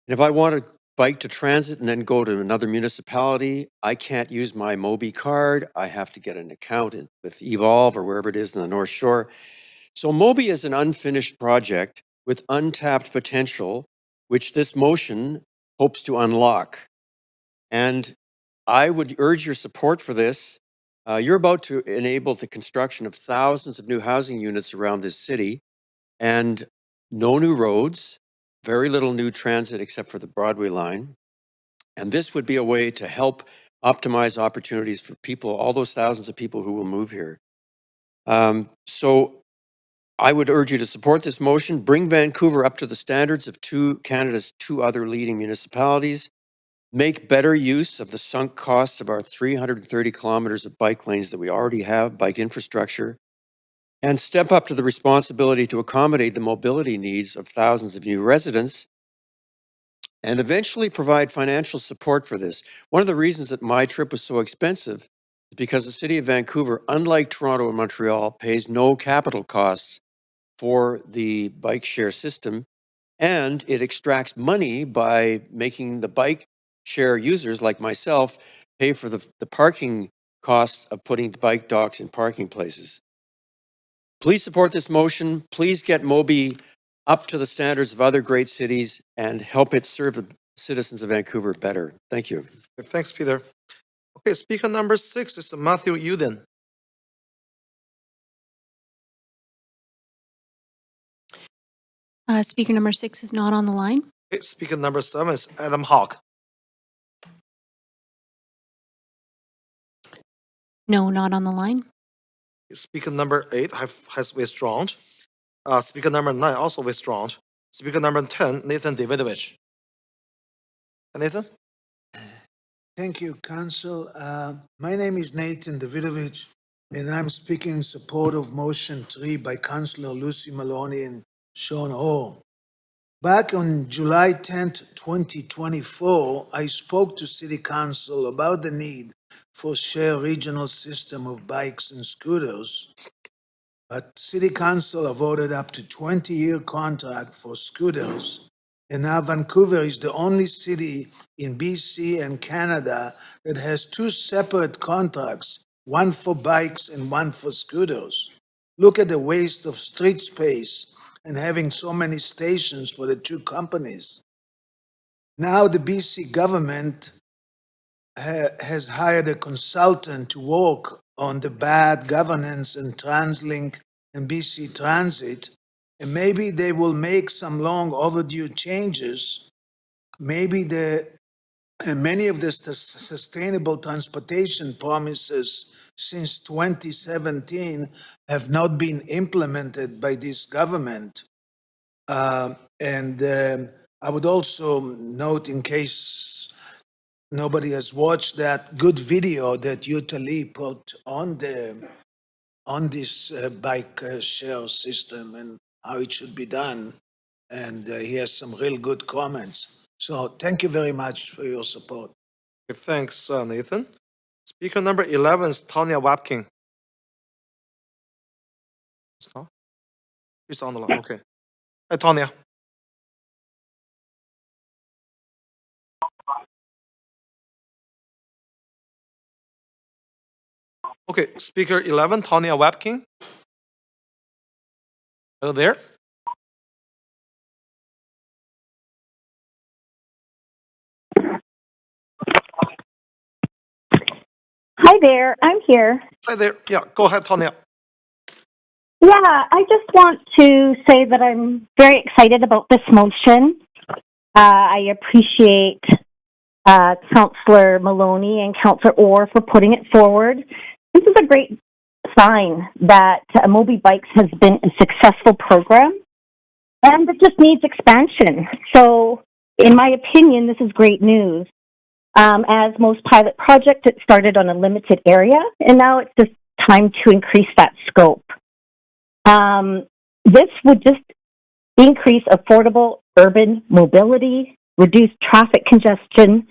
And if I want to bike to transit and then go to another municipality, I can't use my Mobi card. I have to get an account with Evolve or wherever it is in the North Shore. So Mobi is an unfinished project with untapped potential, which this motion hopes to unlock. And I would urge your support for this. You're about to enable the construction of thousands of new housing units around this city and no new roads, very little new transit except for the Broadway line. And this would be a way to help optimize opportunities for people, all those thousands of people who will move here. So I would urge you to support this motion, bring Vancouver up to the standards of Canada's two other leading municipalities, make better use of the sunk costs of our 330 kilometers of bike lanes that we already have, bike infrastructure, and step up to the responsibility to accommodate the mobility needs of thousands of new residents, and eventually provide financial support for this. One of the reasons that my trip was so expensive is because the city of Vancouver, unlike Toronto and Montreal, pays no capital costs for the bike share system, and it extracts money by making the bike share users like myself pay for the parking costs of putting bike docks in parking places. Please support this motion. Please get Mobi up to the standards of other great cities and help it serve the citizens of Vancouver better. Thank you. Thanks, Peter. Okay, speaker number 6 is Matthew Uden. Speaker number 6 is not on the line. Okay, speaker number 7 is Adam Hawk. No, not on the line. Speaker number 8 has withdrawn. Speaker number 9 also withdrawn. Speaker number 10, Nathan Davidovich. Nathan? Thank you, Council. My name is Nathan Davidovich, and I'm speaking in support of Motion 3 by Councilor Lucy Maloney and Sean Hall. Back on July 10th, 2024, I spoke to City Council about the need for shared regional system of bikes and scooters. But City Council voted up to 20-year contract for scooters. And now Vancouver is the only city in BC and Canada that has two separate contracts, one for bikes and one for scooters. Look at the waste of street space and having so many stations for the two companies. Now the BC government has hired a consultant to work on the bad governance in TransLink and BC Transit, and maybe they will make some long overdue changes. Maybe many of the sustainable transportation promises since 2017 have not been implemented by this government. I would also note, in case nobody has watched that good video that Yutali put on this bike share system and how it should be done. And he has some real good comments. So thank you very much for your support. Thanks, Nathan. Speaker number 11 is Tanya Wapkin. She's on the line. Okay. Hi, Tanya. Okay, speaker 11, Tanya Wapkin. Hello there. Hi there, I'm here. Hi there. Yeah, go ahead, Tanya. Yeah, I just want to say that I'm very excited about this motion. I appreciate Councillor Maloney and Councillor Orr for putting it forward. This is a great sign that Moby Bikes has been a successful program, and it just needs expansion. So, in my opinion, this is great news. As most pilot projects, it started on a limited area, and now it's just time to increase that scope. This would just increase affordable urban mobility, reduce traffic congestion,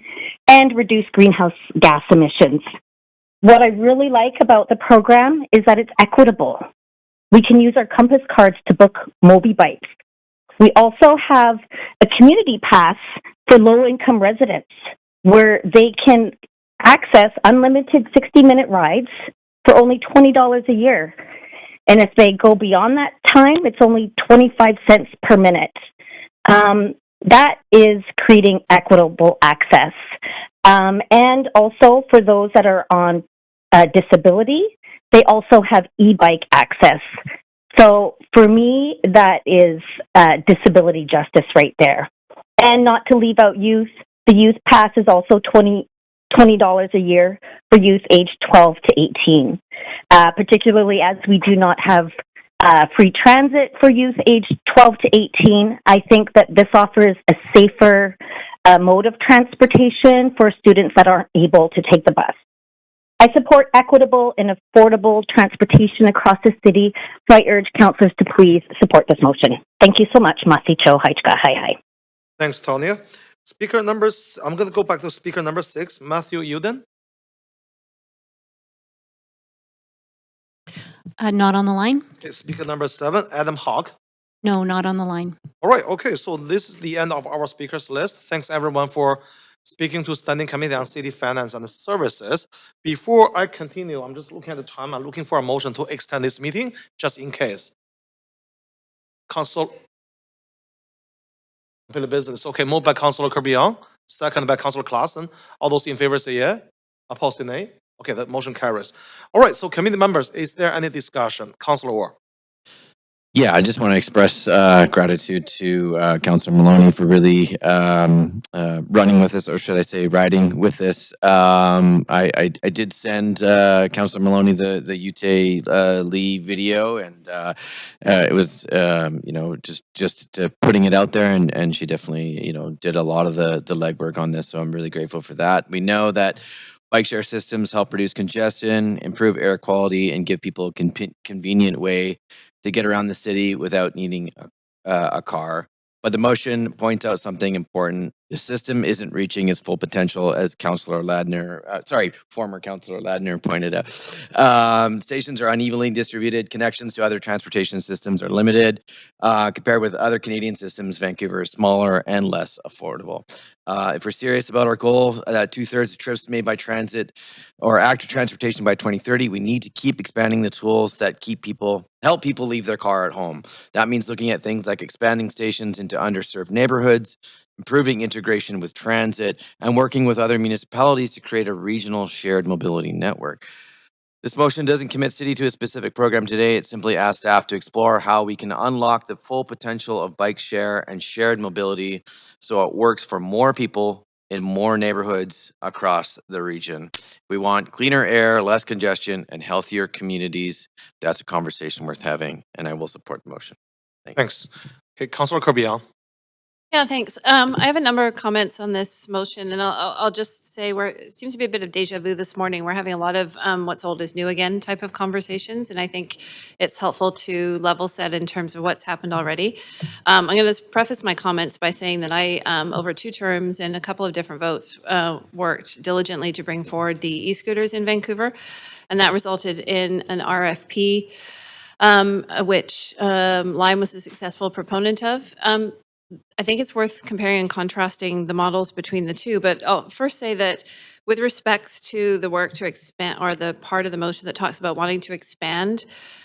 and reduce greenhouse gas emissions. What I really like about the program is that it's equitable. We can use our Compass cards to book Moby Bikes. We also have a community pass for low-income residents where they can access unlimited 60-minute rides for only $20 a year. And if they go beyond that time, it's only 25 cents per minute. That is creating equitable access. And also for those that are on disability, they also have e-bike access. So for me, that is disability justice right there. And not to leave out youth, the youth pass is also $20 a year for youth aged 12 to 18, particularly as we do not have free transit for youth aged 12 to 18. I think that this offers a safer mode of transportation for students that aren't able to take the bus. I support equitable and affordable transportation across the city, so I urge councillors to please support this motion. Thank you so much. Masi Cho Haichka. Hi. Thanks, Tanya. Speaker numbers, I'm going to go back to speaker number 6, Matthew Uden. Not on the line. Okay, speaker number 7, Adam Hogg. No, not on the line. All right, okay, so this is the end of our speakers list. Thanks everyone for speaking to Standing Committee on City Finance and Services. Before I continue, I'm just looking at the time. I'm looking for a motion to extend this meeting, just in case. Council business. Okay, moved by Councilor Kirby-Young, second by Councilor Claassen. All those in favor say yeah. Opposed say nay. Okay, that motion carries. All right, so committee members, is there any discussion? Councilor Orr. Yeah, I just want to express gratitude to Councillor Maloney for really running with this, or should I say, riding with this. I did send Councillor Maloney the UTE Lee video, and it was just putting it out there, and she definitely did a lot of the legwork on this. So I'm really grateful for that. We know that bike share systems help reduce congestion, improve air quality, and give people a convenient way to get around the city without needing a car. But the motion points out something important. The system isn't reaching its full potential, as former Councillor Ladner pointed out. Stations are unevenly distributed. Connections to other transportation systems are limited. Compared with other Canadian systems, Vancouver is smaller and less affordable. If we're serious about our goal, that 2/3 of trips made by transit or active transportation by 2030, we need to keep expanding the tools that help people leave their car at home. That means looking at things like expanding stations into underserved neighborhoods, improving integration with transit, and working with other municipalities to create a regional shared mobility network. This motion doesn't commit city to a specific program today. It simply asks staff to explore how we can unlock the full potential of bike share and shared mobility so it works for more people in more neighborhoods across the region. We want cleaner air, less congestion, and healthier communities. That's a conversation worth having, and I will support the motion. Thanks. Okay, Councillor Corbian. Yeah, thanks. I have a number of comments on this motion, and I'll just say it seems to be a bit of deja vu this morning. We're having a lot of what's old is new again type of conversations, and I think it's helpful to level set in terms of what's happened already. I'm going to preface my comments by saying that I, over 2 terms and a couple of different votes, worked diligently to bring forward the e-scooters in Vancouver, and that resulted in an RFP, which Lime was a successful proponent of. I think it's worth comparing and contrasting the models between the two, but I'll first say that with respects to the work to expand, or the part of the motion that talks about wanting to expand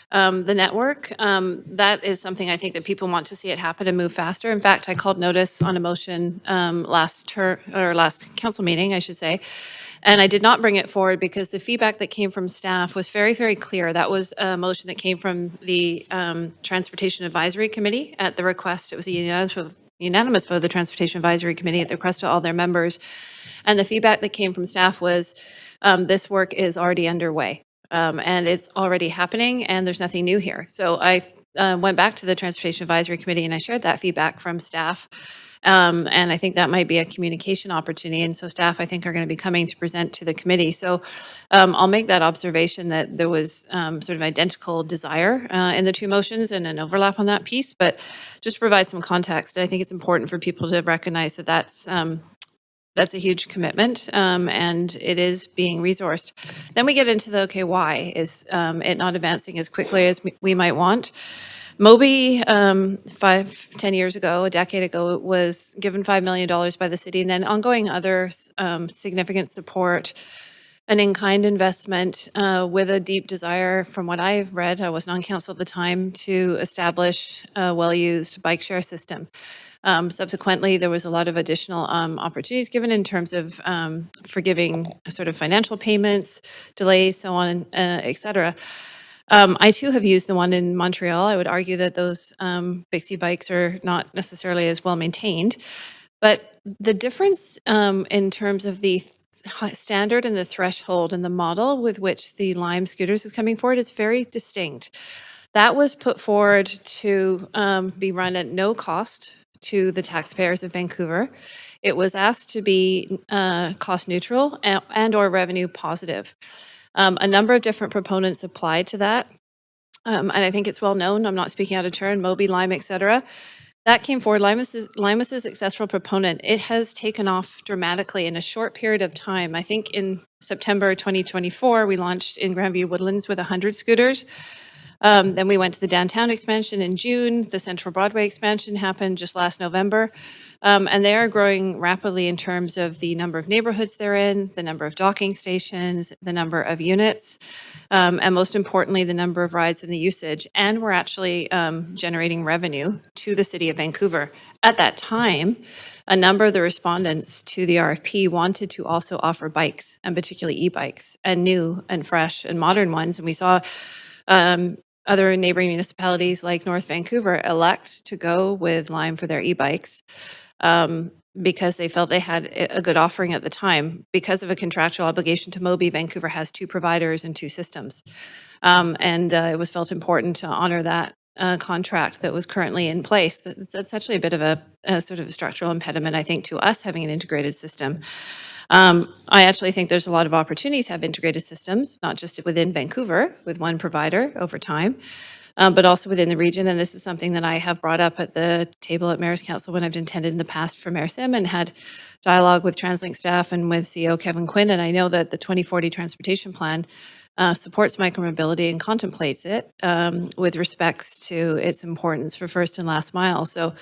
the network, that is something I think that people want to see it happen and move faster. In fact, I called notice on a motion last council meeting, I should say, and I did not bring it forward because the feedback that came from staff was very, very clear. That was a motion that came from the Transportation Advisory Committee at the request. It was a unanimous vote of the Transportation Advisory Committee at the request of all their members. And the feedback that came from staff was this work is already underway. And it's already happening, and there's nothing new here. So I went back to the Transportation Advisory Committee and I shared that feedback from staff. And I think that might be a communication opportunity. And so staff, I think, are going to be coming to present to the committee. So I'll make that observation that there was sort of identical desire in the 2 motions and an overlap on that piece. But just to provide some context, I think it's important for people to recognize that that's a huge commitment, and it is being resourced. Then we get into the, okay, why is it not advancing as quickly as we might want? Moby, 5-10 years ago, a decade ago, was given $5 million by the city, and then ongoing other significant support, an in-kind investment with a deep desire, from what I've read, I wasn't on council at the time, to establish a well-used bike share system. Subsequently, there was a lot of additional opportunities given in terms of forgiving sort of financial payments, delays, so on, et cetera. I too have used the one in Montreal. I would argue that those Bixie bikes are not necessarily as well maintained, but the difference in terms of the standard and the threshold and the model with which the Lime scooters is coming forward is very distinct. That was put forward to be run at no cost to the taxpayers of Vancouver. It was asked to be cost neutral and or revenue positive. A number of different proponents applied to that. And I think it's well known, I'm not speaking out of turn, Moby, Lime, et cetera. That came forward. Lime is a successful proponent. It has taken off dramatically in a short period of time. I think in September 2024, we launched in Grandview Woodlands with 100 scooters. Then we went to the downtown expansion in June. The Central Broadway expansion happened just last November. And they are growing rapidly in terms of the number of neighborhoods they're in, the number of docking stations, the number of units, and most importantly, the number of rides and the usage. And we're actually generating revenue to the city of Vancouver. At that time, a number of the respondents to the RFP wanted to also offer bikes, and particularly e-bikes, and new and fresh and modern ones. And we saw other neighboring municipalities like North Vancouver elect to go with Lime for their e-bikes because they felt they had a good offering at the time. Because of a contractual obligation to Mobi, Vancouver has 2 providers and 2 systems. It was felt important to honor that contract that was currently in place. That's actually a bit of a sort of structural impediment, I think, to us having an integrated system. I actually think there's a lot of opportunities to have integrated systems, not just within Vancouver with one provider over time, but also within the region. And this is something that I have brought up at the table at Mayor's Council when I've attended in the past for Mayor Sim and had dialogue with TransLink staff and with CEO Kevin Quinn. And I know that the 2040 Transportation Plan supports micromobility and contemplates it with respects to its importance for first and last mile. So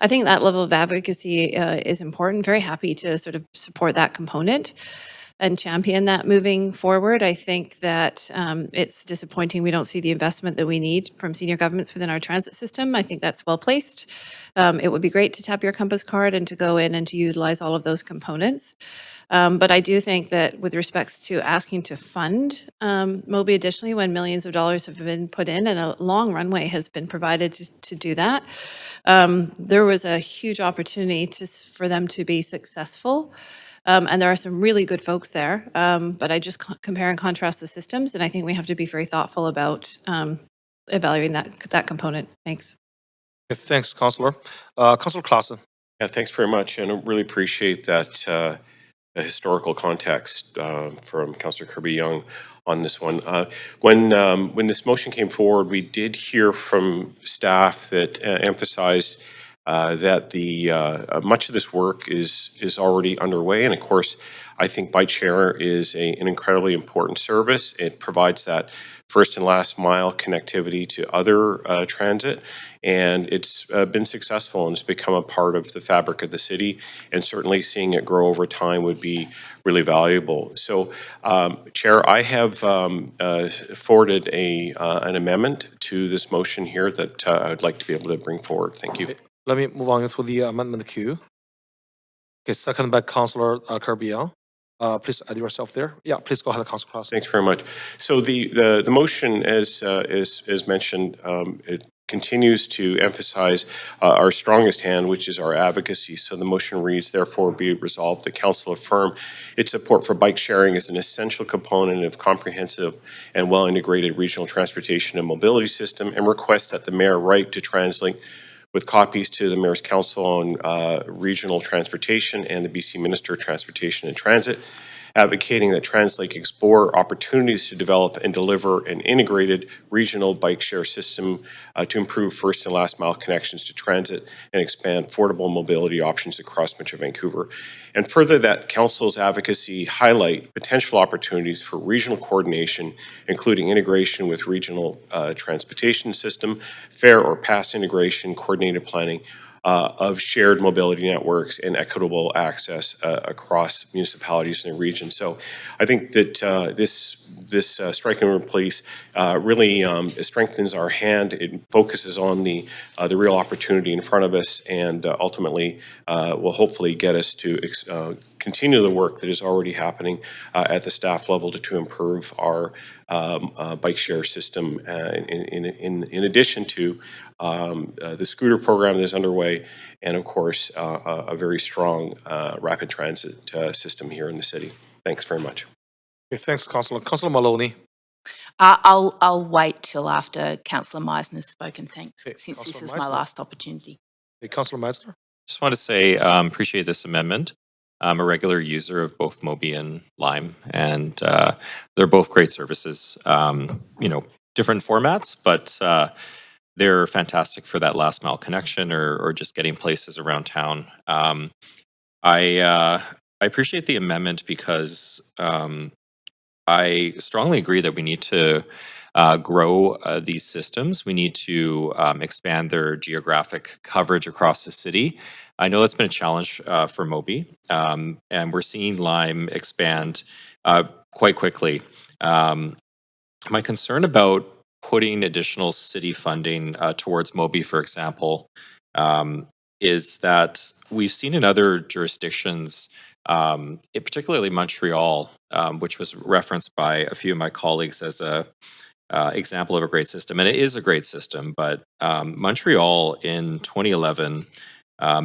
I think that level of advocacy is important. Very happy to sort of support that component and champion that moving forward. I think that it's disappointing we don't see the investment that we need from senior governments within our transit system. I think that's well placed. It would be great to tap your Compass card and to go in and to utilize all of those components. But I do think that with respects to asking to fund Mobi additionally, when millions of dollars have been put in and a long runway has been provided to do that, there was a huge opportunity for them to be successful. And there are some really good folks there, but I just compare and contrast the systems, and I think we have to be very thoughtful about evaluating that component. Thanks. Thanks, Councillor. Councillor Clausen. Yeah, thanks very much, and I really appreciate that historical context from Councillor Kirby-Young on this one. When this motion came forward, we did hear from staff that emphasized that the much of this work is already underway, and of course, I think bike share is an incredibly important service. It provides that first and last mile connectivity to other transit, and it's been successful and it's become a part of the fabric of the city, and certainly seeing it grow over time would be really valuable. So, Chair, I have forwarded an amendment to this motion here that I'd like to be able to bring forward. Thank you. Let me move on to the amendment queue. Okay, second by Councillor Kirby-Young. Please add yourself there. Yeah, please go ahead, Councillor Clausen. Thanks very much. So the motion, as mentioned, it continues to emphasize our strongest hand, which is our advocacy. So the motion reads, therefore be it resolved, the Council affirm its support for bike sharing as an essential component of comprehensive and well-integrated regional transportation and mobility system, and request that the Mayor write to TransLink with copies to the Mayor's Council on Regional Transportation and the BC Minister of Transportation and Transit, advocating that TransLink explore opportunities to develop and deliver an integrated regional bike share system to improve first and last mile connections to transit and expand affordable mobility options across Metro Vancouver. And further, that Council's advocacy highlight potential opportunities for regional coordination, including integration with regional transportation system, fare or pass integration, coordinated planning, of shared mobility networks and equitable access across municipalities in the region. So I think that this strike and replace really strengthens our hand. It focuses on the real opportunity in front of us, and ultimately will hopefully get us to continue the work that is already happening at the staff level to improve our bike share system in addition to the scooter program that is underway, and of course, a very strong rapid transit system here in the city. Thanks very much. Okay, thanks, Councillor. Councillor Maloney. I'll wait till after Councillor Meisner's spoken, thanks, Okay, since Councillor this is my Meisner. last opportunity. Okay, Councillor Meisner. Just want to say, appreciate this amendment. I'm a regular user of both Mobi and Lime, and they're both great services. Different formats, but they're fantastic for that last mile connection or just getting places around town. I appreciate the amendment because I strongly agree that we need to grow these systems. We need to expand their geographic coverage across the city. I know that's been a challenge for Mobi, and we're seeing Lime expand quite quickly. My concern about putting additional city funding towards Mobi, for example, is that we've seen in other jurisdictions, particularly Montreal, which was referenced by a few of my colleagues as a example of a great system, and it is a great system. But Montreal in 2011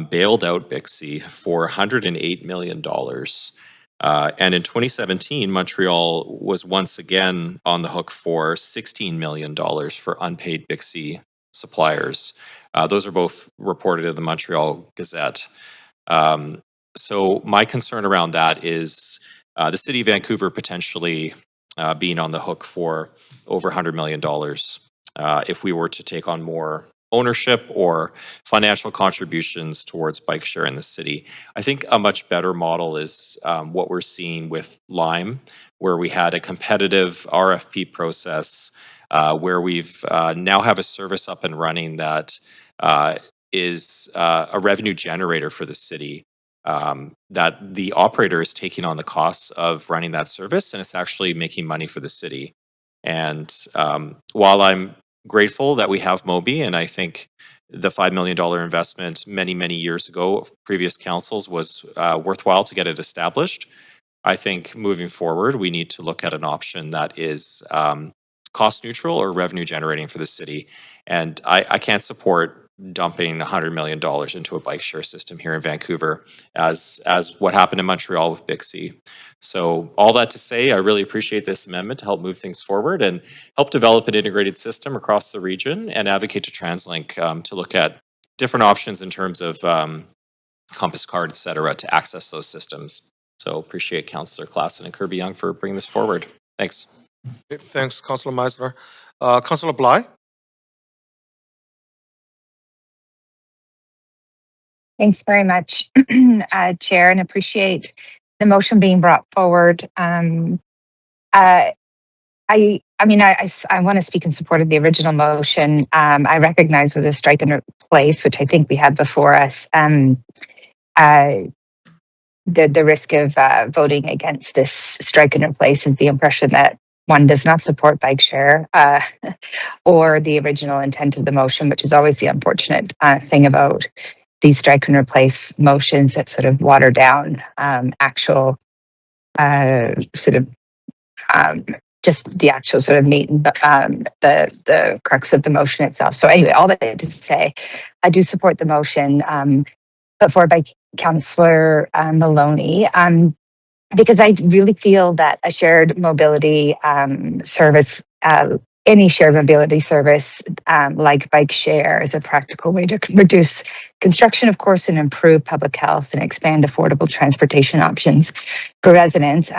bailed out Bixby for $108 million. And in 2017, Montreal was once again on the hook for $16 million for unpaid Bixby suppliers. Those are both reported in the Montreal Gazette. So my concern around that is the city of Vancouver potentially being on the hook for over $100 million if we were to take on more ownership or financial contributions towards bike share in the city. I think a much better model is what we're seeing with Lime, where we had a competitive RFP process where we've now have a service up and running that is a revenue generator for the city. That the operator is taking on the costs of running that service, and it's actually making money for the city. And while I'm grateful that we have Moby, and I think the $5 million investment many years ago of previous councils was worthwhile to get it established, I think moving forward, we need to look at an option that is cost neutral or revenue generating for the city. And I can't support dumping $100 million into a bike share system here in Vancouver as what happened in Montreal with Bixby. So all that to say, I really appreciate this amendment to help move things forward and help develop an integrated system across the region and advocate to TransLink to look at different options in terms of Compass Card, et cetera, to access those systems. So appreciate Councillor Klassen and Kirby Young for bringing this forward. Thanks. Thanks, Councillor Meisner. Councillor Bly? Thanks very much, Chair, and appreciate the motion being brought forward. I want to speak in support of the original motion. I recognize with a strike and replace, which I think we had before us, the risk of voting against this strike and replace is the impression that one does not support bike share or the original intent of the motion, which is always the unfortunate thing about these strike and replace motions that sort of water down actual just the actual sort of meat and the crux of the motion itself. So anyway, all that to say, I do support the motion put forward by Councillor Maloney, because I really feel that a shared mobility service, any shared mobility service like bike share, is a practical way to reduce construction, of course, and improve public health and expand affordable transportation options for residents.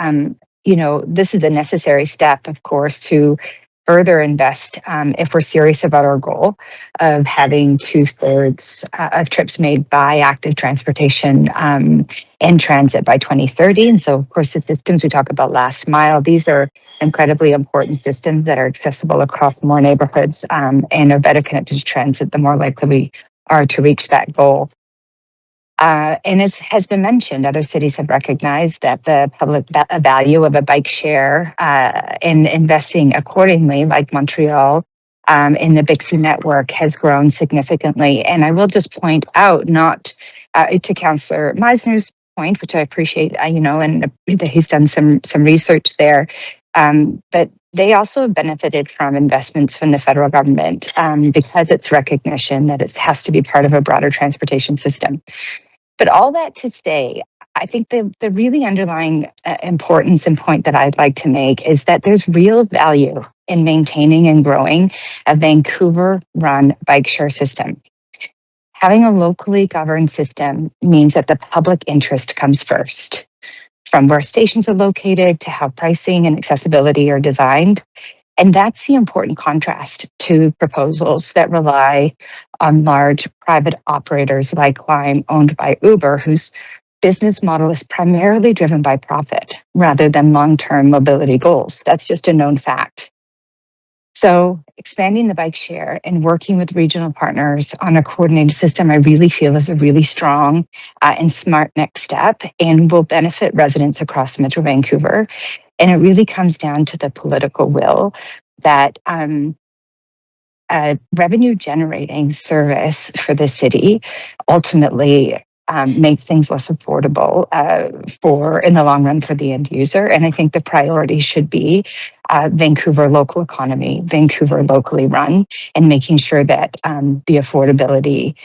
This is a necessary step, of course, to further invest if we're serious about our goal of having 2/3 of trips made by active transportation and transit by 2030. And so, of course, the systems we talk about last mile, these are incredibly important systems that are accessible across more neighborhoods and are better connected to transit, the more likely we are to reach that goal. And as has been mentioned, other cities have recognized that the public value of a bike share and investing accordingly, like Montreal, in the Bixby network has grown significantly. And I will just point out, not to Councillor Meisner's point, which I appreciate, and that he's done some research there, but they also have benefited from investments from the federal government because it's recognition that it has to be part of a broader transportation system. But all that to say, I think the really underlying importance and point that I'd like to make is that there's real value in maintaining and growing a Vancouver-run bike share system. Having a locally governed system means that the public interest comes first, from where stations are located to how pricing and accessibility are designed. And that's the important contrast to proposals that rely on large private operators like Lime, owned by Uber, whose business model is primarily driven by profit rather than long-term mobility goals. That's just a known fact. So expanding the bike share and working with regional partners on a coordinated system, I really feel is a really strong and smart next step and will benefit residents across Metro Vancouver. And it really comes down to the political will that a revenue generating service for the city ultimately makes things less affordable in the long run for the end user. And I think the priority should be Vancouver local economy, Vancouver locally run, and making sure that the affordability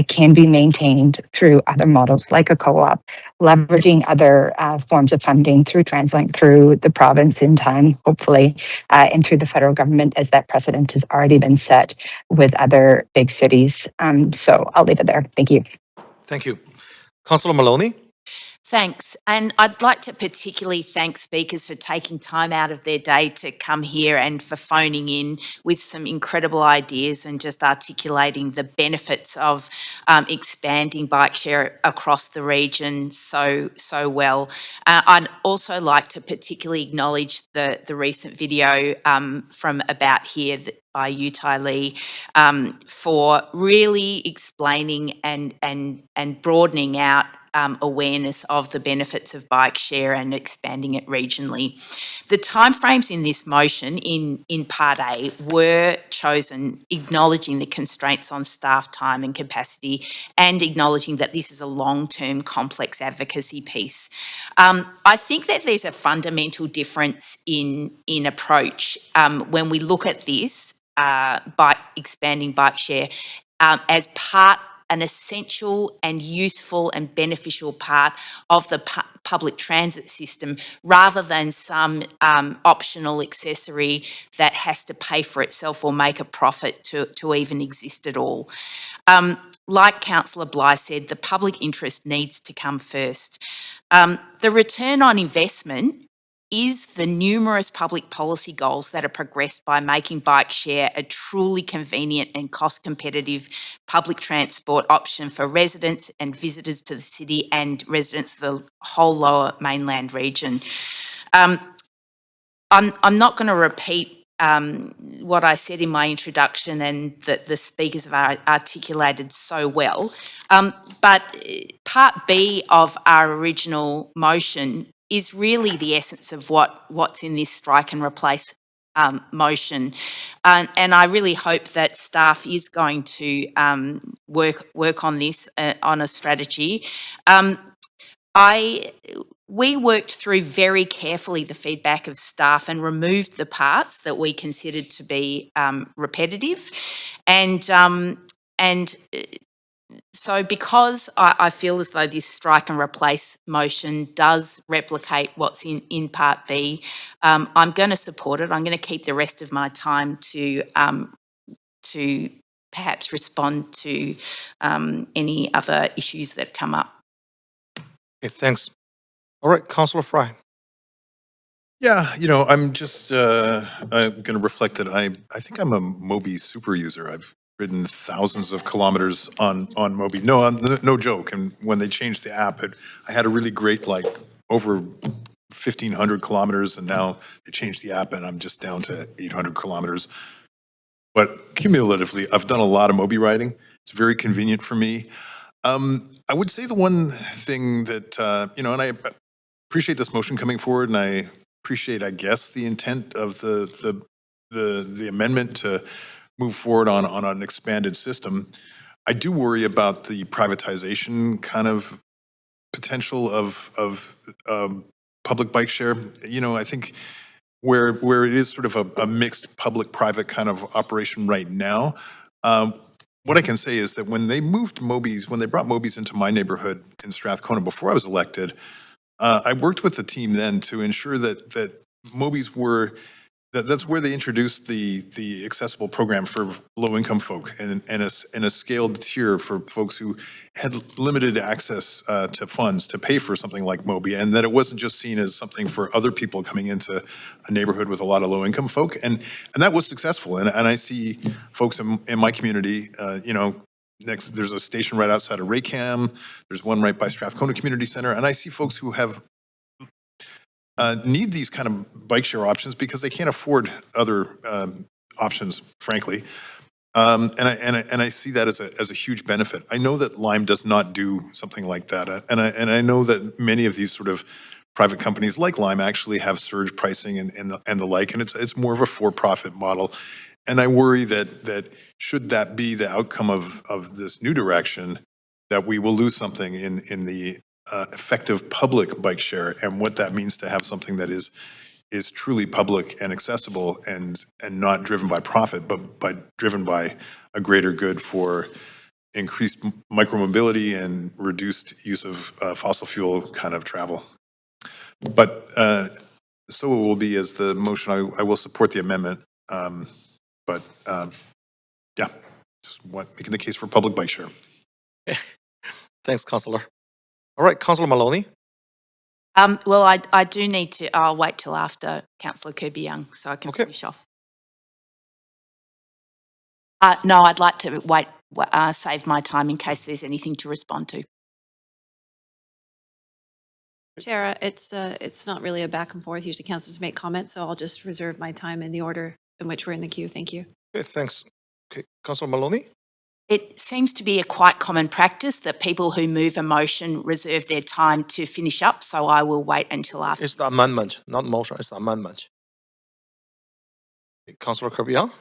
can be maintained through other models like a co-op, leveraging other forms of funding through TransLink, through the province in time, hopefully, and through the federal government, as that precedent has already been set with other big cities. So I'll leave it there. Thank you. Thank you. Councillor Maloney? Thanks. And I'd like to particularly thank speakers for taking time out of their day to come here and for phoning in with some incredible ideas and just articulating the benefits of expanding bike share across the region so well. I'd also like to particularly acknowledge the recent video from About Here by Utai Lee for really explaining and broadening out awareness of the benefits of bike share and expanding it regionally. The timeframes in this motion in Part A were chosen acknowledging the constraints on staff time and capacity and acknowledging that this is a long-term complex advocacy piece. I think that there's a fundamental difference in approach when we look at this by expanding bike share as an essential and useful and beneficial part of the public transit system rather than some optional accessory that has to pay for itself or make a profit to even exist at all. Like Councillor Bly said, the public interest needs to come first. The return on investment is the numerous public policy goals that are progressed by making bike share a truly convenient and cost-competitive public transport option for residents and visitors to the city and residents of the whole lower mainland region. I'm not going to repeat what I said in my introduction and that the speakers have articulated so well, but Part B of our original motion is really the essence of what's in this strike and replace motion. And I really hope that staff is going to work on this, on a strategy. We worked through very carefully the feedback of staff and removed the parts that we considered to be repetitive. So because I feel as though this strike and replace motion does replicate what's in Part B, I'm going to support it. I'm going to keep the rest of my time to perhaps respond to any other issues that come up. Okay, thanks. All right, Councillor Fry. Yeah, I'm just I'm going to reflect that I think I'm a Mobi super user. I've ridden thousands of kilometers on Mobi. No joke. And when they changed the app, I had a really great, over 1,500 kilometers, and now they changed the app and I'm just down to 800 kilometers. But cumulatively, I've done a lot of Mobi riding. It's very convenient for me. I would say the one thing that, and I appreciate this motion coming forward, and I appreciate, I guess, the intent of the amendment to move forward on an expanded system. I do worry about the privatization kind of potential of public bike share. I think where it is sort of a mixed public-private kind of operation right now. What I can say is that when they brought Mobis into my neighborhood in Strathcona before I was elected, I worked with the team then to ensure that Mobis were, that's where they introduced the accessible program for low-income folk and a scaled tier for folks who had limited access to funds to pay for something like Mobi, and that it wasn't just seen as something for other people coming into a neighborhood with a lot of low-income folk, and that was successful. And I see folks in my community, there's a station right outside of Raycam, there's one right by Strathcona Community Center, and I see folks who have need these kind of bike share options because they can't afford other options, frankly. And I see that as a huge benefit. I know that Lime does not do something like that, and I know that many of these sort of private companies like Lime actually have surge pricing and the like, and it's more of a for-profit model. And I worry that should that be the outcome of this new direction, that we will lose something in the effective public bike share, and what that means to have something that is truly public and accessible and not driven by profit, but driven by a greater good for increased micromobility and reduced use of fossil fuel kind of travel. But so it will be as the motion. I will support the amendment, but yeah, just making the case for public bike share. Thanks, Councillor. All right, Councillor Maloney. Well, I do need to, I'll wait till after Councillor Kirby-Young so I can finish off. No, I'd like to wait, save my time in case there's anything to respond to. Chair, it's not really a back and forth. Usually councillors make comments, so I'll just reserve my time in the order in which we're in the queue. Thank you. Okay, thanks. Okay, Councillor Maloney. It seems to be a quite common practice that people who move a motion reserve their time to finish up, so I will wait until after. It's the amendment, not motion. It's the amendment. Okay, Councillor Kirby-Young.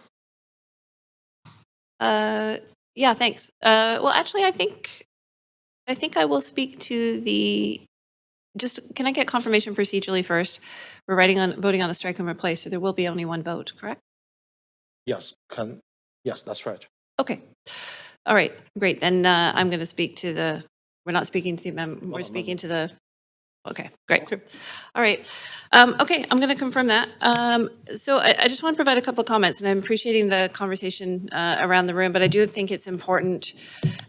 Yeah, thanks. Well, actually, I think I will speak to the. Just can I get confirmation procedurally first? We're voting on the strike and replace, so there will be only one vote, correct? Yes. Yes, that's right. Okay. All right. Great. Then I'm going to speak to the. We're not speaking to the amendment. We're speaking to the. Okay. Great. Okay. All right. Okay. I'm going to confirm that. So I just want to provide a couple of comments, and I'm appreciating the conversation around the room, but I do think it's important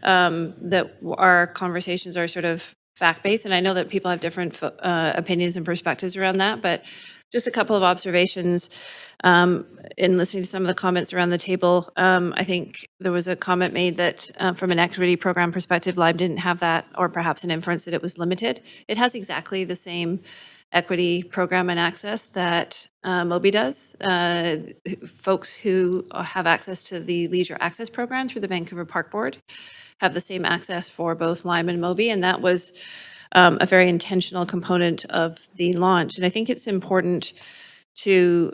that our conversations are sort of fact-based, and I know that people have different opinions and perspectives around that, but just a couple of observations in listening to some of the comments around the table. I think there was a comment made that from an equity program perspective, Lime didn't have that, or perhaps an inference that it was limited. It has exactly the same equity program and access that Moby does. Folks who have access to the leisure access program through the Vancouver Park Board have the same access for both Lime and Moby, and that was a very intentional component of the launch. And I think it's important to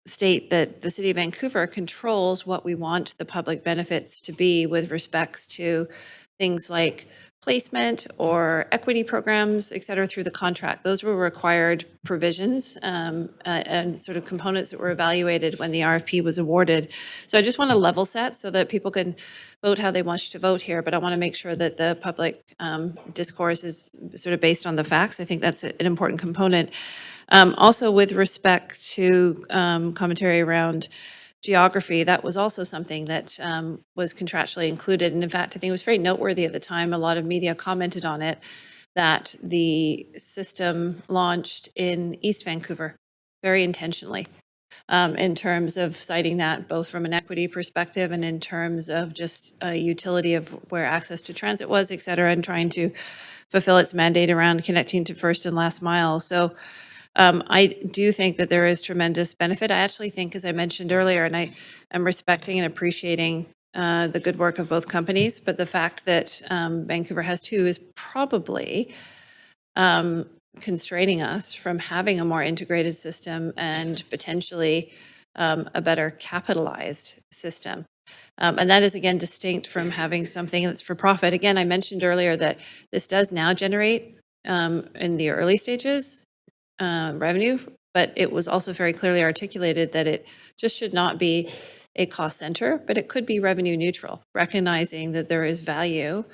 state that the City of Vancouver controls what we want the public benefits to be with respects to things like placement or equity programs, et cetera, through the contract. Those were required provisions and sort of components that were evaluated when the RFP was awarded. So I just want to level set so that people can vote how they wish to vote here, but I want to make sure that the public discourse is sort of based on the facts. I think that's an important component. Also, with respect to commentary around geography, that was also something that was contractually included. And in fact, I think it was very noteworthy at the time, a lot of media commented on it, that the system launched in East Vancouver very intentionally in terms of citing that both from an equity perspective and in terms of just utility of where access to transit was, et cetera, and trying to fulfill its mandate around connecting to first and last mile. So I do think that there is tremendous benefit. I actually think, as I mentioned earlier, and I am respecting and appreciating the good work of both companies, but the fact that Vancouver has two is probably constraining us from having a more integrated system and potentially a better capitalized system. And that is, again, distinct from having something that's for profit. Again, I mentioned earlier that this does now generate, in the early stages, revenue, but it was also very clearly articulated that it just should not be a cost center, but it could be revenue neutral, recognizing that there is value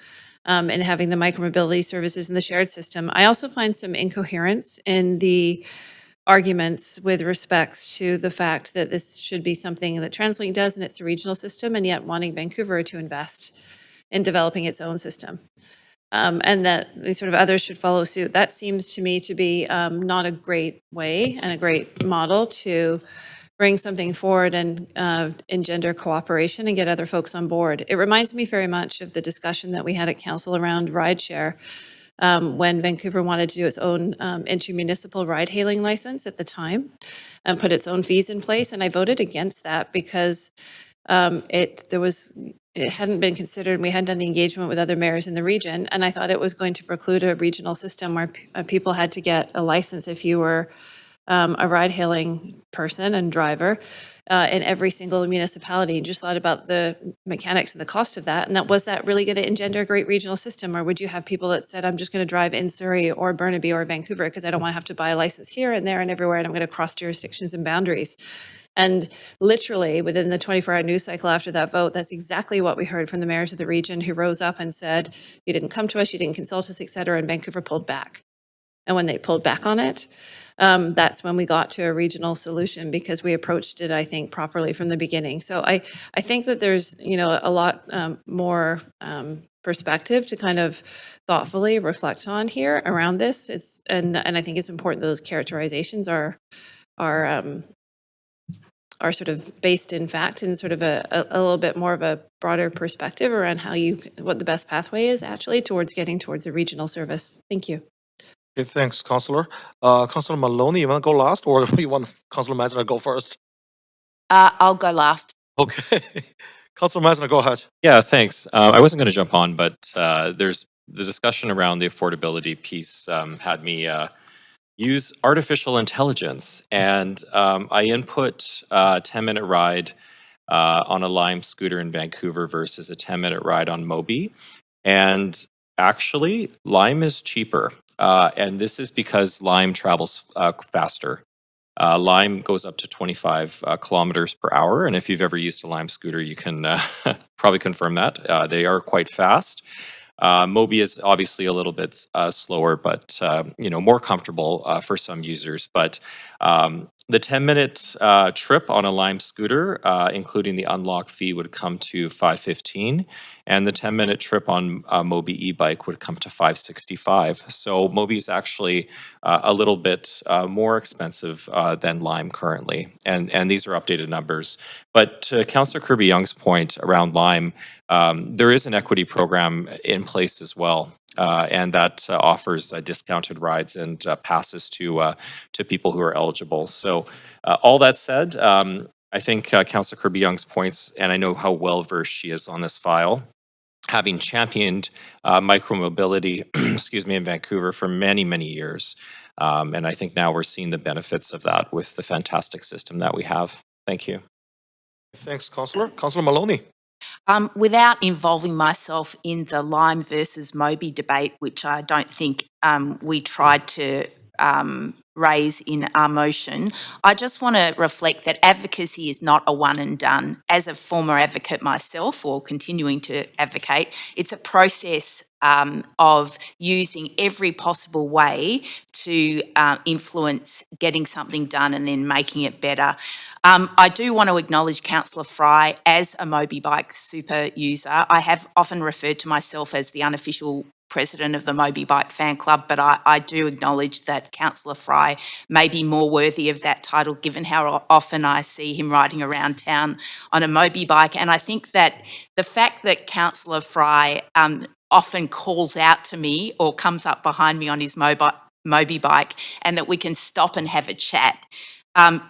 in having the micromobility services in the shared system. I also find some incoherence in the arguments with respects to the fact that this should be something that TransLink does and it's a regional system, and yet wanting Vancouver to invest in developing its own system. And that these sort of others should follow suit. That seems to me to be not a great way and a great model to bring something forward and engender cooperation and get other folks on board. It reminds me very much of the discussion that we had at council around rideshare when Vancouver wanted to do its own intermunicipal ride-hailing license at the time and put its own fees in place. And I voted against that because it hadn't been considered, and we hadn't done the engagement with other mayors in the region, and I thought it was going to preclude a regional system where people had to get a license if you were a ride-hailing person and driver in every single municipality, and just thought about the mechanics and the cost of that. And was that really going to engender a great regional system? Or would you have people that said, I'm just going to drive in Surrey or Burnaby or Vancouver because I don't want to have to buy a license here and there and everywhere, and I'm going to cross jurisdictions and boundaries. And literally within the 24-hour news cycle after that vote, that's exactly what we heard from the mayors of the region, who rose up and said, you didn't come to us, you didn't consult us, et cetera, and Vancouver pulled back. And when they pulled back on it, that's when we got to a regional solution, because we approached it, I think, properly from the beginning. So I think that there's, a lot more perspective to kind of thoughtfully reflect on here around this. And I think it's important that those characterizations are sort of based in fact and sort of a little bit more of a broader perspective around what the best pathway is actually towards getting towards a regional service. Thank you. Okay, thanks, Councillor. Councillor Maloney, you want to go last, or you want Councillor Meisner to go first? I'll go last. Okay. Councillor Meisner, go ahead. Yeah, thanks. I wasn't going to jump on, but there's the discussion around the affordability piece had me use artificial intelligence, and I input a 10-minute ride on a Lime scooter in Vancouver versus a 10-minute ride on Moby, and actually Lime is cheaper, and this is because Lime travels faster. Lime goes up to 25 kilometers per hour, and if you've ever used a Lime scooter, you can probably confirm that. They are quite fast. Moby is obviously a little bit slower, but more comfortable for some users. But the 10-minute trip on a Lime scooter, including the unlock fee, would come to $5.15, and the 10-minute trip on Moby e-bike would come to $5.65. So Moby is actually a little bit more expensive than Lime currently, and these are updated numbers. But to Councillor Kirby-Young's point around Lime, there is an equity program in place as well, and that offers discounted rides and passes to people who are eligible. So all that said, I think Councillor Kirby-Young's points, and I know how well-versed she is on this file, having championed micromobility, in Vancouver for many, many years. And I think now we're seeing the benefits of that with the fantastic system that we have. Thank you. Thanks, Councillor. Councillor Maloney. Without involving myself in the Lime versus Moby debate, which I don't think we tried to raise in our motion, I just want to reflect that advocacy is not a one and done. As a former advocate myself, or continuing to advocate, it's a process of using every possible way to influence getting something done and then making it better. I do want to acknowledge Councillor Fry as a Moby Bike super user. I have often referred to myself as the unofficial president of the Moby Bike fan club, but I do acknowledge that Councillor Fry may be more worthy of that title, given how often I see him riding around town on a Moby Bike. And I think that the fact that Councillor Fry often calls out to me or comes up behind me on his Moby Bike, and that we can stop and have a chat,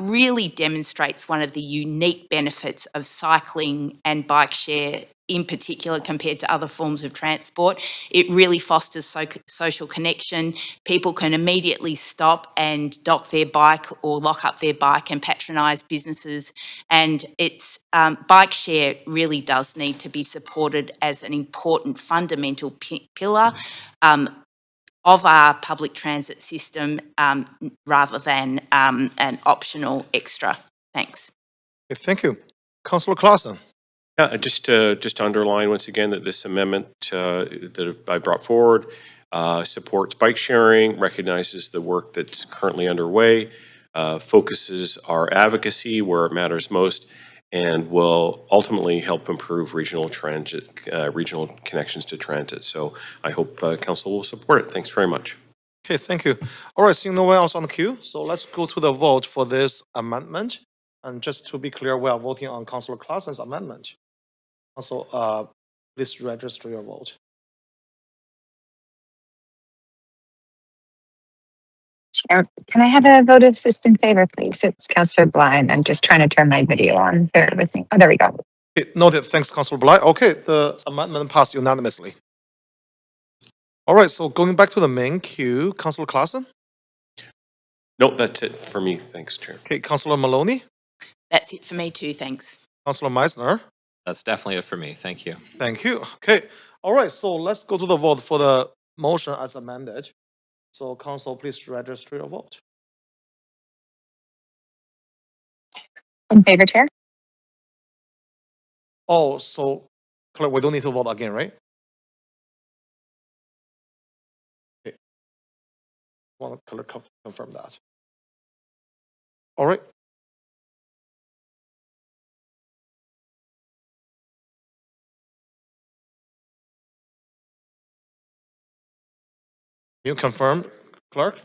really demonstrates one of the unique benefits of cycling and bike share in particular compared to other forms of transport. It really fosters social connection. People can immediately stop and dock their bike or lock up their bike and patronise businesses. And it's bike share really does need to be supported as an important fundamental pillar of our public transit system rather than an optional extra. Thanks. Okay, thank you. Councillor Claassen. Yeah, just to underline once again that this amendment that I brought forward supports bike sharing, recognizes the work that's currently underway, focuses our advocacy where it matters most, and will ultimately help improve regional connections to transit. So I hope Council will support it. Thanks very much. Okay, thank you. All right, seeing no one else on the queue, so let's go to the vote for this amendment. And just to be clear, we are voting on Councillor Claassen's amendment. Also, please register your vote. Chair, can I have a vote of assist in favor, please? It's Councillor Blind. I'm just trying to turn my video on. Bear with me. Oh, there we go. Okay, noted. Thanks, Councillor Bly. Okay, the amendment passed unanimously. All right, so going back to the main queue, Councillor Claassen. No, that's it for me. Thanks, Chair. Okay, Councillor Maloney, That's it for me too, thanks. Councillor Meisner. That's definitely it for me. Thank you. Thank you. Okay, all right, so let's go to the vote for the motion as amended. So council, please register your vote. In favor, Chair? Oh, so clerk, we don't need to vote again, right? Okay. Well, clerk confirm that. All right. You confirm, clerk?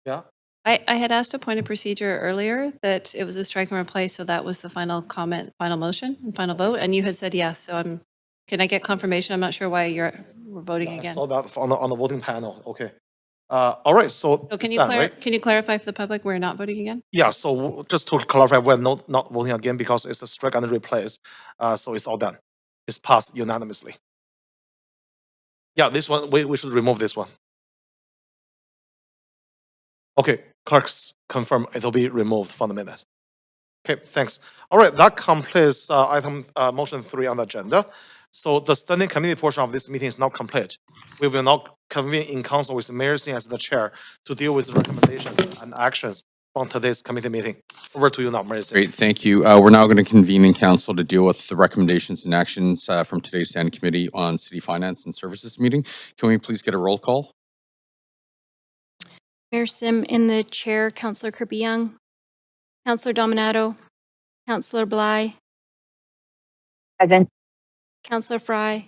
Yeah. I had asked a point of procedure earlier that it was a strike and replace, so that was the final comment, final motion, and final vote, and you had said yes. So can I get confirmation? I'm not sure why we're voting I again. saw that on the voting panel. Okay. All right. So So it's done, right? can you clarify for the public we're not voting again? Yeah. So just to clarify, we're not voting again because it's a strike and replace. So it's all done. It's passed unanimously. Yeah. This one we should remove this one. Okay. Clerks confirm it'll be removed from the minutes. Okay. Thanks. All right. That completes item motion 3 on the agenda. So the standing committee portion of this meeting is now complete. We will now convene in council with Mayor Singh as the chair to deal with recommendations and actions from today's committee meeting. Over to you now, Mayor Singh. Great, thank you. We're now going to convene in council to deal with the recommendations and actions from today's standing committee on city finance and services meeting. Can we please get a roll call? Mayor Sim in the chair, Councillor Kirby Young, Councillor Dominato, Councillor Bly, Present. Councillor Fry,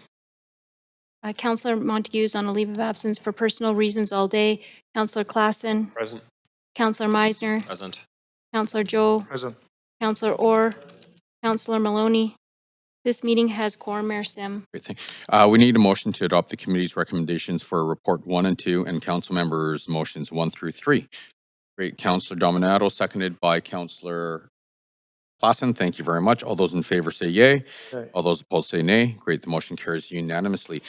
Councillor Montague is on a leave of absence for personal reasons all day, Councillor Klassen, Present. Councillor Meisner, Present. Councillor Joe, Present. Councillor Orr, Councillor Maloney. This meeting has quorum, Mayor Sim. Great, thank we need a motion to adopt the committee's recommendations for report 1 and 2 and council members' motions 1 through 3. Great, Councillor Dominato, seconded by Councillor Klassen. Thank you very much. All those in favor say yay. Okay. All those opposed say nay. Great, the motion carries unanimously.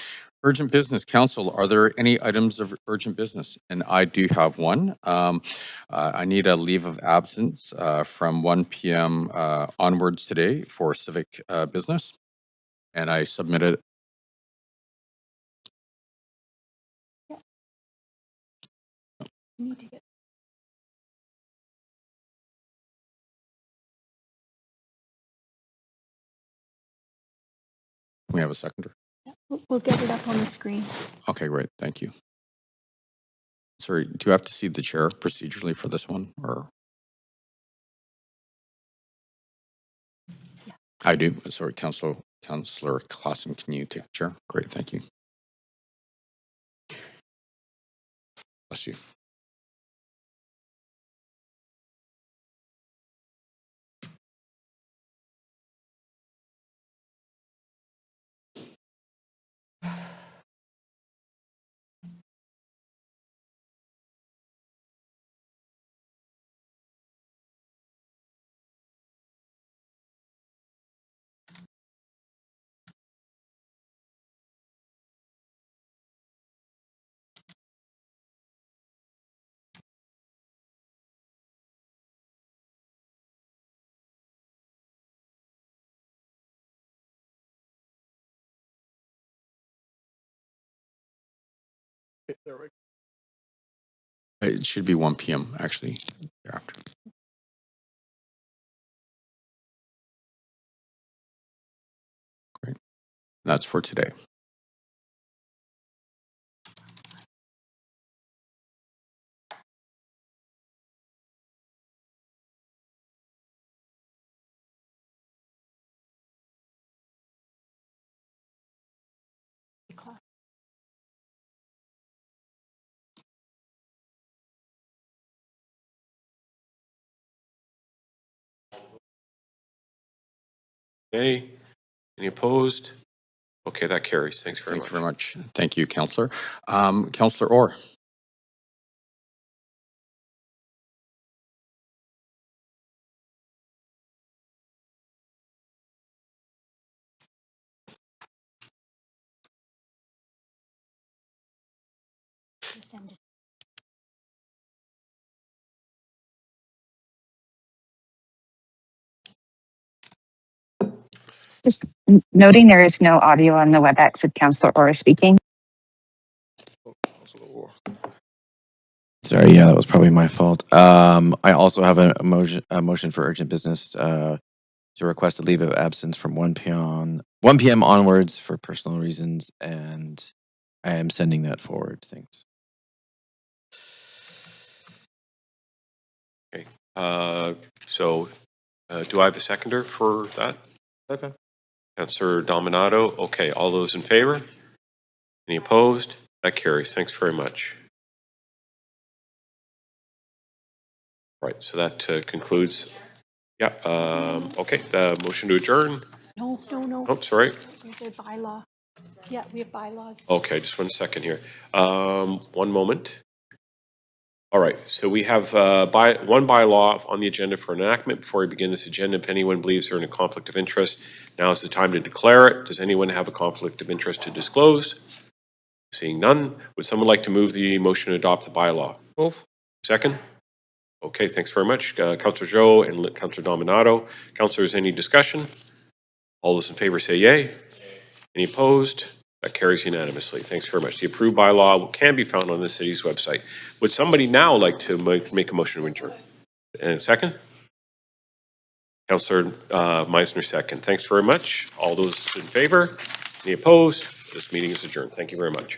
Urgent business, council, are there any items of urgent business? And I do have one. I need a leave of absence from 1 p.m. Onwards today for civic business. And I submitted. You need to get. We have a seconder. We'll get it up on the screen. Okay, great. Thank you. Sorry, do you have to see the chair procedurally for this one, or? Yeah. I do. Sorry, Councillor Klassen, can you take the chair? Great, thank you. Bless you. There we go. It should be 1 p.m. actually thereafter. Great. That's for today. Nay. Any opposed? Okay, that carries. Thanks very much. Thank you very much. Thank you, Councillor. Councillor Orr. Just noting there is no audio on the WebEx of Councillor Orr speaking. Sorry, yeah, that was probably my fault. I also have a motion for urgent business to request a leave of absence from 1 p.m. onwards for personal reasons, and I am sending that forward. Thanks. Okay. Do I have a seconder for that? Okay. Councillor Dominato. Okay. All those in favor? Any opposed? That carries. Thanks very much. Right. So that concludes. Yeah. Okay. The motion to adjourn. No. Oh, sorry. There's a bylaw. Yeah, we have bylaws. Okay. Just 1 second here. 1 moment. All right, so we have one bylaw on the agenda for enactment. Before we begin this agenda, if anyone believes they're in a conflict of interest, now is the time to declare it. Does anyone have a conflict of interest to disclose? Seeing none, would someone like to move the motion to adopt the bylaw? Move. Second? Okay, thanks very much. Councillor Joe and Councillor Dominato. Councillors, any discussion? All those in favor say yay. Any opposed? That carries unanimously. Thanks very much. The approved bylaw can be found on the city's website. Would somebody now like to make a motion to adjourn? And second? Councillor Meisner, second. Thanks very much. All those in favor? Any opposed? This meeting is adjourned. Thank you very much.